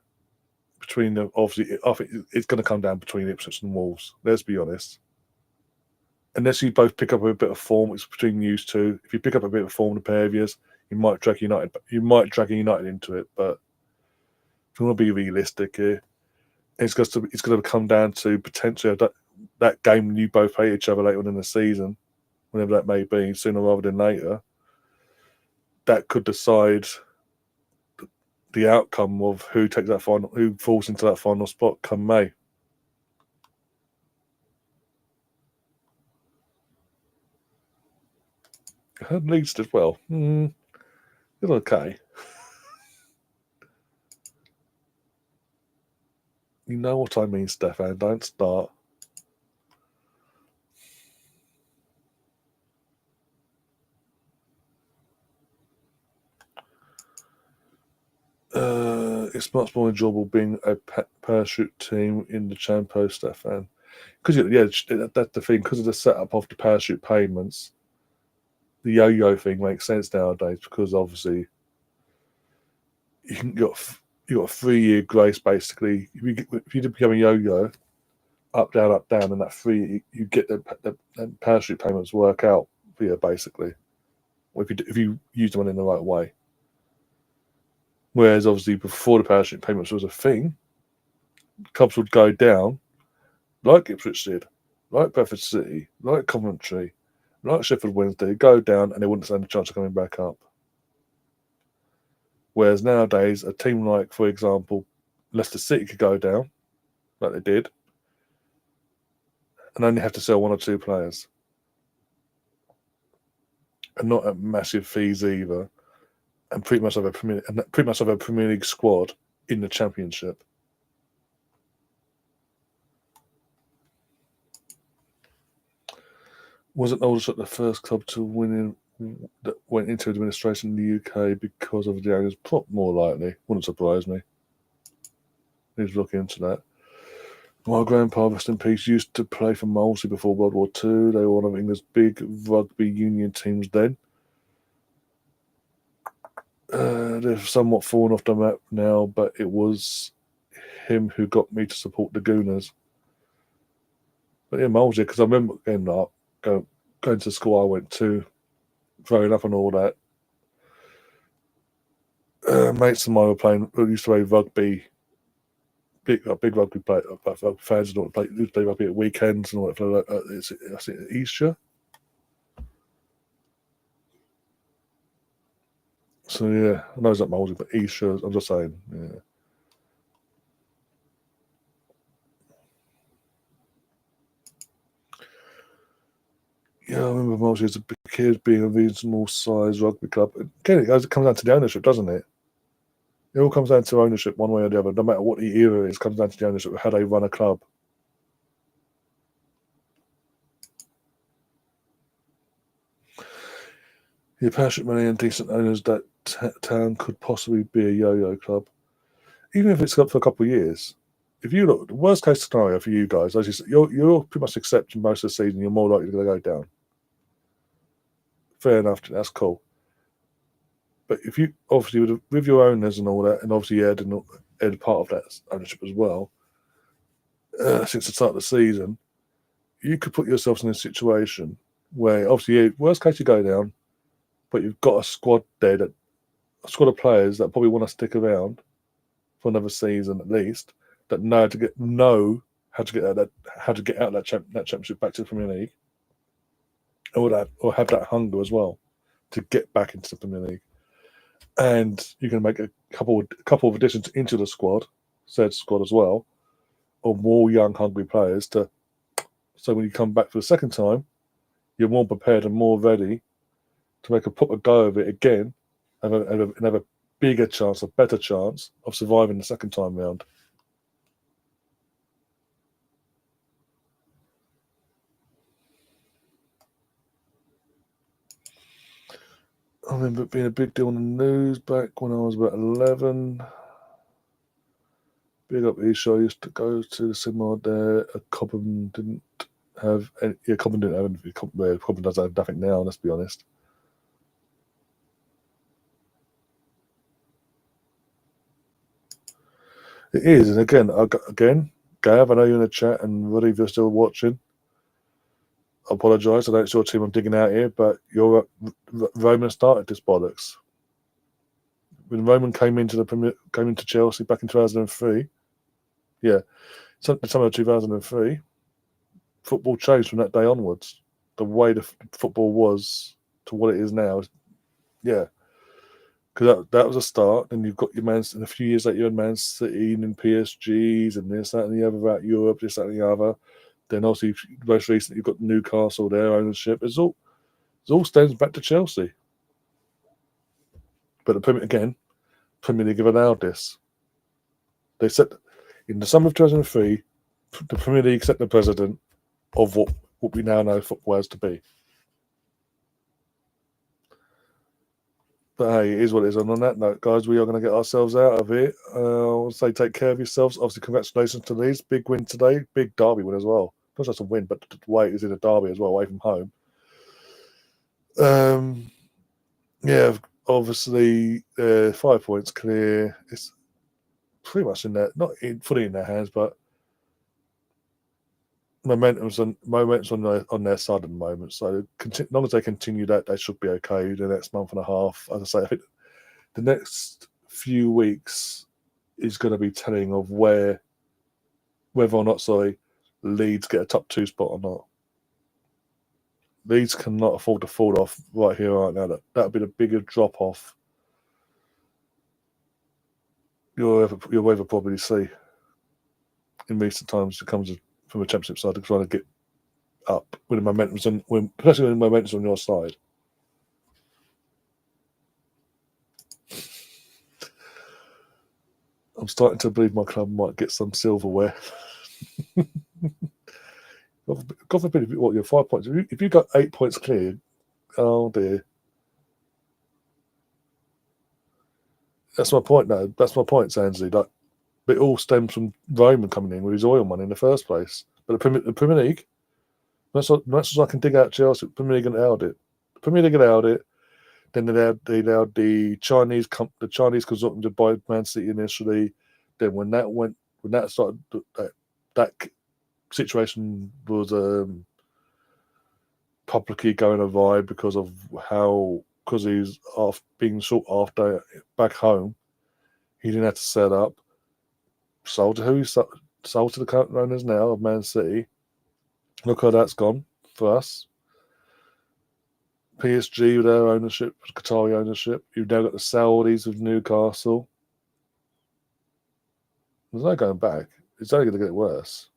between them. Obviously, I think it's gonna come down between Ipswich and Wolves. Let's be honest. Unless you both pick up a bit of form, it's between you two. If you pick up a bit of form, the pair of you, you might drag United. You might drag United into it, but if you want to be realistic here, it's going to come down to potentially that game when you both play each other later on in the season, whenever that may be, sooner rather than later. That could decide the outcome of who takes that final, who falls into that final spot come May. I heard Leeds did well. It's okay. You know what I mean, Stefan. Don't start. It's much more enjoyable being a parachute team in the Champo, Stefan. Because that's the thing. Because of the setup of the parachute payments, the yo-yo thing makes sense nowadays. Because obviously, you got a 3-year grace basically. If you become a yo-yo, up down, and that 3 you get the parachute payments work out for you basically. If you use them in the right way. Whereas obviously before the parachute payments was a thing, clubs would go down, like Ipswich did, like Bedford City, like Coventry, like Sheffield Wednesday, go down and they wouldn't stand a chance of coming back up. Whereas nowadays, a team like, for example, Leicester City could go down, like they did, and only have to sell 1 or 2 players. And not at massive fees either. And pretty much have a Premier League squad in the Championship. Wasn't Aldershot the first club to win that went into administration in the UK because of the owners? More likely. Wouldn't surprise me. Need to look into that. My grandpa, rest in peace, used to play for Molesey before World War II. They were one of England's big rugby union teams then. They've somewhat fallen off the map now, but it was him who got me to support the Gooners. But yeah, Molesey, because I remember going to school I went to, growing up and all that. Mates of mine used to play rugby, big rugby fans and all that. Used to play rugby at weekends and all that. I think Easter. So yeah, I know it's not Molesey, but Easter. I'm just saying. Yeah. Yeah, I remember Molesey as a big kid being a reasonable size rugby club. Again, it comes down to the ownership, doesn't it? It all comes down to ownership one way or the other. No matter what the era is, it comes down to the ownership of how they run a club. Yeah, passionate money and decent owners, that town could possibly be a yo-yo club. Even if it's up for a couple of years. If you look, the worst case scenario for you guys, as you said, you're pretty much accepting most of the season, you're more likely to go down. Fair enough, that's cool. But if you, obviously, with your owners and all that, and obviously Ed part of that ownership as well, since the start of the season, you could put yourselves in a situation where, obviously, yeah, worst case you go down, but you've got a squad there, a squad of players that probably want to stick around for another season at least, that know how to get out that championship back to the Premier League, or have that hunger as well to get back into the Premier League. And you can make a couple of additions into the said squad as well, or more young, hungry players so when you come back for the second time, you're more prepared and more ready to make a proper go of it again, and have a bigger chance, a better chance of surviving the second time round. I remember it being a big deal on the news back when I was about 11. Big up Isha. I used to go to the cinema there. Cobham didn't have any. Yeah, Cobham didn't have anything. Cobham does have nothing now, let's be honest. It is, and again, Gav, I know you're in the chat, and Ruddy, if you're still watching, I apologise. I know it's your team I'm digging out here, but Roman started this bollocks. When Roman came into Chelsea back in 2003, yeah, summer of 2003, football changed from that day onwards. The way the football was to what it is now, yeah. Because that was a start, and you've got your Man, and a few years later you had Man City and then PSGs and this, that, and the other about Europe, this, that, and the other. Then obviously, most recently, you've got Newcastle, their ownership. It all stems back to Chelsea. But the Premier League have allowed this. They set in the summer of 2003, the Premier League set the precedent of what we now know football has to be. But hey, it is what it is. And on that note, guys, we are going to get ourselves out of here. I'll say take care of yourselves. Obviously, congratulations to Leeds. Big win today. Big derby win as well. Not just a win, but the way it was in a derby as well, away from home. Yeah, obviously, 5 points clear. It's pretty much in their, not fully in their hands, but momentum's on their side at the moment. So as long as they continue that, they should be okay the next month and a half. As I say, I think the next few weeks is going to be telling of whether or not, Leeds get a top 2 spot or not. Leeds cannot afford to fall off right here, right now. That would be the biggest drop off you'll ever probably see in recent times. It comes from a championship side trying to get up when the momentum's especially when the momentum's on your side. I'm starting to believe my club might get some silverware. God forbid, what, you're 5 points. If you got 8 points clear, oh dear. That's my point, though. That's my point, Sansley. Like, it all stems from Roman coming in with his oil money in the first place. But the Premier League, that's as I can dig out Chelsea. The Premier League allowed it. The Premier League allowed it. Then they allowed the Chinese consortium to buy Man City initially. Then when that started, that situation was publicly going awry because he's being sought after back home. He didn't have to set up. Sold to who? Sold to the current owners now of Man City. Look how that's gone for us. PSG with their ownership, Qatari ownership. You've now got the Saudis with Newcastle. There's no going back. It's only going to get worse.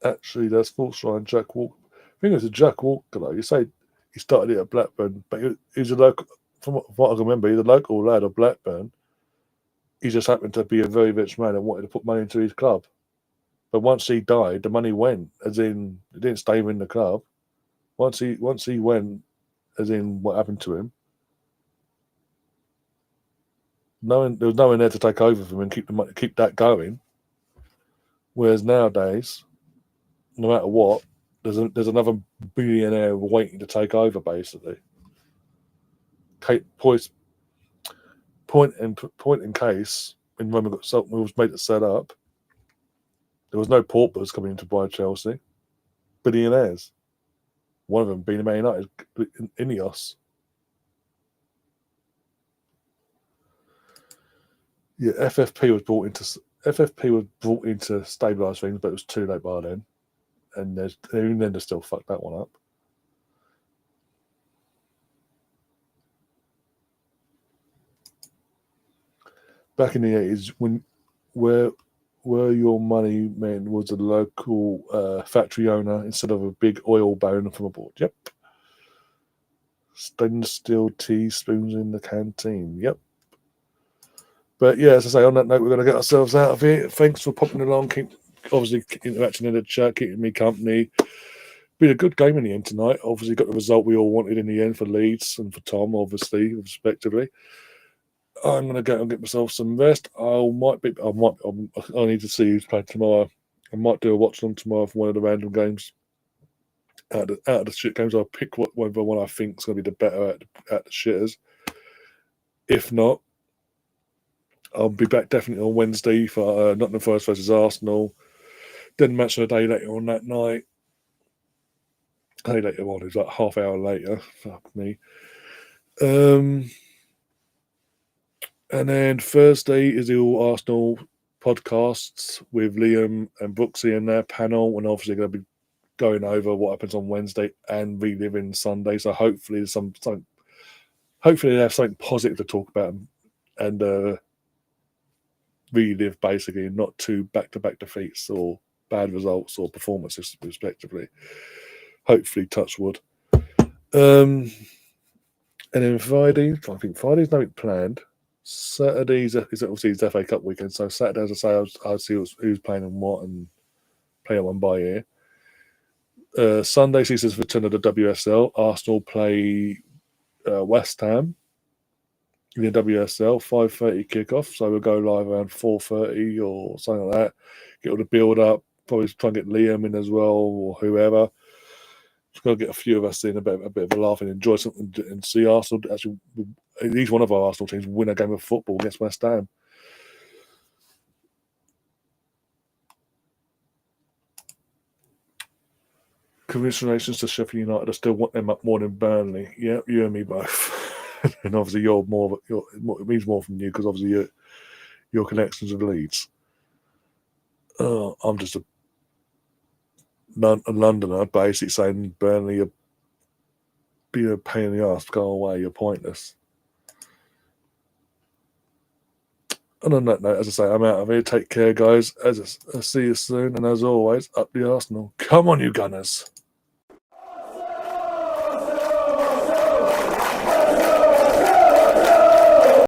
Actually, there's false line Jack Walker. I think it was a Jack Walker, though. You say he started it at Blackburn, but he was a local, from what I can remember, he's a local lad of Blackburn. He just happened to be a very rich man and wanted to put money into his club. But once he died, the money went, as in, it didn't stay in the club. Once he went, as in what happened to him, there was no one there to take over from him and keep that going. Whereas nowadays, no matter what, there's another billionaire waiting to take over, basically. Point in case, when Roman was made to set up, there was no paupers coming in to buy Chelsea. Billionaires. One of them being Man United, Ineos. Yeah, FFP was brought in to stabilise things, but it was too late by then. And even then they still fucked that one up. Back in the 80s, where your money man was a local factory owner instead of a big oil baron from abroad. Yep. Stainless steel teaspoons in the canteen. Yep. But yeah, as I say, on that note, we're going to get ourselves out of here. Thanks for popping along. obviously interaction in the chat, keeping me company. Been a good game in the end tonight. Obviously, got the result we all wanted in the end for Leeds and for Tom, obviously, respectively. I'm gonna go and get myself some rest. I need to see who's playing tomorrow. I might do a watch on tomorrow for one of the random games. Out of the shit games, I'll pick whatever one I think is going to be the better at the shitters. If not, I'll be back definitely on Wednesday for Nottingham Forest versus Arsenal. Then match of the day later on that night. Later on, it's like half hour later. Fuck me. And then Thursday is the all Arsenal podcasts with Liam and Brooksy in their panel, and obviously going to be going over what happens on Wednesday and reliving Sunday. So hopefully there's something. Hopefully they have something positive to talk about and relive, basically, not two back-to-back defeats or bad results or performances, respectively. Hopefully, touch wood. And then Friday, I think Friday's nothing planned. Saturday's is obviously his FA Cup weekend, so Saturday, as I say, I'll see who's playing and what, and play it one by ear. Sunday sees us return to the WSL. Arsenal play West Ham in the WSL, 5:30 kickoff. So we'll go live around 4:30 or something like that. Get all the build up. Probably try and get Liam in as well or whoever. Just got to get a few of us in, a bit of a laugh and enjoy something, and see Arsenal actually, at least one of our Arsenal teams, win a game of football against West Ham. Congratulations to Sheffield United. I still want them up more than Burnley. Yeah, you and me both. And obviously, it means more from you because obviously your connections with Leeds. I'm just a Londoner, basically saying Burnley are being a pain in the ass. Go away, you're pointless. And on that note, as I say, I'm out of here. Take care, guys. I'll see you soon. And as always, up the Arsenal. Come on, you Gunners.